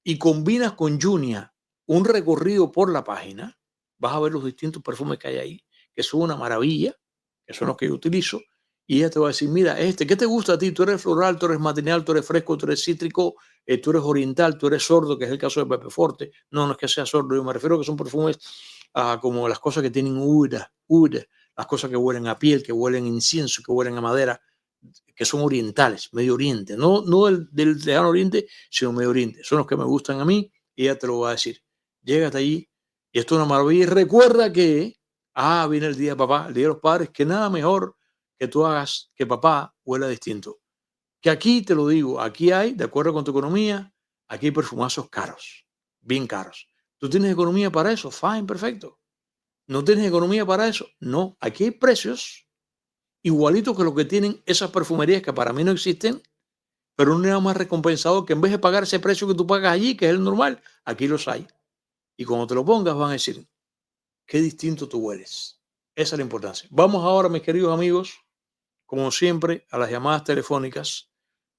y combinas con Junia un recorrido por la página, vas a ver los distintos perfumes que hay ahí, que son una maravilla, que son los que yo utilizo, y ella te va a decir, mira, ¿qué te gusta a ti? Tú eres floral, tú eres matinal, tú eres fresco, tú eres cítrico, tú eres oriental, tú eres sordo, que es el caso de Pepe Forte. No, no es que sea sordo, yo me refiero a que son perfumes como las cosas que tienen uda, las cosas que huelen a piel, que huelen a incienso, que huelen a madera, que son orientales, Medio Oriente, no del lejano Oriente, sino Medio Oriente. Son los que me gustan a mí y ella te lo va a decir. Llégate allí y esto es una maravilla. Y recuerda que, viene el día de papá, el día de los padres, que nada mejor que tú hagas que papá huela distinto. Que aquí, te lo digo, aquí hay, de acuerdo con tu economía, aquí hay perfumazos caros, bien caros. ¿Tú tienes economía para eso? Fine, perfecto. ¿No tienes economía para eso? No, aquí hay precios igualitos que lo que tienen esas perfumerías que para mí no existen, pero no es más recompensado que en vez de pagar ese precio que tú pagas allí, que es el normal, aquí los hay. Y cuando te lo pongas van a decir, qué distinto tú hueles. Esa es la importancia. Vamos ahora, mis queridos amigos, como siempre, a las llamadas telefónicas.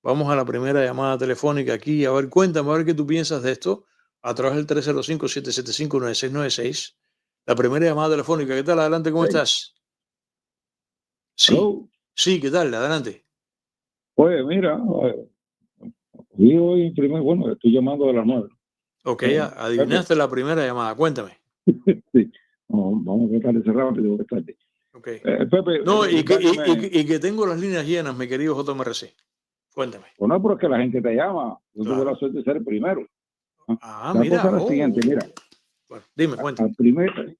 Vamos a la primera llamada telefónica aquí. A ver, cuéntame, a ver qué tú piensas de esto a través del 305-775-9696. La primera llamada telefónica. ¿Qué tal? Adelante, ¿cómo Hey, estás? Sí, hello. sí, ¿qué tal? Adelante. Pues mira, vi hoy bueno, estoy llamando de las 9. Ok, Pepe, adivinaste la primera llamada. Cuéntame. sí, vamos a tratar de ser rápido, que es tarde. Ok. Pepe, No, dame, y que tengo las líneas llenas, mi querido JMRC. Cuéntame. pues no, porque la gente te llama, yo tuve la Claro. suerte de ser el primero. ¿No? Ah, La cosa mira. es la siguiente, mira, Bueno, dime, cuéntame. al primer,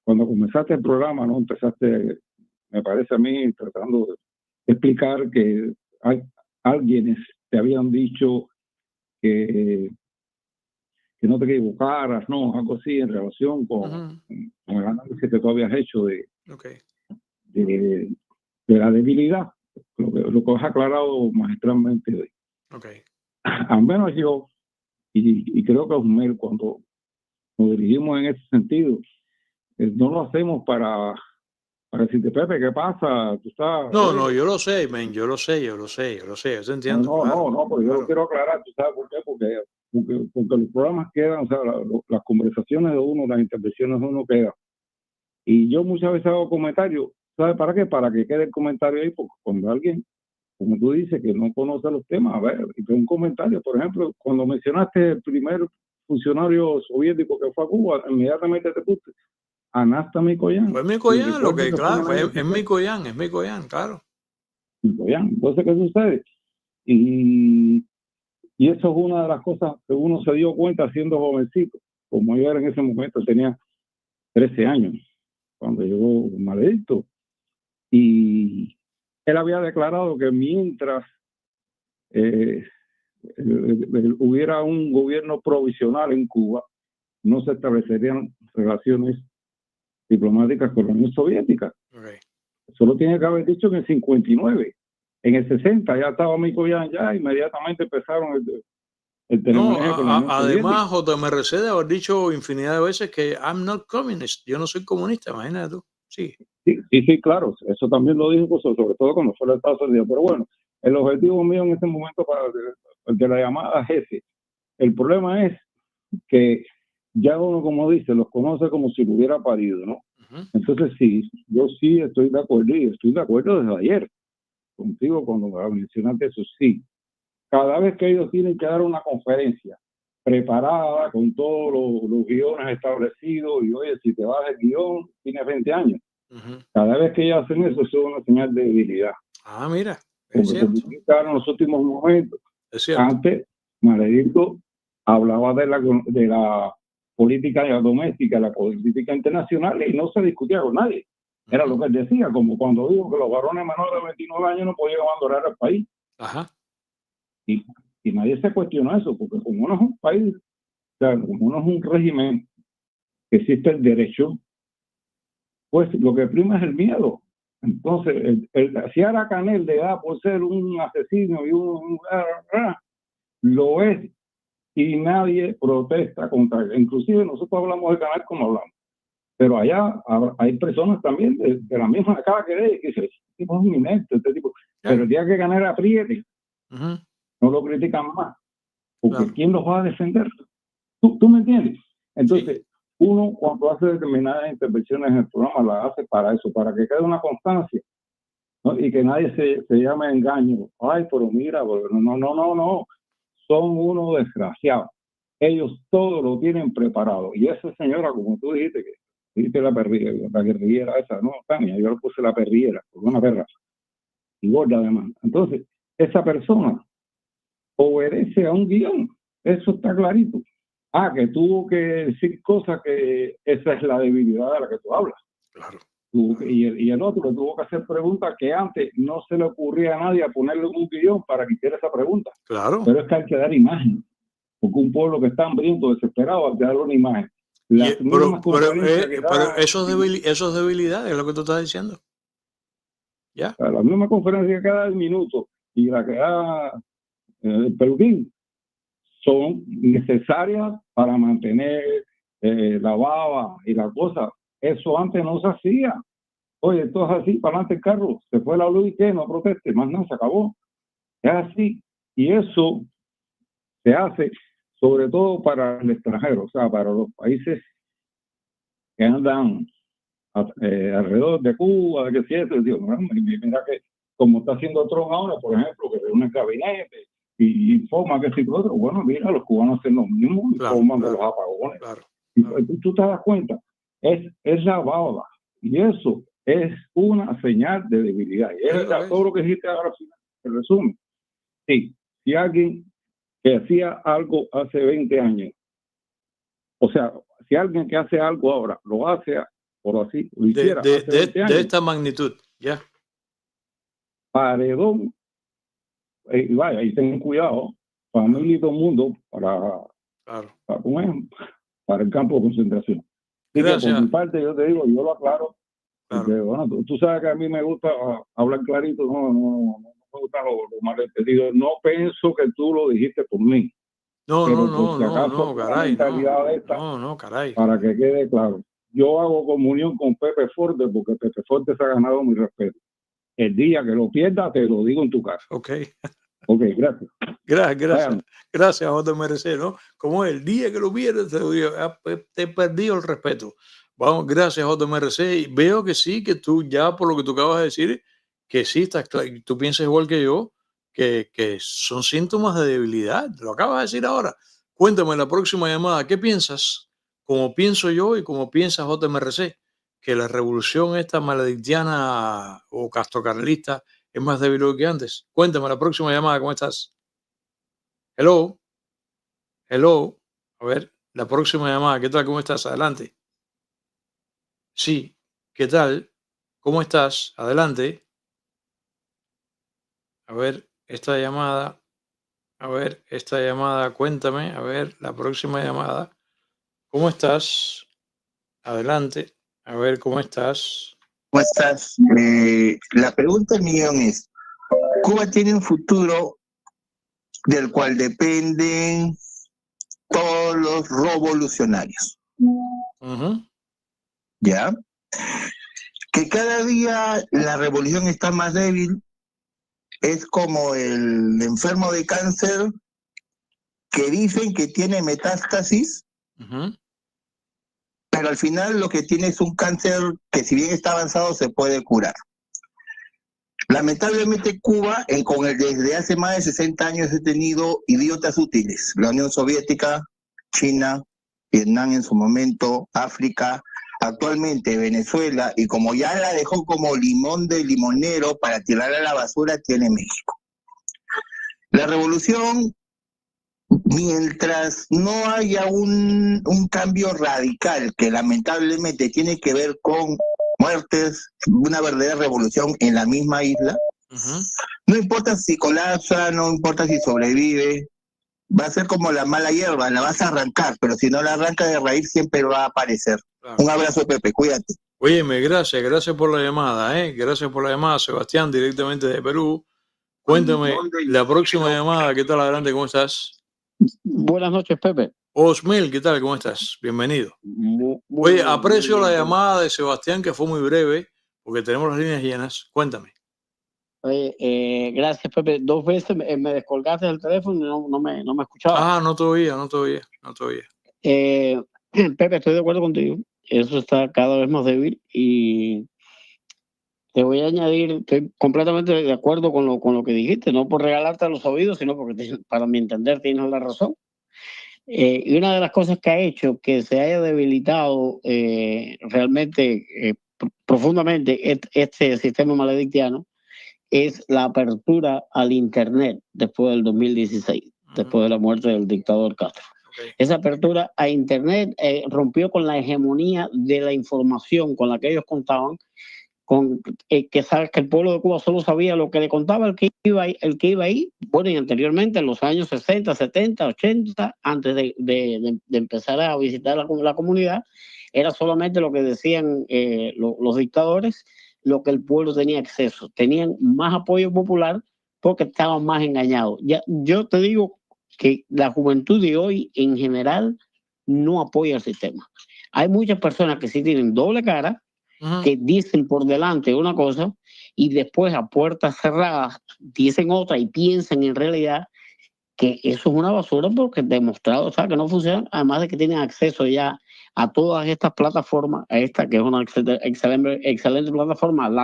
cuando comenzaste el programa, ¿no? Empezaste, me parece a mí, tratando de explicar que hay alguienes te habían dicho que que no te equivocaras, ¿no? Algo así en relación Ujú. con el análisis que tú habías hecho Ok, de, de la debilidad, lo que has aclarado magistralmente hoy. ok. Al menos yo, y creo que Osmel, cuando nos dirigimos en ese sentido, no lo hacemos para decirte, Pepe, ¿qué pasa? Tú estás, No, no, oye, yo lo sé, men, yo lo sé, yo te entiendo, claro, pero yo lo claro. quiero aclarar, ¿tú sabes por qué? Porque los programas quedan, o sea, las conversaciones de uno, las intervenciones de uno quedan. Y yo muchas veces hago comentarios, ¿sabes para qué? Para que quede el comentario ahí, porque cuando alguien, como tú dices, que no conoce los temas, a ver, y un comentario, por ejemplo, cuando mencionaste el primer funcionario soviético que fue a Cuba, inmediatamente te puse Anasta Mikoyan, Fue mi y Mikoyan, lo recuerdo que, que fue en claro, el año es 50, mi Mikoyan, claro. Mikoyan. Entonces, ¿qué sucede? Y, y eso es una de las cosas que uno se dio cuenta siendo jovencito, como yo era en ese momento, tenía 13 años, cuando llegó Maledicto. Y él había declarado que mientras eh, hubiera un gobierno provisional en Cuba, no se establecerían relaciones diplomáticas con la Unión Soviética. Okay. Solo tiene que haber dicho en el 59. En el 60 ya estaba Mikoyan, ya inmediatamente empezaron el No, telemanejo con la Unión Soviética. además, JMRC de haber dicho infinidad de veces que I'm not communist, yo no soy comunista, imagínate tú. Sí. Sí, claro, eso también lo dijo, pues, sobre todo cuando fue el Estado Unidos. Pero bueno, el objetivo mío en este momento para de la llamada es ese. El problema es que ya uno, como dice, los conoce como si lo hubiera parido, ¿no? Uh-huh. Entonces, sí, yo sí estoy de acuerdo, y estoy de acuerdo desde ayer contigo cuando mencionaste eso, sí. Cada vez que ellos tienen que dar una conferencia preparada con todos los guiones establecidos, y oye, si te vas el guión, tienes 20 años. Uh-huh. Cada vez que ellos hacen eso, es una señal de debilidad. Ah, mira, es Porque cierto. como en los últimos momentos, es cierto. Antes, Maledicto hablaba de la política doméstica, la política internacional, y no se discutía con nadie. Era lo que él decía, como cuando dijo que los varones menores de 29 años no podían abandonar el país. Ajá. Y nadie se cuestionó eso, porque como no es un país, o sea, como no es un régimen que existe el derecho, pues lo que prima es el miedo. Entonces, si ahora Canel le da por ser un asesino y lo es, y nadie protesta contra él. Inclusive nosotros hablamos del canal como hablamos, pero allá hay personas también de la misma cara que él que dicen, este tipo es un inepto, este tipo. Pero el día que Canel apriete, no lo critican más, porque ¿quién los va a defender? ¿Tú me entiendes? Entonces, sí. Uno cuando hace determinadas intervenciones en el programa, las hace para eso, para que quede una constancia, ¿no? Y que nadie se llame engaño. Ay, pero mira, no. Son unos desgraciados. Ellos todo lo tienen preparado. Y esa señora, como tú dijiste, que dijiste la guerrillera esa, no, Tania, yo le puse la perriera, porque una perra, y gorda además. Entonces, esa persona obedece a un guión. Eso está clarito. Que tuvo que decir cosas que esa es la debilidad de la que tú hablas. Claro. Y el otro que tuvo que hacer preguntas que antes no se le ocurría a nadie a ponerle un guión para que hiciera esa pregunta. Claro. Pero es que hay que dar imagen, porque un pueblo que está hambriento, desesperado, hay que darle una imagen. Pero eso es debilidad, es lo que tú estás diciendo. ¿Ya? La misma conferencia que da el minuto y la que da el peluquín son necesarias para mantener la baba y la cosa Eso antes no se hacía. Oye, esto es así, para adelante el carro, se fue la luz y qué, no proteste, más nada, se acabó. Es así. Y eso se hace sobre todo para el extranjero, o sea, para los países que andan alrededor de Cuba, de que si eso, digo, mira que como está haciendo Trump ahora, por ejemplo, que reúne el gabinete y informa que si otro, bueno, mira, los cubanos hacen lo mismo, informan de los apagones. Y tú te das cuenta, es la baba, y eso es una señal de debilidad. Y es todo lo que dijiste ahora al final, en resumen. Sí, si alguien que hacía algo hace 20 años, o sea, si alguien que hace algo ahora lo hace, por así, lo hiciera hace 20 años, de esta magnitud, ya. Paredón, vaya, ahí ten cuidado, familia y todo el mundo para el campo de concentración. Así que por mi parte yo te digo, yo lo aclaro, porque bueno, tú sabes que a mí me gusta hablar clarito, no me gusta lo malentendido. No pienso que tú lo dijiste por mí. No, caray. Para que quede claro, yo hago comunión con Pepe Forte porque Pepe Forte se ha ganado mi respeto. El día que lo pierda, te lo digo en tu casa. Ok, gracias. Gracias, JMRC, ¿no? Como el día que lo pierdas, te lo digo, te he perdido el respeto. Vamos, gracias, JMRC. Y veo que sí, que tú ya, por lo que tú acabas de decir, que sí, estás claro, tú piensas igual que yo, que son síntomas de debilidad. Lo acabas de decir ahora. Cuéntame en la próxima llamada, ¿qué piensas? Como pienso yo y como piensa JMRC, que la revolución esta maledictiana o castrocarlista es más débil que antes. Cuéntame la próxima llamada, ¿cómo estás? Hello. A ver, la próxima llamada, ¿qué tal? ¿Cómo estás? Adelante. Sí, ¿qué tal? ¿Cómo estás? Adelante. A ver, esta llamada, cuéntame, a ver, la próxima llamada. ¿Cómo estás? Adelante. A ver, ¿cómo estás? ¿Cómo estás? La pregunta del millón es, ¿Cuba tiene un futuro del cual dependen todos los revolucionarios? ¿Ya? Que cada día la revolución está más débil, es como el enfermo de cáncer que dicen que tiene metástasis, pero al final lo que tiene es un cáncer que si bien está avanzado se puede curar. Lamentablemente Cuba, desde hace más de 60 años ha tenido idiotas útiles. La Unión Soviética, China, Vietnam en su momento, África, actualmente Venezuela, y como ya la dejó como limón de limonero para tirar a la basura, tiene México. La revolución, mientras no haya un cambio radical que lamentablemente tiene que ver con muertes, una verdadera revolución en la misma isla, no importa si colapsa, no importa si sobrevive, va a ser como la mala hierba, la vas a arrancar, pero si no la arranca de raíz siempre va a aparecer. Un abrazo, Pepe, cuídate. Óyeme, gracias por la llamada, Gracias por la llamada, Sebastián, directamente de Perú. Cuéntame, la próxima llamada, ¿qué tal? Adelante, ¿cómo estás? Buenas noches, Pepe. Osmel, ¿qué tal? ¿Cómo estás? Bienvenido. Oye, aprecio la llamada de Sebastián, que fue muy breve, porque tenemos las líneas llenas. Cuéntame. Oye, gracias, Pepe. 2 veces me descolgaste del teléfono y no me escuchaba. No te oía. Pepe, estoy de acuerdo contigo. Eso está cada vez más débil y te voy a añadir, estoy completamente de acuerdo con lo que dijiste, no por regalarte a los oídos, sino porque para mi entender tienes la razón. Y una de las cosas que ha hecho que se haya debilitado realmente profundamente este sistema maledictiano es la apertura al Internet después del 2016, después de la muerte del dictador Castro. Esa apertura a Internet rompió con la hegemonía de la información con la que ellos contaban, que sabes que el pueblo de Cuba solo sabía lo que le contaba el que iba ahí, bueno, y anteriormente en los años 60, 70, 80, antes de empezar a visitar la comunidad, era solamente lo que decían los dictadores, lo que el pueblo tenía acceso. Tenían más apoyo popular porque estaban más engañados. Yo te digo que la juventud de hoy en general no apoya el sistema. hay muchas personas que sí tienen doble cara, que dicen por delante una cosa y después a puertas cerradas dicen otra y piensan en realidad que eso es una basura porque demostrado, o sea, que no funciona, además de que tienen acceso ya a todas estas plataformas, a esta que es una excelente plataforma, al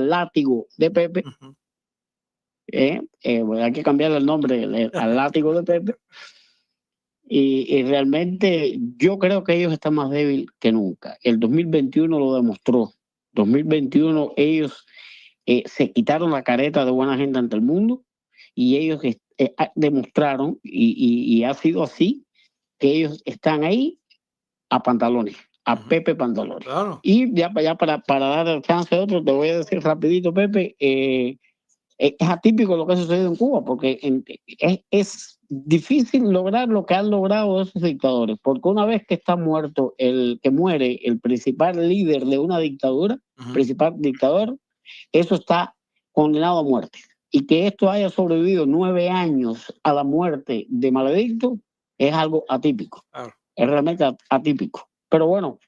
látigo de Pepe. Hay que cambiarle el nombre al látigo de Pepe. Y realmente yo creo que ellos están más débiles que nunca. El 2021 lo demostró. 2021 ellos se quitaron la careta de buena gente ante el mundo y ellos demostraron, y ha sido así, que ellos están ahí a pantalones, a Pepe Pantalones. Claro. Y ya para dar el chance a otro, te voy a decir rapidito, Pepe, es atípico lo que ha sucedido en Cuba, porque es difícil lograr lo que han logrado esos dictadores, porque una vez que está muerto que muere el principal líder de una dictadura, principal dictador, eso está condenado a muerte. Y que esto haya sobrevivido 9 años a la muerte de Maledicto es algo atípico. Claro. Es realmente atípico. Pero bueno,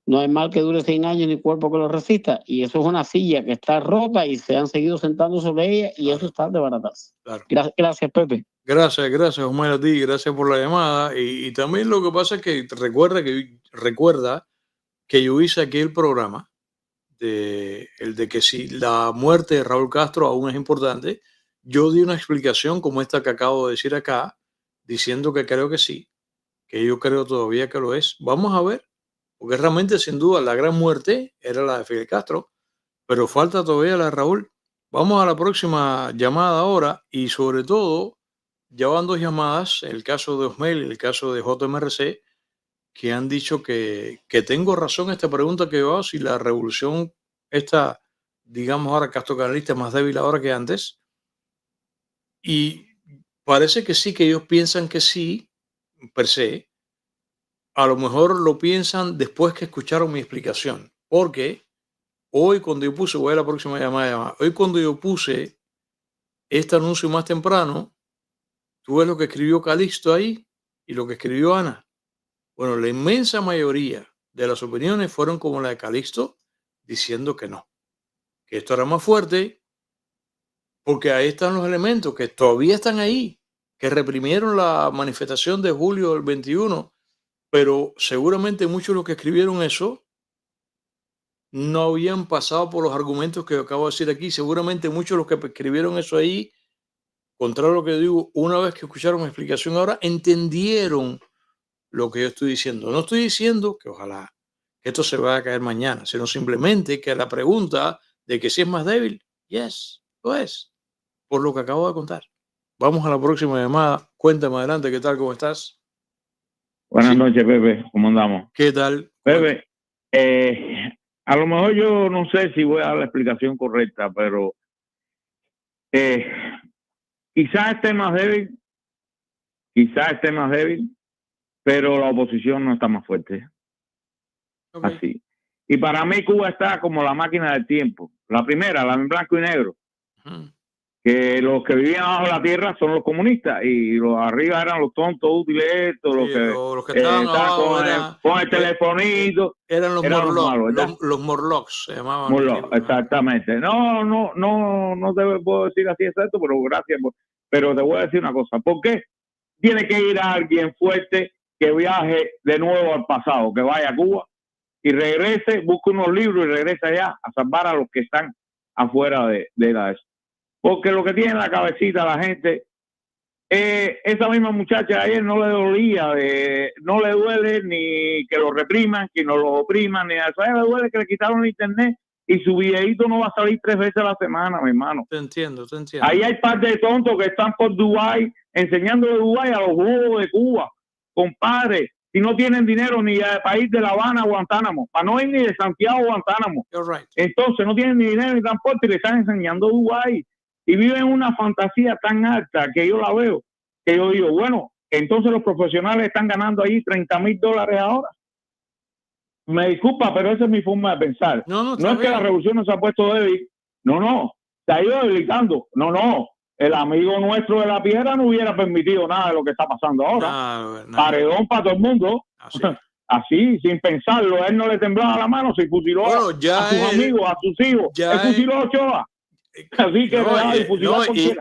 no hay mal que dure 100 años ni cuerpo que lo resista. Y eso es una silla que está rota y se han seguido sentando sobre ella y eso está de baratas. Claro. Gracias, Pepe. Gracias, Omar, a ti. Gracias por la llamada. Y también lo que pasa es que recuerda que yo hice aquí el programa el de que si la muerte de Raúl Castro aún es importante, yo di una explicación como esta que acabo de decir acá, diciendo que creo que sí, que yo creo todavía que lo es. Vamos a ver, porque realmente sin duda la gran muerte era la de Fidel Castro, pero falta todavía la de Raúl. Vamos a la próxima llamada ahora y sobre todo, ya van 2 llamadas, el caso de Osmel y el caso de JMRC, que han dicho que tengo razón en esta pregunta que yo hago, si la revolución está, digamos ahora, castrocanalista más débil ahora que antes. Y parece que sí, que ellos piensan que sí, per se. A lo mejor lo piensan después que escucharon mi explicación. Porque hoy cuando yo puse, voy a la próxima llamada, hoy cuando yo puse este anuncio más temprano, tú ves lo que escribió Calixto ahí y lo que escribió Ana. Bueno, la inmensa mayoría de las opiniones fueron como la de Calixto, diciendo que no, que esto era más fuerte, porque ahí están los elementos que todavía están ahí, que reprimieron la manifestación de julio del 21, pero seguramente muchos de los que escribieron eso no habían pasado por los argumentos que yo acabo de decir aquí. Seguramente muchos de los que escribieron eso ahí, contrario a lo que digo, una vez que escucharon mi explicación ahora, entendieron lo que yo estoy diciendo. No estoy diciendo que ojalá que esto se vaya a caer mañana, sino simplemente que la pregunta de que si es más débil, yes, lo es, por lo que acabo de contar. Vamos a la próxima llamada. Cuéntame adelante, ¿qué tal? ¿Cómo estás? Buenas noches, Pepe. ¿Cómo andamos? ¿Qué tal? Pepe, a lo mejor yo no sé si voy a dar la explicación correcta, pero quizás esté más débil, pero la oposición no está más fuerte. Okay. Así. Y para mí Cuba está como la máquina del tiempo. La primera, la en blanco y negro. Que los que vivían bajo la tierra son los comunistas y los arriba eran los tontos útiles estos, sí, los que estaban abajo con el telefonito. Eran los Morlocks, los Morlocks se llamaban. Morlocks, exactamente. No te puedo decir así exacto, pero gracias. Pero te voy a decir una cosa. ¿Por qué tiene que ir a alguien fuerte que viaje de nuevo al pasado, que vaya a Cuba y regrese, busque unos libros y regrese allá a salvar a los que están afuera de la eso? Porque lo que tiene en la cabecita la gente, esa misma muchacha ayer no le dolía, no le duele ni que lo repriman, que no lo opriman, ni a eso. A ella le duele que le quitaron el internet y su videíto no va a salir 3 veces a la semana, mi hermano. Te entiendo. Ahí hay parte de tontos que están por Dubái, enseñando de Dubái a los jugos de Cuba. Compadre, si no tienen dinero ni para ir de La Habana a Guantánamo, para no ir ni de Santiago a Guantánamo. Right. Entonces no tienen ni dinero ni transporte y le están enseñando Dubái. Y viven una fantasía tan alta que yo la veo, que yo digo, bueno, entonces los profesionales están ganando ahí $30,000 ahora. Me disculpa, pero esa es mi forma de pensar. No es bien que la revolución no se ha puesto débil. No, se ha ido debilitando. No, el amigo nuestro de la piedra no hubiera permitido nada de lo que está pasando ahora. Paredón para todo el mundo. así, sin pensarlo. A él no le temblaba la mano, se fusiló a sus amigos, a sus hijos. Él fusiló a Ochoa. Así que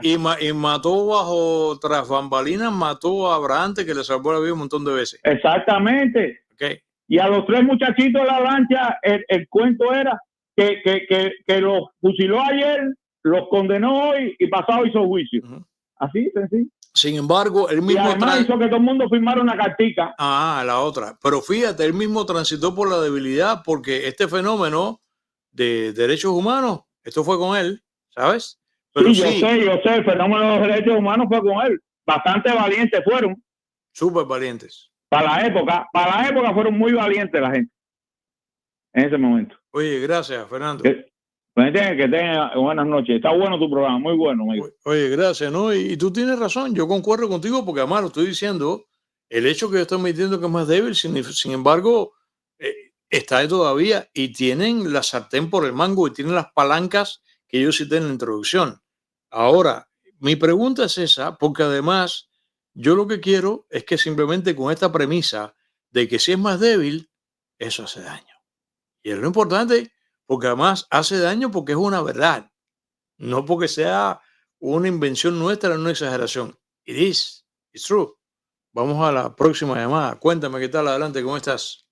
y mató tras bambalinas, mató a Abrante, que le salvó la vida un montón de veces. Exactamente. Okay. Y a los 3 muchachitos de la lancha, el cuento era que los fusiló ayer, los condenó hoy y pasado hizo juicio. Así, sencillo. Sin embargo, él mismo... Y además hizo que todo el mundo firmara una cartica. La otra. Pero fíjate, él mismo transitó por la debilidad, porque este fenómeno de derechos humanos, esto fue con él, ¿sabes? Pero sí, yo sé, el fenómeno de los derechos humanos fue con él. Bastante valientes fueron. Súper valientes. Para la época fueron muy valientes la gente. En ese momento. Oye, gracias, Fernando. Que tenga buenas noches. Está bueno tu programa, muy bueno, amigo. Oye, gracias, ¿no? Y tú tienes razón, yo concuerdo contigo, porque además lo estoy diciendo, el hecho que yo estoy admitiendo que es más débil, sin embargo, está ahí todavía y tienen la sartén por el mango y tienen las palancas que yo cité en la introducción. Ahora, mi pregunta es esa, porque además yo lo que quiero es que simplemente con esta premisa de que si es más débil, eso hace daño. Y es lo importante, porque además hace daño porque es una verdad, no porque sea una invención nuestra, una exageración. It's true. Vamos a la próxima llamada. Cuéntame qué tal, adelante, ¿cómo estás?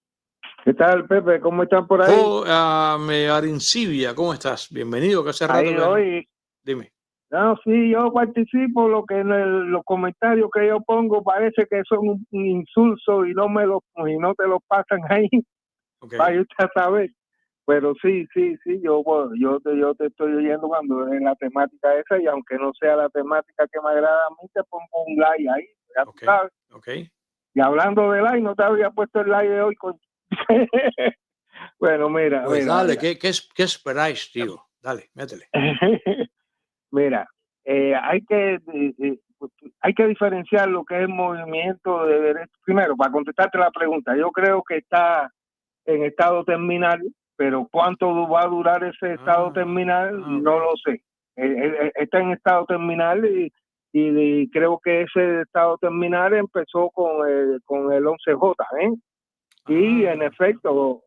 ¿Qué tal, Pepe? ¿Cómo están por ahí? Arincibia, ¿cómo estás? Bienvenido, que hace rato. Ahí hoy. Dime. No, sí, yo participo, lo que en los comentarios que yo pongo parece que son un insulso y no te lo pasan ahí. Okay. Para usted saber. Pero sí, yo te estoy oyendo cuando es la temática esa, y aunque no sea la temática que me agrada a mí, te pongo un like ahí, ya tú sabes. Okay. Y hablando de like, no te había puesto el like de hoy con... Bueno, mira. Pues mira, dale, mira. ¿qué esperáis, tío? Dale, métele. Mira, hay que diferenciar lo que es el movimiento de derecho. Primero, para contestarte la pregunta, yo creo que está en estado terminal, pero cuánto va a durar ese estado terminal, no lo sé. Está en estado terminal y creo que ese estado terminal empezó con el 11J, y en efecto,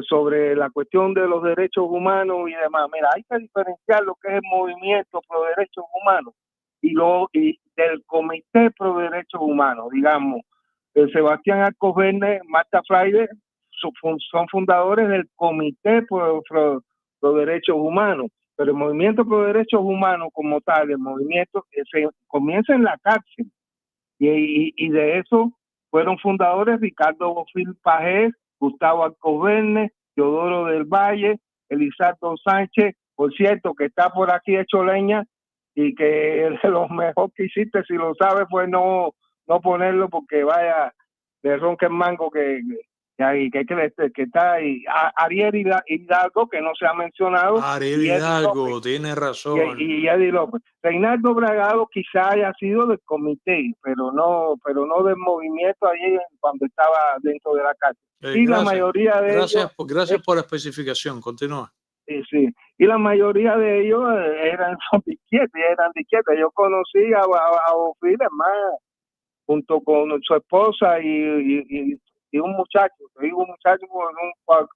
sobre la cuestión de los derechos humanos y demás, mira, hay que diferenciar lo que es el movimiento pro derechos humanos y del Comité pro derechos humanos, digamos. Sebastián Alcobendas, Marta Fraile son fundadores del Comité pro derechos humanos, pero el movimiento pro derechos humanos como tal, el movimiento se comienza en la cárcel, y de eso fueron fundadores Ricardo Bofil Pajés, Gustavo Alcobendas, Teodoro del Valle, Elizardo Sánchez, por cierto, que está por aquí hecho leña, y que lo mejor que hiciste, si lo sabes, fue no ponerlo, porque vaya de ronca en mango que está ahí. Ariel Hidalgo, que no se ha mencionado. Ariel Hidalgo, tiene razón. Y Eddie López. Reinaldo Bragado quizá haya sido del comité, pero no del movimiento allí cuando estaba dentro de la cárcel. Y gracias, la mayoría de ellos... Gracias por la especificación, continúa. Sí. Y la mayoría de ellos eran de izquierda. Yo conocí a Bofil, más junto con su esposa y un muchacho,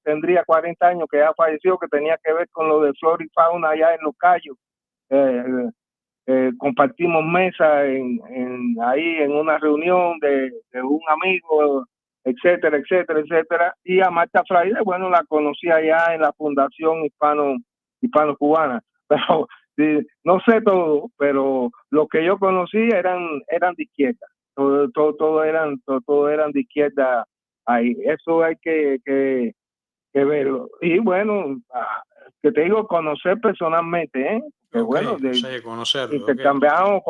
tendría 40 años, que ya falleció, que tenía que ver con lo de flora y fauna allá en Los Cayos. Compartimos mesa ahí en una reunión de un amigo, etcétera. Y a Marta Fraile, bueno, la conocí allá en la Fundación Hispano-Cubana. Pero no sé todo, pero los que yo conocí eran de izquierda. Todo eran de izquierda ahí. Eso hay que verlo. Y bueno, que te digo, conocer personalmente, que bueno, intercambiamos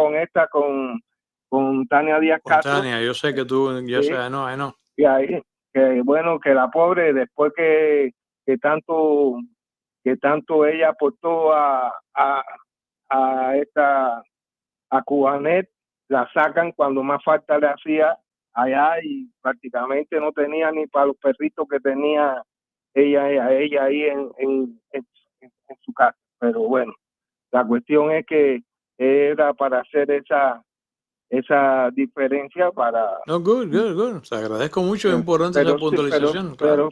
con Tania Díaz Castro. Tania, yo sé que tú, no. Y ahí, que bueno, que la pobre, después que tanto ella aportó a Cubanet, la sacan cuando más falta le hacía allá, y prácticamente no tenía ni para los perritos que tenía ella ahí en su casa. Pero bueno, la cuestión es que era para hacer esa esa diferencia para... No, good. Te agradezco mucho, es importante esa Pero sí, puntualización, claro.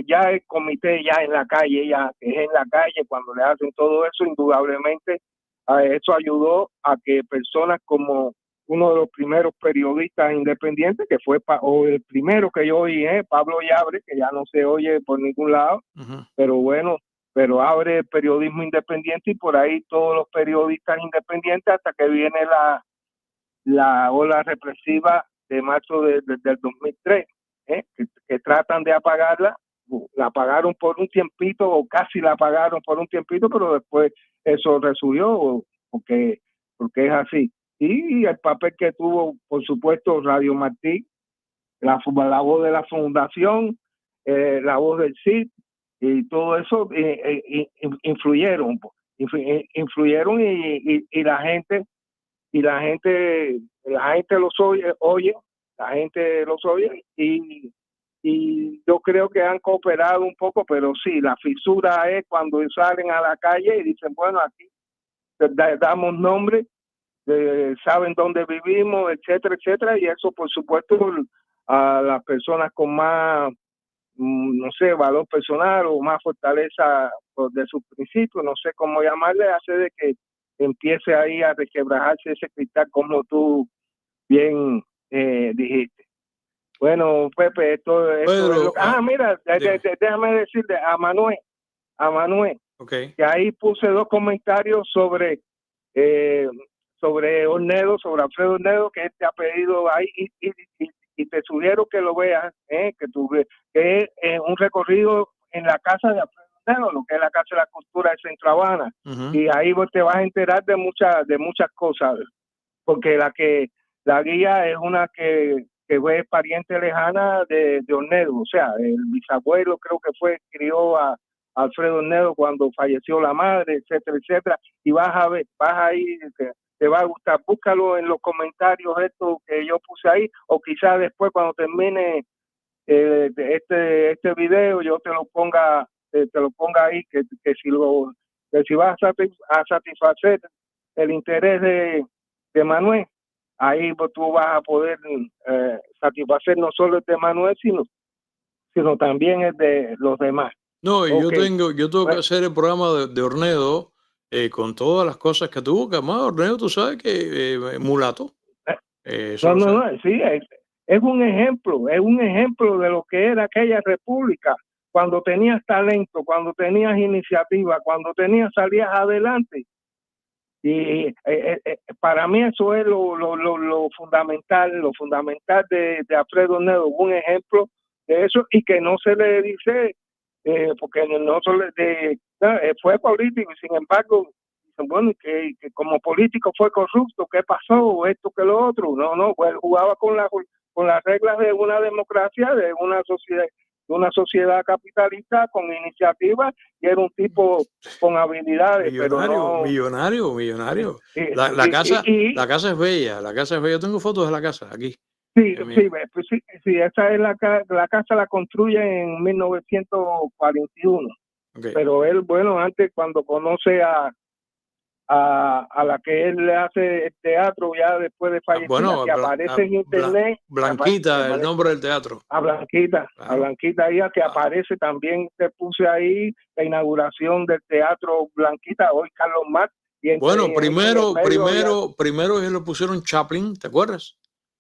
Ya el comité ya en la calle, ya es en la calle cuando le hacen todo eso, indudablemente eso ayudó a que personas como uno de los primeros periodistas independientes, que fue o el primero que yo oí, Pablo Llabre, que ya no se oye por ningún lado, pero bueno, pero abre el periodismo independiente y por ahí todos los periodistas independientes hasta que viene la ola represiva de marzo del 2003, que tratan de apagarla. La apagaron por un tiempito o casi la apagaron por un tiempito, pero después eso resurgió porque es así. Y el papel que tuvo, por supuesto, Radio Martí, la voz de la fundación, la voz del CID y todo eso influyeron y la gente los oye y yo creo que han cooperado un poco, pero sí, la fisura es cuando salen a la calle y dicen, bueno, aquí damos nombre, saben dónde vivimos, etcétera, y eso por supuesto a las personas con más, no sé, valor personal o más fortaleza de sus principios, no sé cómo llamarle, hace de que empiece ahí a requebrajarse ese cristal como tú bien dijiste. Bueno, Pepe, esto es lo que... mira, déjame decirle a Manuel, que ahí puse 2 comentarios sobre Ornedo, sobre Alfredo Ornedo, que te ha pedido ahí y te sugiero que lo veas, que es un recorrido en la casa de Alfredo Ornedo, lo que es la Casa de la Cultura de Centro Habana, y ahí te vas a enterar de muchas cosas, porque la guía es una que fue pariente lejana de Ornedo, o sea, el bisabuelo creo que crió a Alfredo Ornedo cuando falleció la madre, etcétera, y vas a ir, te va a gustar, búscalo en los comentarios esto que yo puse ahí, o quizás después cuando termine este video yo te lo ponga ahí, que si vas a satisfacer el interés de Manuel, ahí tú vas a poder satisfacer no solo el de Manuel, sino también el de los demás. No, y yo tengo que hacer el programa de Ornedo con todas las cosas que tuvo, que además Ornedo, tú sabes que mulato. Sí, es un ejemplo de lo que era aquella república, cuando tenías talento, cuando tenías iniciativa, cuando salías adelante. Y para mí eso es lo fundamental de Alfredo Ornedo, un ejemplo de eso, y que no se le dice, porque no fue político, y sin embargo dicen, bueno, que como político fue corrupto, ¿qué pasó? Esto que lo otro. No, pues él jugaba con las reglas de una democracia, de una sociedad capitalista con iniciativa, y era un tipo con habilidades. Millonario. La casa es bella, Yo tengo fotos de la casa aquí. Sí, esa es la casa la construye en 1941. Pero él, bueno, antes cuando conoce a la que él le hace el teatro, ya después de fallecer, que aparece en internet. Blanquita, el nombre del teatro. A Blanquita, ella que aparece también, te puse ahí la inauguración del teatro Blanquita, hoy Carlos Marx. Primero ellos le pusieron Chaplin, ¿te acuerdas?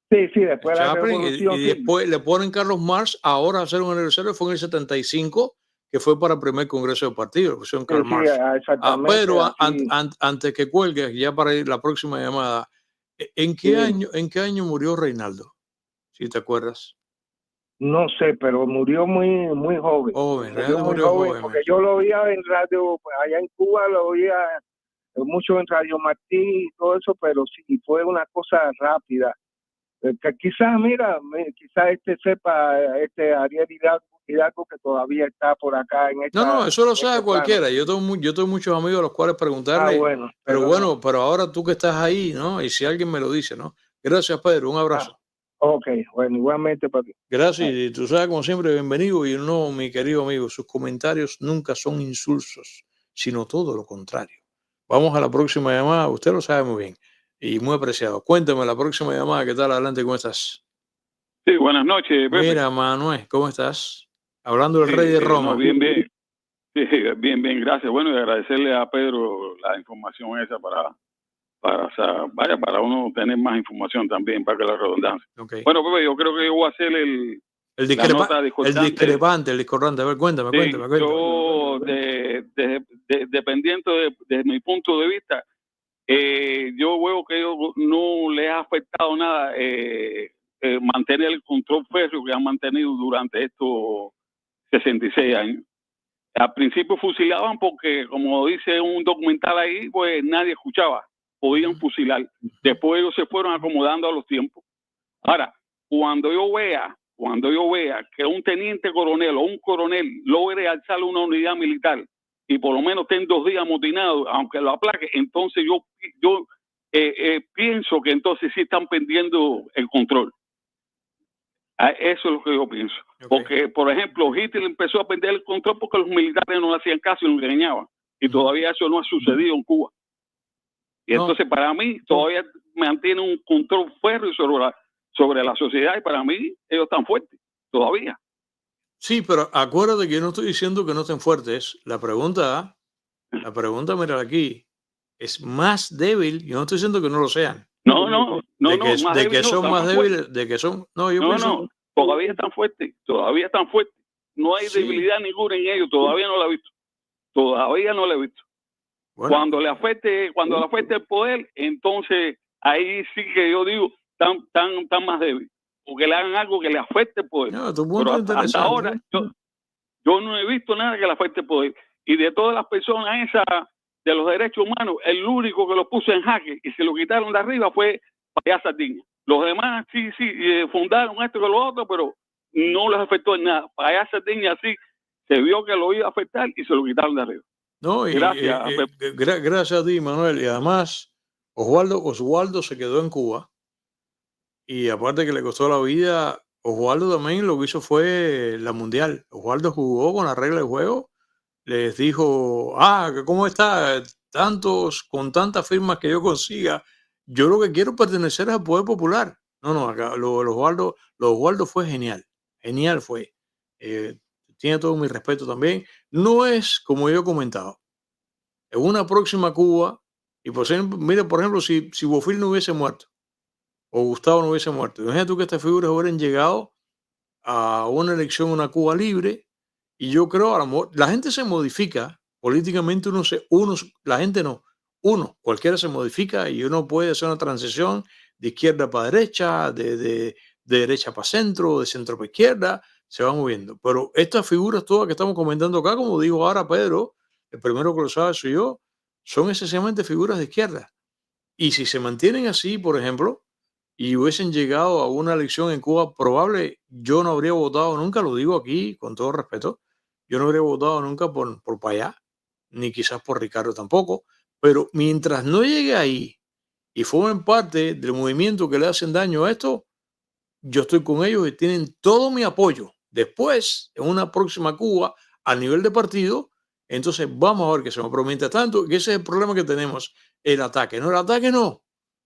Sí, después la revolución. Y después le ponen Carlos Marx, ahora a hacer un aniversario, fue en el 75, que fue para el primer congreso del partido, le pusieron Carlos Marx. Pero antes que cuelgues, ya para ir la próxima llamada, ¿en qué año murió Reinaldo? Si te acuerdas. No sé, pero murió muy joven. Murió joven. Porque yo lo oía en radio, allá en Cuba lo oía mucho en Radio Martí y todo eso, pero sí, fue una cosa rápida. Que quizás sepa, Ariel Hidalgo, que todavía está por acá en esta... No, eso lo sabe cualquiera. Yo tengo muchos amigos a los cuales preguntarle. Pero ahora tú que estás ahí, ¿no? Y si alguien me lo dice, ¿no? Gracias, Pedro. Un abrazo. Ok, bueno, igualmente para ti. Gracias. Y tú sabes, como siempre, bienvenido. Y no, mi querido amigo, sus comentarios nunca son insulsos, sino todo lo contrario. Vamos a la próxima llamada. Usted lo sabe muy bien. y muy apreciado. Cuéntame la próxima llamada, ¿qué tal? Adelante, ¿cómo estás? Sí, buenas noches, Pepe. Mira, Manuel, ¿cómo estás? Hablando del Sí, rey de no, Roma. bien, bien. Sí, bien, bien, gracias. Bueno, y agradecerle a Pedro la información esa para uno tener más información también, para que la redundancia. Okay. Bueno, Pepe, yo creo que yo voy a hacer la nota discordante. El discordante. A ver, cuéntame. Yo, dependiendo de mi punto de vista, yo veo que no le ha afectado nada mantener el control férreo que han mantenido durante estos 66 años. Al principio fusilaban porque, como dice un documental ahí, pues nadie escuchaba, podían fusilar. Después ellos se fueron acomodando a los tiempos. Ahora, cuando yo vea que un teniente coronel o un coronel logre alzar una unidad militar y por lo menos estén 2 días amotinados, aunque lo aplaque, entonces yo pienso que entonces sí están perdiendo el control. Eso es lo que yo pienso. Okay. Porque, por ejemplo, Hitler empezó a perder el control porque los militares no le hacían caso y lo engañaban. Y todavía eso no ha sucedido en Cuba. Y entonces, para mí, todavía mantiene un control férreo sobre la sociedad y para mí ellos están fuertes, todavía. Sí, pero acuérdate que yo no estoy diciendo que no estén fuertes. La pregunta, mira aquí, es más débil. Yo no estoy diciendo que no lo sean. No, de que son más débiles, de que son... No, todavía están fuertes. No hay debilidad ninguna en ellos, todavía no la he visto. Bueno. Cuando le afecte el poder, entonces ahí sí que yo digo, tan más débil. Porque le hagan algo que le afecte el poder. No, pero hasta ahora yo no he visto nada que le afecte el poder. Y de todas las personas esas de los derechos humanos, el único que lo puso en jaque y se lo quitaron de arriba fue Payá Sardiña. Los demás sí, fundaron esto y lo otro, pero no les afectó en nada. Payá Sardiña sí se vio que lo iba a afectar y se lo quitaron de arriba. No, y gracias a ti, Manuel. Y además, Oswaldo se quedó en Cuba. Y aparte que le costó la vida, Oswaldo también lo que hizo fue la mundial. Oswaldo jugó con la regla de juego. Les dijo, ¿cómo está? Con tantas firmas que yo consiga, yo lo que quiero pertenecer al poder popular. No, acá lo Oswaldo fue genial. Genial fue. Tiene todo mi respeto también. No es como yo he comentado. En una próxima Cuba, y por ejemplo, si Bofill no hubiese muerto, o Gustavo no hubiese muerto, imagínate tú que estas figuras hubieran llegado a una elección, una Cuba libre. Y yo creo, a lo mejor, la gente se modifica políticamente, cualquiera se modifica y uno puede hacer una transición de izquierda para derecha, de derecha para centro, de centro para izquierda, se va moviendo. Pero estas figuras todas que estamos comentando acá, como dijo ahora Pedro, el primero que lo sabe soy yo, son esencialmente figuras de izquierda. Y si se mantienen así, por ejemplo, y hubiesen llegado a una elección en Cuba probable, yo no habría votado nunca, lo digo aquí con todo respeto, yo no habría votado nunca por Payá, ni quizás por Ricardo tampoco, pero mientras no llegue ahí y formen parte del movimiento que le hacen daño a esto, yo estoy con ellos y tienen todo mi apoyo. Después, en una próxima Cuba, a nivel de partido, entonces vamos a ver qué se me promete tanto, que ese es el problema que tenemos, el ataque. No.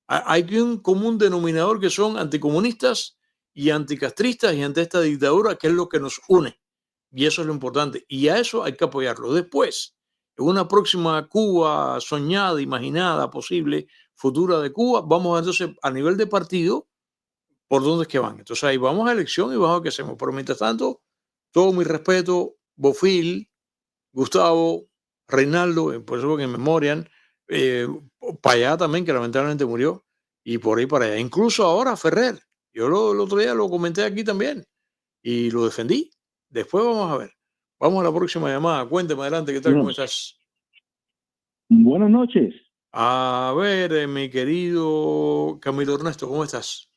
Hay un común denominador que son anticomunistas y anticastristas y ante esta dictadura, que es lo que nos une. Y eso es lo importante. Y a eso hay que apoyarlo. Después, en una próxima Cuba soñada, imaginada, posible, futura de Cuba, vamos entonces a nivel de partido, por dónde es que van. Entonces ahí vamos a elección y vamos a ver qué hacemos. Pero mientras tanto, todo mi respeto, Bofill, Gustavo, Reinaldo, por eso que en memoria, Payá también, que lamentablemente murió, y por ahí para allá. Incluso ahora Ferrer, yo el otro día lo comenté aquí también y lo defendí. Después vamos a ver. Vamos a la próxima llamada. Cuénteme adelante, ¿qué tal? ¿Cómo estás? Buenas noches. A ver, mi querido Camilo Ernesto, ¿cómo estás?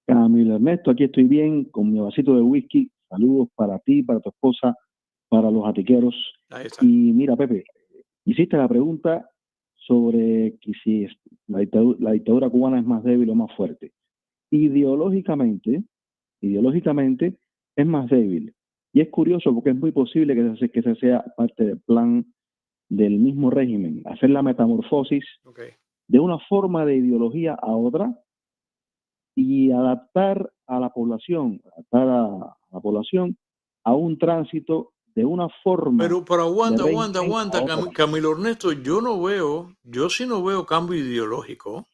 Camilo Ernesto, aquí estoy bien con mi vasito de whisky. Saludos para ti, para tu esposa, para los atiqueros. Ahí está. Y mira, Pepe, hiciste la pregunta sobre que si la dictadura cubana es más débil o más fuerte. Ideológicamente es más débil. Y es curioso porque es muy posible que ese sea parte del plan del mismo régimen, hacer la metamorfosis de una forma de ideología a otra y adaptar a la población, a un tránsito de una forma. Pero aguanta, Camilo Ernesto, yo sí no veo cambio ideológico.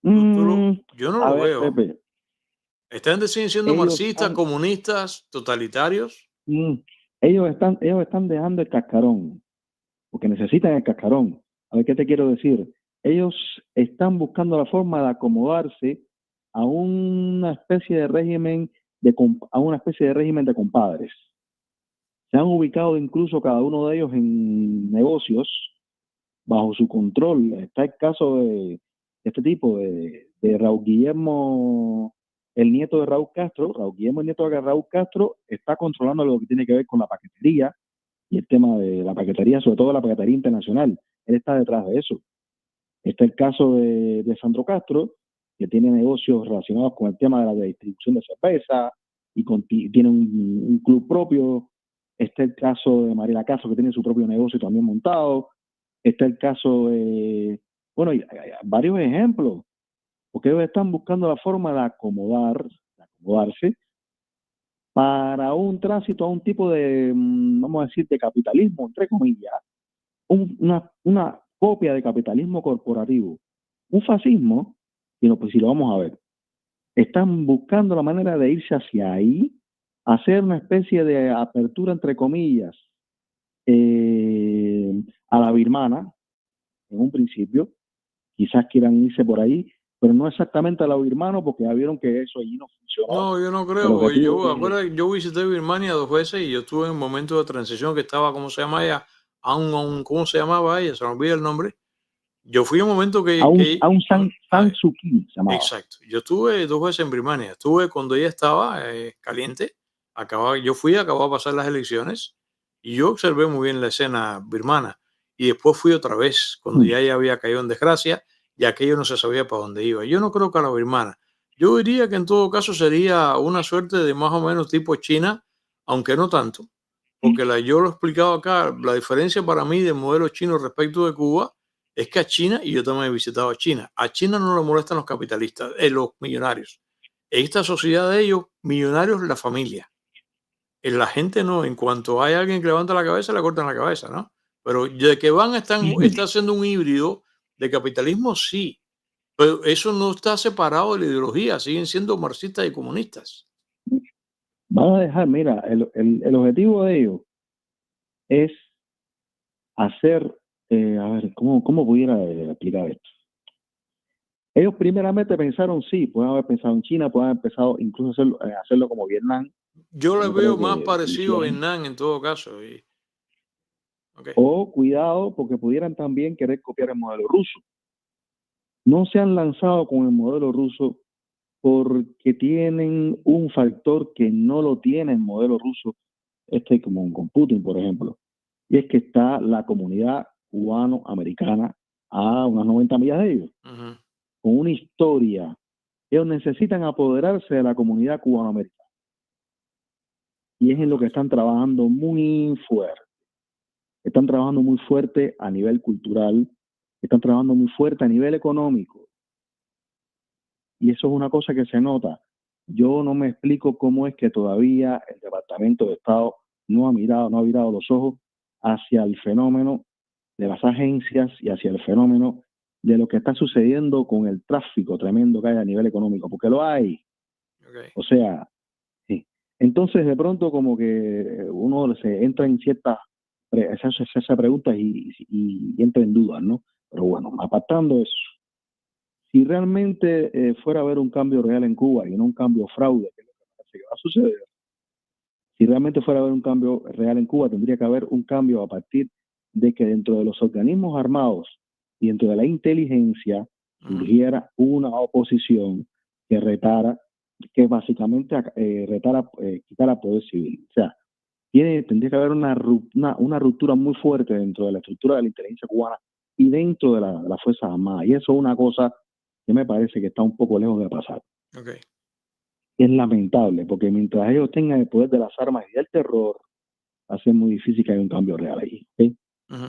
Yo no lo veo. Pepe, ¿Están siguen siendo marxistas, comunistas, totalitarios? Ellos están dejando el cascarón, porque necesitan el cascarón. A ver, ¿qué te quiero decir? Ellos están buscando la forma de acomodarse a una especie de régimen de compadres. Se han ubicado incluso cada uno de ellos en negocios bajo su control. Está el caso de este tipo, de Raúl Guillermo, el nieto de Raúl Castro. Raúl Guillermo, el nieto de Raúl Castro, está controlando lo que tiene que ver con la paquetería y el tema de la paquetería, sobre todo la paquetería internacional. Él está detrás de eso. Está el caso de Sandro Castro, que tiene negocios relacionados con el tema de la distribución de cerveza y tiene un club propio. Está el caso de Mariela Castro, que tiene su propio negocio también montado. Está el caso de, bueno, hay varios ejemplos, porque ellos están buscando la forma de acomodarse para un tránsito a un tipo de, vamos a decir, de capitalismo, entre comillas, una copia de capitalismo corporativo, un fascismo, pues si lo vamos a ver, están buscando la manera de irse hacia ahí, hacer una especie de apertura, entre comillas, a la birmana, en un principio, quizás quieran irse por ahí, pero no exactamente a la birmana, porque ya vieron que eso allí no funcionó. No, yo no creo. Yo visité Birmania 2 veces y yo estuve en un momento de transición que estaba, ¿cómo se llama ella? ¿Cómo se llamaba ella? Se me olvida el nombre. Yo fui un momento que... Aung San Suu Kyi se llamaba. Exacto. Yo estuve 2 veces en Birmania. Estuve cuando ella estaba caliente. Acababa de pasar las elecciones y yo observé muy bien la escena birmana. Y después fui otra vez, cuando ya ella había caído en desgracia y aquello no se sabía para dónde iba. Yo no creo que a la birmana. Yo diría que en todo caso sería una suerte de más o menos tipo China, aunque no tanto. Porque yo lo he explicado acá, la diferencia para mí del modelo chino respecto de Cuba es que a China, y yo también he visitado China, a China no le molestan los capitalistas, los millonarios. En esta sociedad de ellos, millonarios, la familia. En la gente no, en cuanto hay alguien que levanta la cabeza, le cortan la cabeza, ¿no? Pero de que está haciendo un híbrido de capitalismo, sí. Pero eso no está separado de la ideología, siguen siendo marxistas y comunistas. Van a dejar, mira, el objetivo de ellos es hacer, a ver, ¿cómo pudiera explicar esto? Ellos primeramente pensaron, sí, pueden haber pensado en China, pueden haber pensado incluso hacerlo como Vietnam. Yo les veo más parecido a Vietnam en todo caso. Okay. O cuidado, porque pudieran también querer copiar el modelo ruso. No se han lanzado con el modelo ruso porque tienen un factor que no lo tiene el modelo ruso, como con Putin, por ejemplo. Y es que está la comunidad cubano-americana a unas 90 millas de ellos, con una historia. Ellos necesitan apoderarse de la comunidad cubano-americana. Y es en lo que están trabajando muy fuerte. Están trabajando muy fuerte a nivel cultural, están trabajando muy fuerte a nivel económico. Y eso es una cosa que se nota. Yo no me explico cómo es que todavía el Departamento de Estado no ha virado los ojos hacia el fenómeno de las agencias y hacia el fenómeno de lo que está sucediendo con el tráfico tremendo que hay a nivel económico, porque lo hay. Okay. O sea, sí. Entonces de pronto como que uno se entra en ciertas esa pregunta y entra en dudas, ¿no? Pero bueno, apartando eso, si realmente fuera a haber un cambio real en Cuba y no un cambio fraude, que es lo que parece que va a suceder, si realmente fuera a haber un cambio real en Cuba, tendría que haber un cambio a partir de que dentro de los organismos armados y dentro de la inteligencia surgiera una oposición que básicamente quitara poder civil. O sea, tendría que haber una ruptura muy fuerte dentro de la estructura de la inteligencia cubana y dentro de las Fuerzas Armadas. Y eso es una cosa que me parece que está un poco lejos de pasar. Okay. Es lamentable, porque mientras ellos tengan el poder de las armas y del terror, va a ser muy difícil que haya un cambio real ahí. ¿Sí?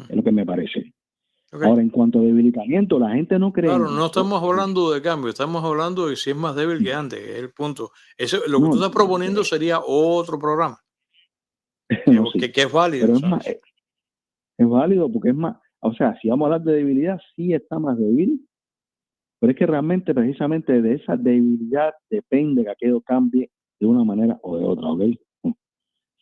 Es lo que me parece. Okay. Ahora, en cuanto a debilitamiento, la gente no cree. Claro, no estamos hablando de cambio, estamos hablando de si es más débil que antes, es el punto. Eso, lo que tú estás proponiendo sería otro programa, no, sí, que es válido. pero es válido porque es más, o sea, si vamos a hablar de debilidad, sí está más débil, pero es que realmente, precisamente de esa debilidad depende que aquello cambie de una manera o de otra, ¿ok? Esa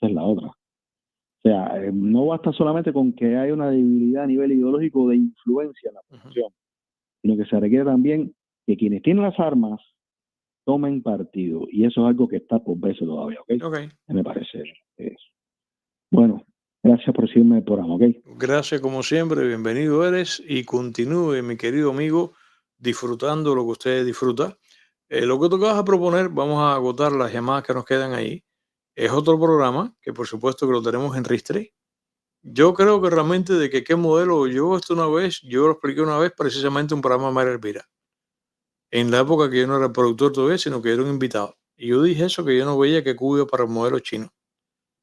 es la otra. O sea, no basta solamente con que haya una debilidad a nivel ideológico de influencia en la población, sino que se requiere también que quienes tienen las armas tomen partido. Y eso es algo que está por verse todavía, ¿ok? Okay. Me parece eso. Bueno, gracias por seguirme el programa, ¿ok? Gracias como siempre, bienvenido eres y continúe, mi querido amigo, disfrutando lo que usted disfruta. Lo que tú acabas de proponer, vamos a agotar las llamadas que nos quedan ahí. Es otro programa que por supuesto que lo tenemos en Ristre. Yo creo que realmente de que qué modelo, yo lo expliqué una vez precisamente en un programa de María Elvira. En la época que yo no era el productor todavía, sino que era un invitado. Y yo dije eso, que yo no veía que Cuba iba para el modelo chino.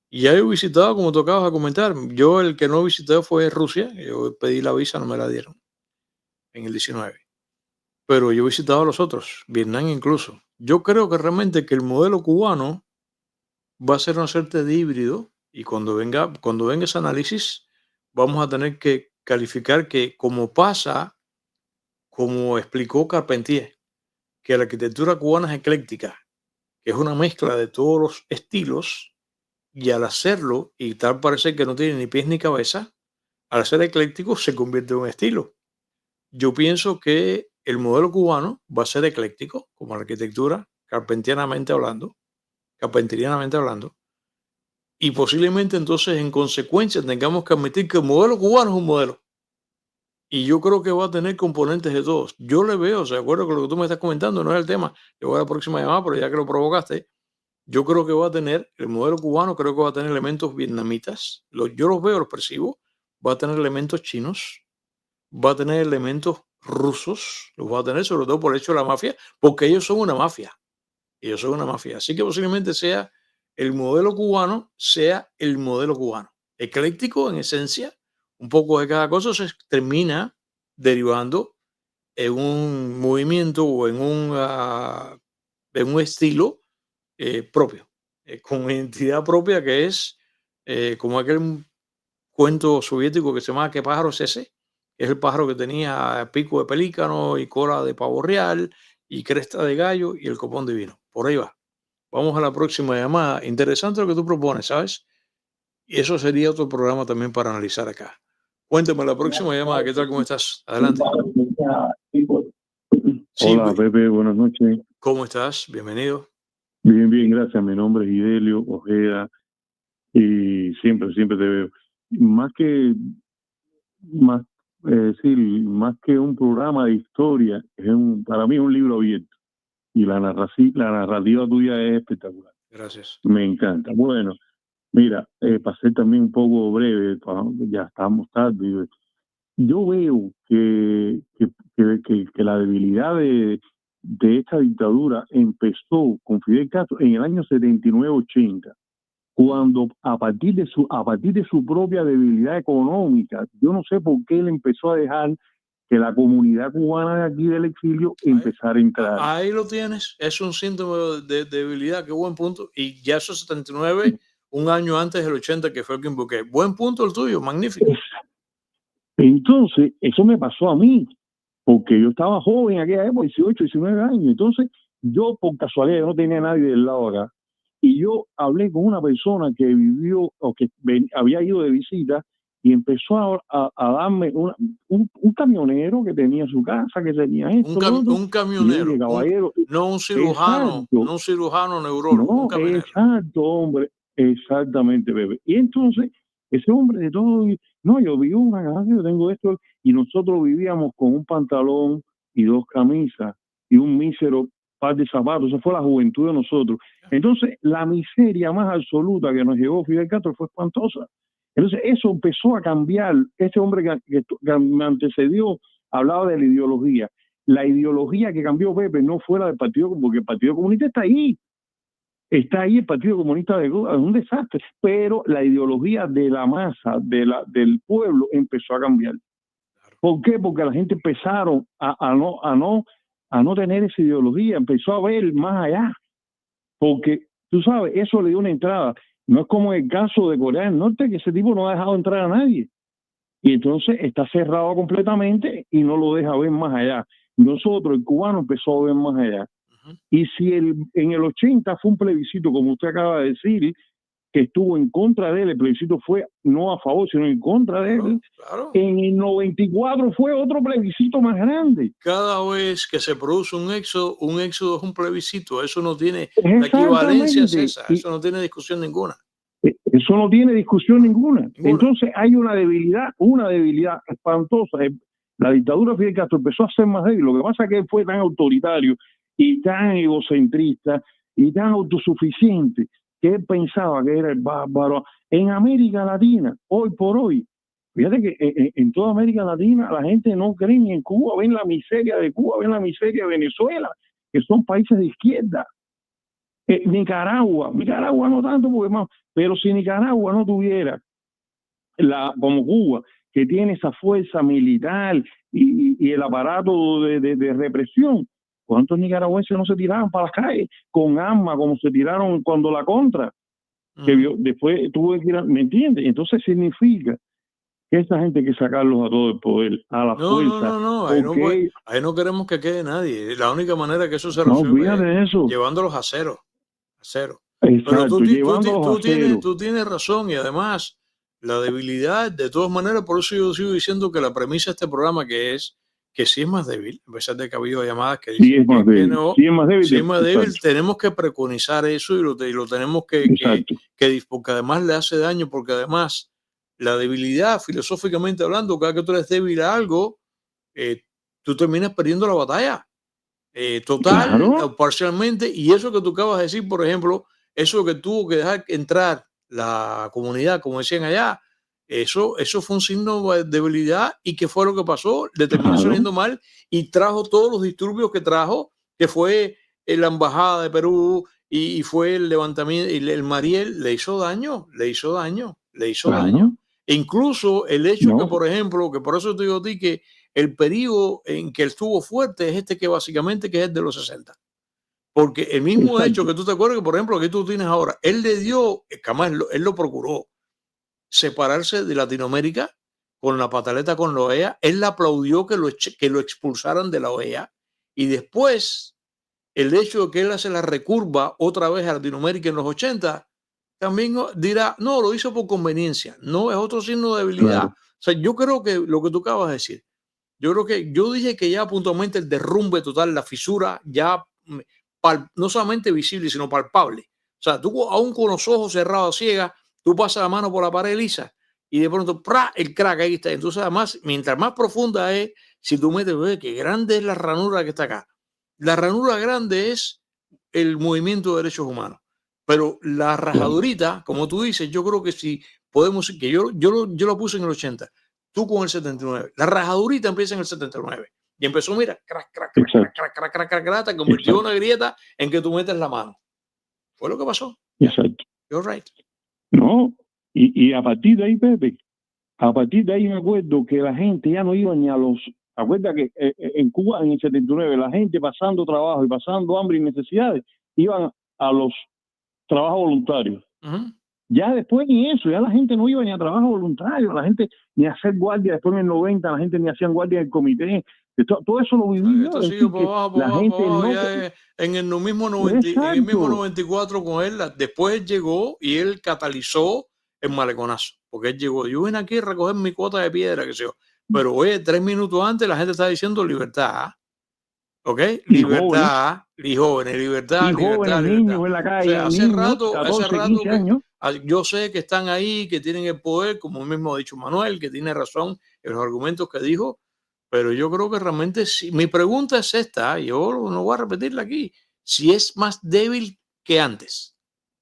Y ya he visitado, como tocabas a comentar. Yo el que no visité fue Rusia. Yo pedí la visa, no me la dieron en el 19. Pero yo he visitado a los otros, Vietnam incluso. Yo creo que realmente que el modelo cubano va a ser una suerte de híbrido y cuando venga ese análisis vamos a tener que calificar que como pasa, como explicó Carpentier, que la arquitectura cubana es ecléctica, que es una mezcla de todos los estilos y al hacerlo y tal parece que no tiene ni pies ni cabeza, al ser ecléctico se convierte en un estilo. Yo pienso que el modelo cubano va a ser ecléctico, como la arquitectura, carpentianamente hablando, y posiblemente entonces en consecuencia tengamos que admitir que el modelo cubano es un modelo. Y yo creo que va a tener componentes de todos. Yo le veo, o sea, de acuerdo con lo que tú me estás comentando, no es el tema, le voy a la próxima llamada, pero ya que lo provocaste, yo creo que va a tener, el modelo cubano creo que va a tener elementos vietnamitas, yo los veo, los percibo, va a tener elementos chinos, va a tener elementos rusos, los va a tener sobre todo por el hecho de la mafia, porque ellos son una mafia. Ellos son una mafia. Así que posiblemente sea el modelo cubano, ecléctico en esencia, un poco de cada cosa se termina derivando en un movimiento o en un estilo propio, con identidad propia que es como aquel cuento soviético que se llama ¿Qué pájaro es ese? Es el pájaro que tenía pico de pelícano y cola de pavo real y cresta de gallo y el copón divino. Por ahí va. Vamos a la próxima llamada. Interesante lo que tú propones, ¿sabes? Y eso sería otro programa también para analizar acá. Cuéntame la próxima llamada. ¿Qué tal? ¿Cómo estás? Adelante. Sí, hola, Pepe. Buenas noches. ¿Cómo estás? Bienvenido. Bien, bien, gracias. Mi nombre es Idelio Ojeda y siempre te veo. Más que un programa de historia, para mí es un libro abierto y la narrativa tuya es espectacular. Gracias. Me encanta. Bueno, mira, para ser también un poco breve, ya estamos tarde. Yo veo que la debilidad de esta dictadura empezó con Fidel Castro en el año 79-80, cuando a partir de su propia debilidad económica, yo no sé por qué él empezó a dejar que la comunidad cubana de aquí del exilio empezara a entrar. Ahí lo tienes, es un síntoma de debilidad, qué buen punto. Y ya eso 79, un año antes del 80, que fue el que invoqué. Buen punto el tuyo, magnífico. Entonces, eso me pasó a mí, porque yo estaba joven en aquella época, 18, 19 años. Entonces, yo por casualidad no tenía a nadie del lado acá. Y yo hablé con una persona que vivió o que había ido de visita y empezó a darme un camionero que tenía su casa, que tenía esto. Un camionero, dije, caballero, no un cirujano, no un cirujano neurólogo. No, un camionero. Exacto, hombre, exactamente, bebé. Y entonces, ese hombre de todo, no, yo vivo una casa, yo tengo esto, y nosotros vivíamos con un pantalón y 2 camisas y un mísero par de zapatos. Esa fue la juventud de nosotros. Entonces, la miseria más absoluta que nos llevó Fidel Castro fue espantosa. Entonces, eso empezó a cambiar. Este hombre que me antecedió hablaba de la ideología. La ideología que cambió Pepe no fue la del Partido, porque el Partido Comunista está ahí. Está ahí el Partido Comunista de Cuba, es un desastre, pero la ideología de la masa, del pueblo, empezó a cambiar. ¿Por qué? Porque la gente empezaron a no tener esa ideología, empezó a ver más allá. Porque, tú sabes, eso le dio una entrada. No es como el caso de Corea del Norte, que ese tipo no ha dejado entrar a nadie. Y entonces está cerrado completamente y no lo deja ver más allá. Nosotros, el cubano, empezó a ver más allá. Y si en el 80 fue un plebiscito, como usted acaba de decir, que estuvo en contra de él, el plebiscito fue no a favor, sino en contra de él, en el 94 fue otro plebiscito más grande. Cada vez que se produce un éxodo es un plebiscito. Eso no tiene, la equivalencia es esa, eso no tiene discusión ninguna. Eso no tiene discusión ninguna. Entonces hay una debilidad espantosa. La dictadura de Fidel Castro empezó a ser más débil. Lo que pasa es que él fue tan autoritario y tan egocentrista y tan autosuficiente que él pensaba que era el bárbaro. En América Latina, hoy por hoy, fíjate que en toda América Latina la gente no cree ni en Cuba, ven la miseria de Cuba, ven la miseria de Venezuela, que son países de izquierda. Nicaragua no tanto, porque más, pero si Nicaragua no tuviera como Cuba, que tiene esa fuerza militar y el aparato de represión, ¿cuántos nicaragüenses no se tiraban para las calles con armas como se tiraron cuando la contra? Que después tuvo que tirar, ¿me entiendes? Entonces significa que esa gente hay que sacarlos a todo el poder, a la fuerza. No, ahí no queremos que quede nadie. La única manera que eso se resuelve es llevándolos a cero. Exacto, pero tú tienes razón, y además la debilidad, de todas maneras, por eso yo sigo diciendo que la premisa de este programa que sí es más débil, a pesar de que ha habido llamadas que dicen sí es más débil, sí es más débil, tenemos que preconizar eso y lo tenemos que porque además le hace daño, porque además la debilidad, filosóficamente hablando, cada que tú eres débil a algo, tú terminas perdiendo la batalla. Total o parcialmente, y eso que tú acabas de decir, por ejemplo, eso que tuvo que dejar entrar la comunidad, como decían allá, eso fue un signo de debilidad. ¿Y qué fue lo que pasó? Le terminó saliendo mal y trajo todos los disturbios que trajo, que fue la embajada de Perú y fue el levantamiento, y el Mariel le hizo daño. E incluso el hecho que, por ejemplo, que por eso te digo a ti que el periodo en que él estuvo fuerte es que básicamente que es el de los 60. Porque el mismo hecho que tú te acuerdas que, por ejemplo, que tú tienes ahora, él le dio, jamás él lo procuró, separarse de Latinoamérica con la pataleta con la OEA. Él le aplaudió que lo expulsaran de la OEA. Y después, el hecho de que él hace la recurva otra vez a Latinoamérica en los 80, también dirá, no, lo hizo por conveniencia. No, es otro signo de debilidad. O sea, yo creo que lo que tú acabas de decir, yo dije que ya puntualmente el derrumbe total, la fisura, ya no solamente visible, sino palpable. O sea, tú aún con los ojos cerrados, ciegas, tú pasas la mano por la pared lisa y de pronto, ¡pra!, el crack ahí está. Entonces, además, mientras más profunda es, si tú metes, qué grande es la ranura que está acá. La ranura grande es el movimiento de derechos humanos. Pero la rajadurita, como tú dices, yo creo que si podemos, que yo lo puse en el 80, tú con el 79. La rajadurita empieza en el 79. Y empezó, mira, crack, te convirtió en una grieta en que tú metes la mano. Fue lo que pasó. Exacto. You're right. No, y a partir de ahí, Pepe, me acuerdo que la gente ya no iba ni a los... Acuerda que en Cuba, en el 79, la gente pasando trabajo y pasando hambre y necesidades, iban a los trabajos voluntarios. Ya después ni eso, ya la gente no iba ni a trabajo voluntario, la gente ni a hacer guardia. Después en el 90 la gente ni hacían guardia del comité. Todo eso lo viví yo. En el mismo 94 con él, después llegó y él catalizó el maleconazo, porque él llegó, yo vine aquí a recoger mi cuota de piedra, que sé yo, pero oye, 3 minutos antes la gente está diciendo libertad, ¿ok? Libertad, y jóvenes, libertad. Niños en la calle, o sea, hace rato años. Yo sé que están ahí, que tienen el poder, como mismo ha dicho Manuel, que tiene razón en los argumentos que dijo, pero yo creo que realmente sí. Mi pregunta es esta, yo no voy a repetirla aquí, si es más débil que antes.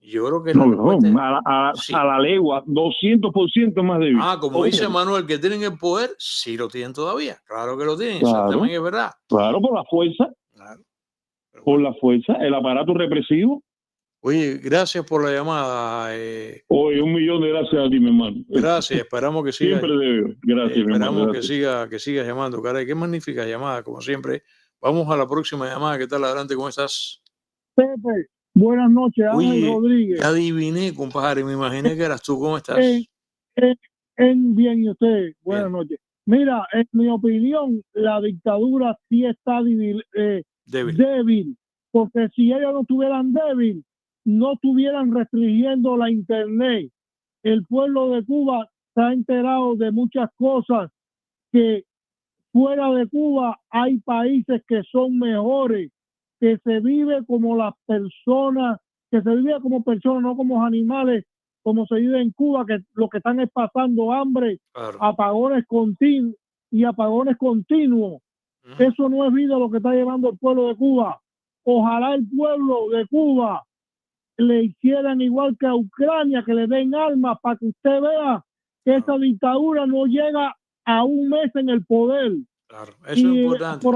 Yo creo que a la legua, 200% más débil. Como dice Manuel, que tienen el poder, sí lo tienen todavía. Claro que lo tienen, eso también es verdad. Claro, por la fuerza. Claro. Por la fuerza, el aparato represivo. Oye, gracias por la llamada. Oye, 1.000.000 de gracias a ti, mi hermano. Gracias, esperamos que sigas. Siempre debe. Gracias, mi hermano. Esperamos Gracias. que sigas llamando, caray. Qué magnífica llamada, como siempre. Vamos a la próxima llamada. ¿Qué tal? Adelante, ¿cómo estás? Pepe, buenas noches, Ángel Oye, Rodríguez. ya adiviné, compadre, me imaginé que eras tú. ¿Cómo estás? Bien, ¿y usted? Buenas noches. Mira, en mi opinión, la dictadura sí está débil, porque si ellos no estuvieran débil, no estuvieran restringiendo la internet. El pueblo de Cuba se ha enterado de muchas cosas que fuera de Cuba hay países que son mejores, que se vive como las personas, que se vive como personas, no como animales, como se vive en Cuba, que lo que están es pasando hambre, claro. apagones continuos. Eso no es vida lo que está llevando el pueblo de Cuba. Ojalá el pueblo de Cuba le hicieran igual que a Ucrania, que le den armas para que usted vea que esa dictadura no llega a un mes en el poder. Claro, eso es importante.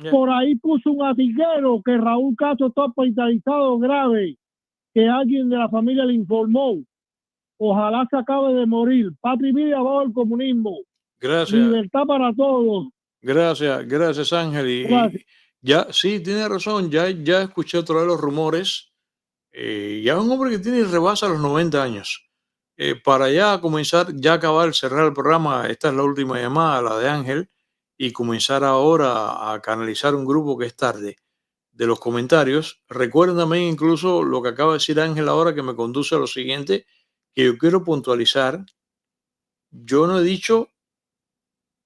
Por ahí puso un artillero que Raúl Castro está hospitalizado grave, que alguien de la familia le informó. Ojalá se acabe de morir. Patria y vida abajo el comunismo. Gracias. Libertad para todos. Gracias Ángel. Y ya, sí, tiene razón, ya escuché otra vez los rumores. Ya un hombre que rebasa los 90 años. Para ya comenzar, cerrar el programa, esta es la última llamada, la de Ángel, y comenzar ahora a canalizar un grupo que es tarde de los comentarios. Recuerden también incluso lo que acaba de decir Ángel ahora, que me conduce a lo siguiente, que yo quiero puntualizar. Yo no he dicho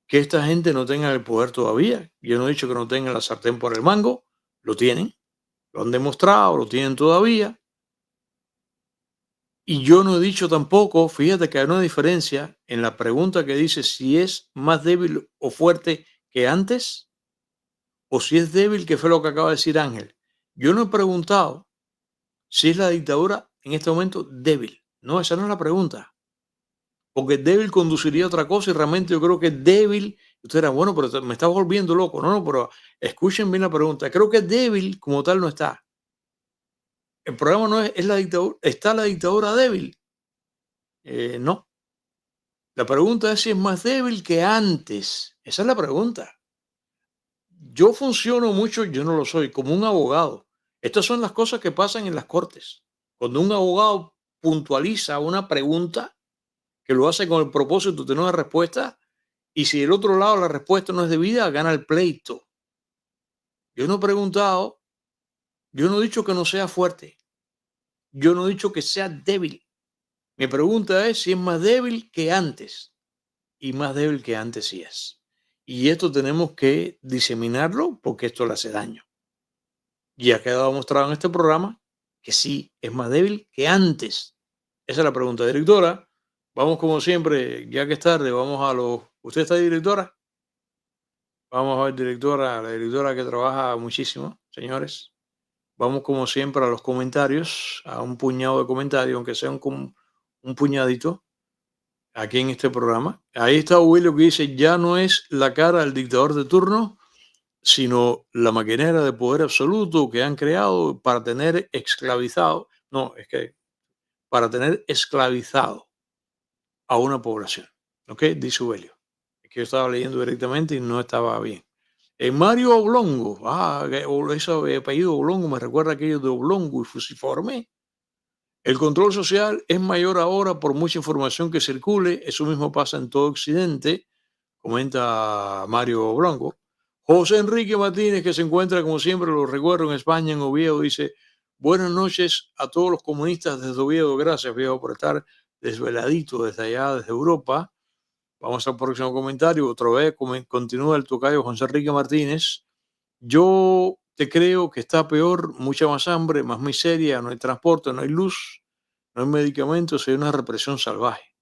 que esta gente no tenga el poder todavía. Yo no he dicho que no tengan la sartén por el mango. Lo tienen, lo han demostrado, lo tienen todavía. Y yo no he dicho tampoco, fíjate que hay una diferencia en la pregunta que dice si es más débil o fuerte que antes o si es débil, que fue lo que acaba de decir Ángel. Yo no he preguntado si es la dictadura en este momento débil. No, esa no es la pregunta. Porque débil conduciría a otra cosa y realmente yo creo que es débil. Usted dirá, bueno, pero me está volviendo loco. No, pero escuchen bien la pregunta. Creo que débil como tal no está. El problema no es la dictadura. ¿Está la dictadura débil? No. La pregunta es si es más débil que antes. Esa es la pregunta. Yo funciono mucho, yo no lo soy, como un abogado. Estas son las cosas que pasan en las cortes. Cuando un abogado puntualiza una pregunta, que lo hace con el propósito de tener una respuesta, y si del otro lado la respuesta no es debida, gana el pleito. Yo no he preguntado, yo no he dicho que no sea fuerte, yo no he dicho que sea débil. Mi pregunta es si es más débil que antes, y más débil que antes sí es. Y esto tenemos que diseminarlo porque esto le hace daño. Y ha quedado demostrado en este programa que sí, es más débil que antes. Esa es la pregunta, directora. Vamos como siempre, ya que es tarde, vamos a los... ¿Usted está directora? Vamos a ver, directora, la directora que trabaja muchísimo, señores. Vamos como siempre a los comentarios, a un puñado de comentarios, aunque sea un puñadito, aquí en este programa. Ahí está Willy que dice, ya no es la cara del dictador de turno, sino la maquinaria de poder absoluto que han creado para tener esclavizado, para tener esclavizado a una población. ¿Ok? Dice Ubelio. Es que yo estaba leyendo directamente y no estaba bien. Mario Oblongo, ese apellido Oblongo me recuerda a aquello de Oblongo y Fusiforme. El control social es mayor ahora por mucha información que circule. Eso mismo pasa en todo Occidente, comenta Mario Oblongo. José Enrique Martínez, que se encuentra como siempre, lo recuerdo, en España, en Oviedo, dice: buenas noches a todos los comunistas desde Oviedo. Gracias, viejo, por estar desveladito desde allá, desde Europa. Vamos al próximo comentario. Otra vez continúa el tocayo José Enrique Martínez. Yo te creo que está peor, mucha más hambre, más miseria, no hay transporte, no hay luz, no hay medicamentos, hay una represión salvaje.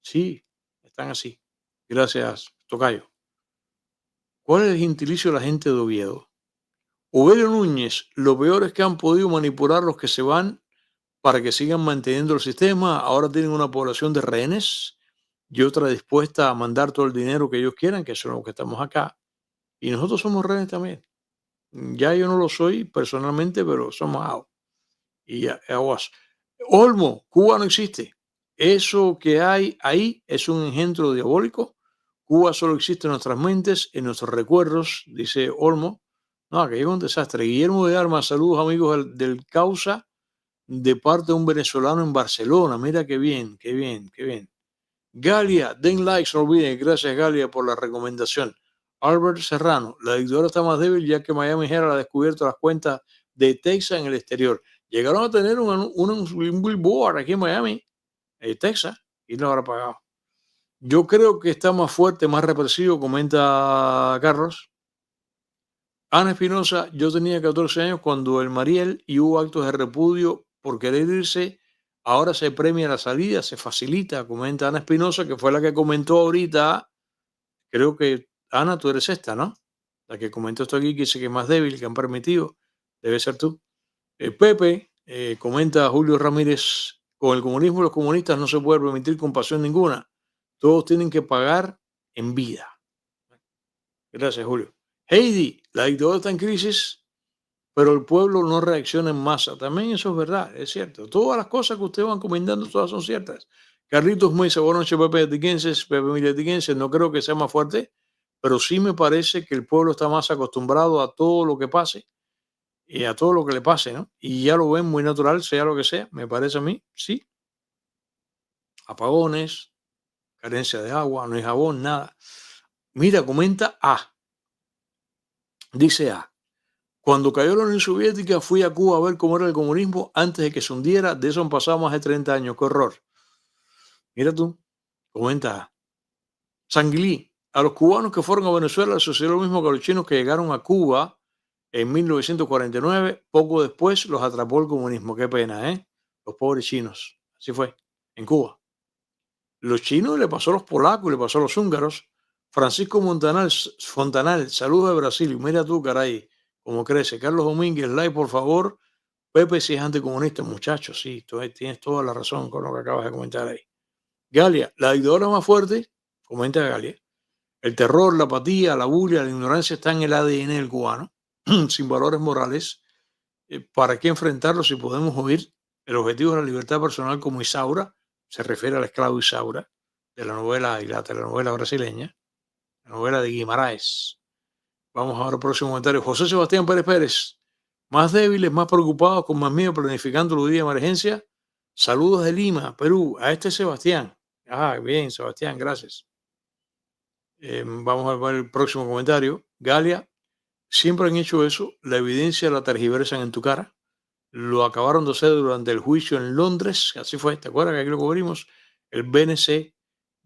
Sí, están así. Gracias, tocayo. ¿Cuál es el gentilicio de la gente de Oviedo? Ovelio Núñez, lo peor es que han podido manipular los que se van para que sigan manteniendo el sistema. Ahora tienen una población de rehenes y otra dispuesta a mandar todo el dinero que ellos quieran, que son los que estamos acá. Y nosotros somos rehenes también. Ya yo no lo soy personalmente, pero somos out. y aguas. Olmo, Cuba no existe. Eso que hay ahí es un engendro diabólico. Cuba solo existe en nuestras mentes, en nuestros recuerdos, dice Olmo. No, que es un desastre. Guillermo de Armas, saludos amigos del Causa, de parte de un venezolano en Barcelona. Mira qué bien, qué bien, qué bien. Galia, den likes, no olviden. Gracias, Galia, por la recomendación. Albert Serrano, la dictadura está más débil ya que Miami Herald ha descubierto las cuentas de Texas en el exterior. Llegaron a tener un billboard aquí en Miami, en Texas, y no habrá pagado. Yo creo que está más fuerte, más represivo, comenta Carlos. Ana Espinosa, yo tenía 14 años cuando el Mariel y hubo actos de repudio por querer irse. Ahora se premia la salida, se facilita, comenta Ana Espinosa, que fue la que comentó ahorita. Creo que, Ana, tú eres esta, ¿no? La que comentó esto aquí, que dice que es más débil, que han permitido. Debe ser tú. Pepe, comenta Julio Ramírez, con el comunismo y los comunistas no se puede permitir compasión ninguna. Todos tienen que pagar en vida. Gracias, Julio. Heidi, la dictadura está en crisis, pero el pueblo no reacciona en masa. También eso es verdad, es cierto. Todas las cosas que ustedes van comentando, todas son ciertas. Carlitos me dice, buenas noches, Pepe Atiquenses, Pepe Emilia Atiquenses, no creo que sea más fuerte, pero sí me parece que el pueblo está más acostumbrado a todo lo que pase y a todo lo que le pase, ¿no? Y ya lo ven muy natural, sea lo que sea, me parece a mí, sí. Apagones, carencia de agua, no hay jabón, nada. Mira, comenta A. Dice A. Cuando cayó la Unión Soviética fui a Cuba a ver cómo era el comunismo antes de que se hundiera. De eso han pasado más de 30 años. ¡Qué horror! Mira tú, comenta A. Sanguilí. A los cubanos que fueron a Venezuela les sucedió lo mismo que a los chinos que llegaron a Cuba en 1949. Poco después los atrapó el comunismo. Qué pena, ¿eh? Los pobres chinos. Así fue, en Cuba. Los chinos le pasó a los polacos, le pasó a los húngaros. Francisco Fontanal, saludos de Brasil. Mira tú, caray, cómo crece. Carlos Domínguez, like, por favor. Pepe, si es anticomunista, muchachos, sí, tienes toda la razón con lo que acabas de comentar ahí. Galia, la dictadura más fuerte, comenta Galia. El terror, la apatía, la bulia, la ignorancia está en el ADN del cubano, sin valores morales. ¿Para qué enfrentarlo si podemos huir? El objetivo es la libertad personal como Isaura, se refiere al esclavo Isaura, de la novela y la telenovela brasileña, la novela de Guimarães. Vamos ahora al próximo comentario. José Sebastián Pérez Pérez, más débiles, más preocupados, con más miedo, planificando los días de emergencia. Saludos de Lima, Perú, a este Sebastián. Ah, bien, Sebastián, gracias. Vamos a ver el próximo comentario. Galia, siempre han hecho eso, la evidencia la tergiversan en tu cara. Lo acabaron de hacer durante el juicio en Londres, así fue, ¿te acuerdas que aquí lo cubrimos? El BNC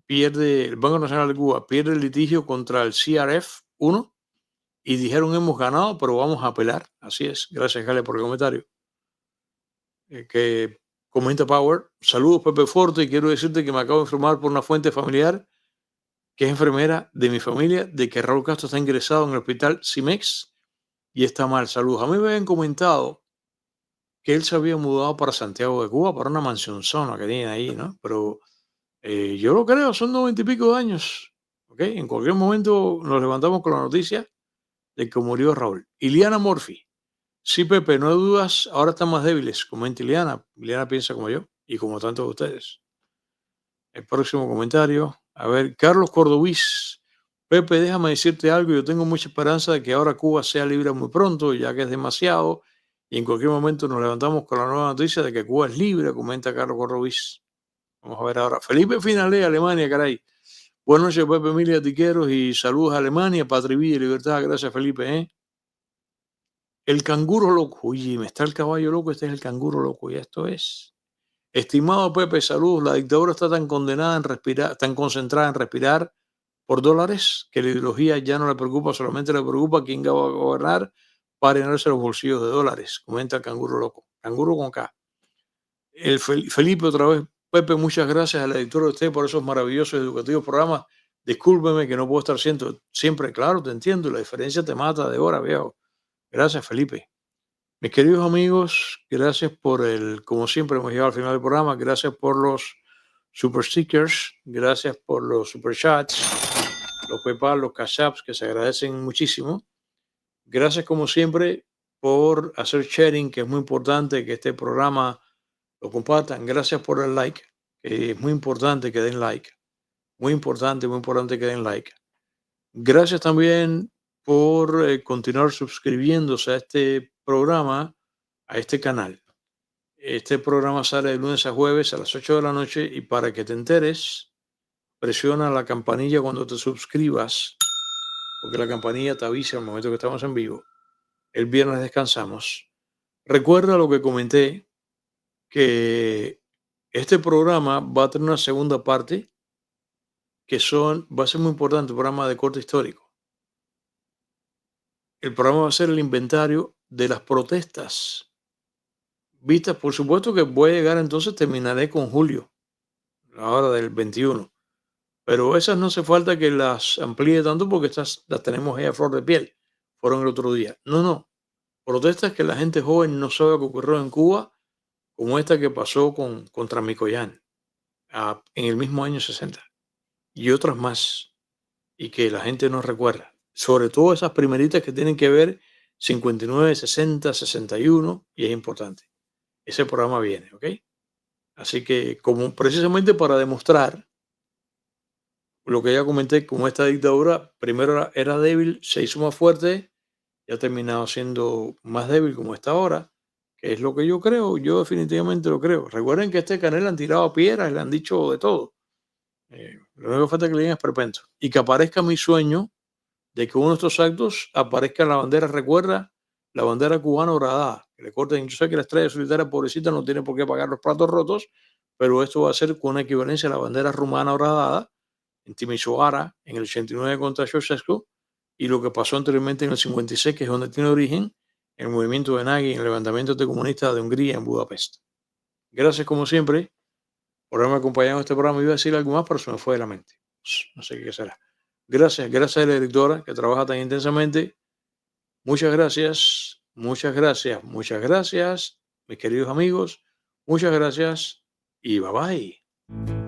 pierde, el Banco Nacional de Cuba pierde el litigio contra el CRF1 y dijeron hemos ganado, pero vamos a apelar. Así es, gracias Galia por el comentario. Que comenta Power, saludos Pepe Forte, y quiero decirte que me acabo de informar por una fuente familiar que es enfermera de mi familia, de que Raúl Castro está ingresado en el hospital CIMEX y está mal. Saludos. A mí me habían comentado que él se había mudado para Santiago de Cuba, para una mansión que tiene ahí, ¿no? Pero yo lo creo, son 90 y pico de años. ¿Okay? En cualquier momento nos levantamos con la noticia de que murió Raúl. Iliana Murphy. Sí, Pepe, no hay dudas, ahora están más débiles. Comenta Iliana. Iliana piensa como yo y como tantos de ustedes. El próximo comentario. A ver, Carlos Cordovís. Pepe, déjame decirte algo. Yo tengo mucha esperanza de que ahora Cuba sea libre muy pronto, ya que es demasiado. Y en cualquier momento nos levantamos con la nueva noticia de que Cuba es libre, comenta Carlos Cordovís. Vamos a ver ahora. Felipe Finalé, Alemania, caray. Buenas noches, Pepe Emilia Tiqueros, y saludos a Alemania, patria, vida y libertad. Gracias, Felipe. El canguro loco. Oye, me está el caballo loco, este es el canguro loco. Y esto es. Estimado Pepe, saludos. La dictadura está tan condenada en respirar, tan concentrada en respirar por dólares, que la ideología ya no le preocupa, solamente le preocupa quién va a gobernar para llenarse los bolsillos de dólares. Comenta el canguro loco. Canguro con K. El Felipe otra vez. Pepe, muchas gracias a la editora de usted por esos maravillosos y educativos programas. Discúlpeme que no puedo estar siempre, claro, te entiendo, la diferencia te mata de hora, viejo. Gracias, Felipe. Mis queridos amigos, gracias por como siempre hemos llegado al final del programa, gracias por los super stickers, gracias por los super chats, los PayPal, los Cash Apps, que se agradecen muchísimo. Gracias como siempre por hacer sharing, que es muy importante que este programa lo compartan. Gracias por el like, que es muy importante que den like. Muy importante que den like. Gracias también por continuar suscribiéndose a este programa, a este canal. Este programa sale de lunes a jueves a las 8 de la noche y para que te enteres, presiona la campanilla cuando te suscribas, porque la campanilla te avisa al momento que estamos en vivo. El viernes descansamos. Recuerda lo que comenté, que este programa va a tener una segunda parte va a ser muy importante, un programa de corte histórico. El programa va a ser el inventario de las protestas vistas. Por supuesto que voy a llegar, entonces terminaré con julio, la hora del 21. Pero esas no hace falta que las amplíe tanto porque estas las tenemos ahí a flor de piel. Fueron el otro día. No. Protestas que la gente joven no sabe que ocurrió en Cuba, como esta que pasó contra Mikoyan en el mismo año 60. Y otras más, y que la gente no recuerda. Sobre todo esas primeritas que tienen que ver 59, 60, 61, y es importante. Ese programa viene, ¿ok? Así que como precisamente para demostrar lo que ya comenté, como esta dictadura primero era débil, se hizo más fuerte y ha terminado siendo más débil como está ahora, que es lo que yo creo. Yo definitivamente lo creo. Recuerden que a este canal le han tirado piedras, le han dicho de todo. Lo único que falta es que le digan esperpento y que aparezca mi sueño de que uno de estos actos aparezca la bandera, recuerda, la bandera cubana horadada, que le corten. Yo sé que la Estrella Solitaria, pobrecita, no tiene por qué pagar los platos rotos, pero esto va a ser con una equivalencia a la bandera rumana horadada en Timisoara en el 89 contra Ceausescu, y lo que pasó anteriormente en el 56, que es donde tiene origen el movimiento de Nagy, el levantamiento anticomunista de Hungría en Budapest. Gracias como siempre por haberme acompañado en este programa. Iba a decir algo más, pero se me fue de la mente. No sé qué será. Gracias a la directora que trabaja tan intensamente. Muchas gracias, mis queridos amigos. Muchas gracias y bye bye.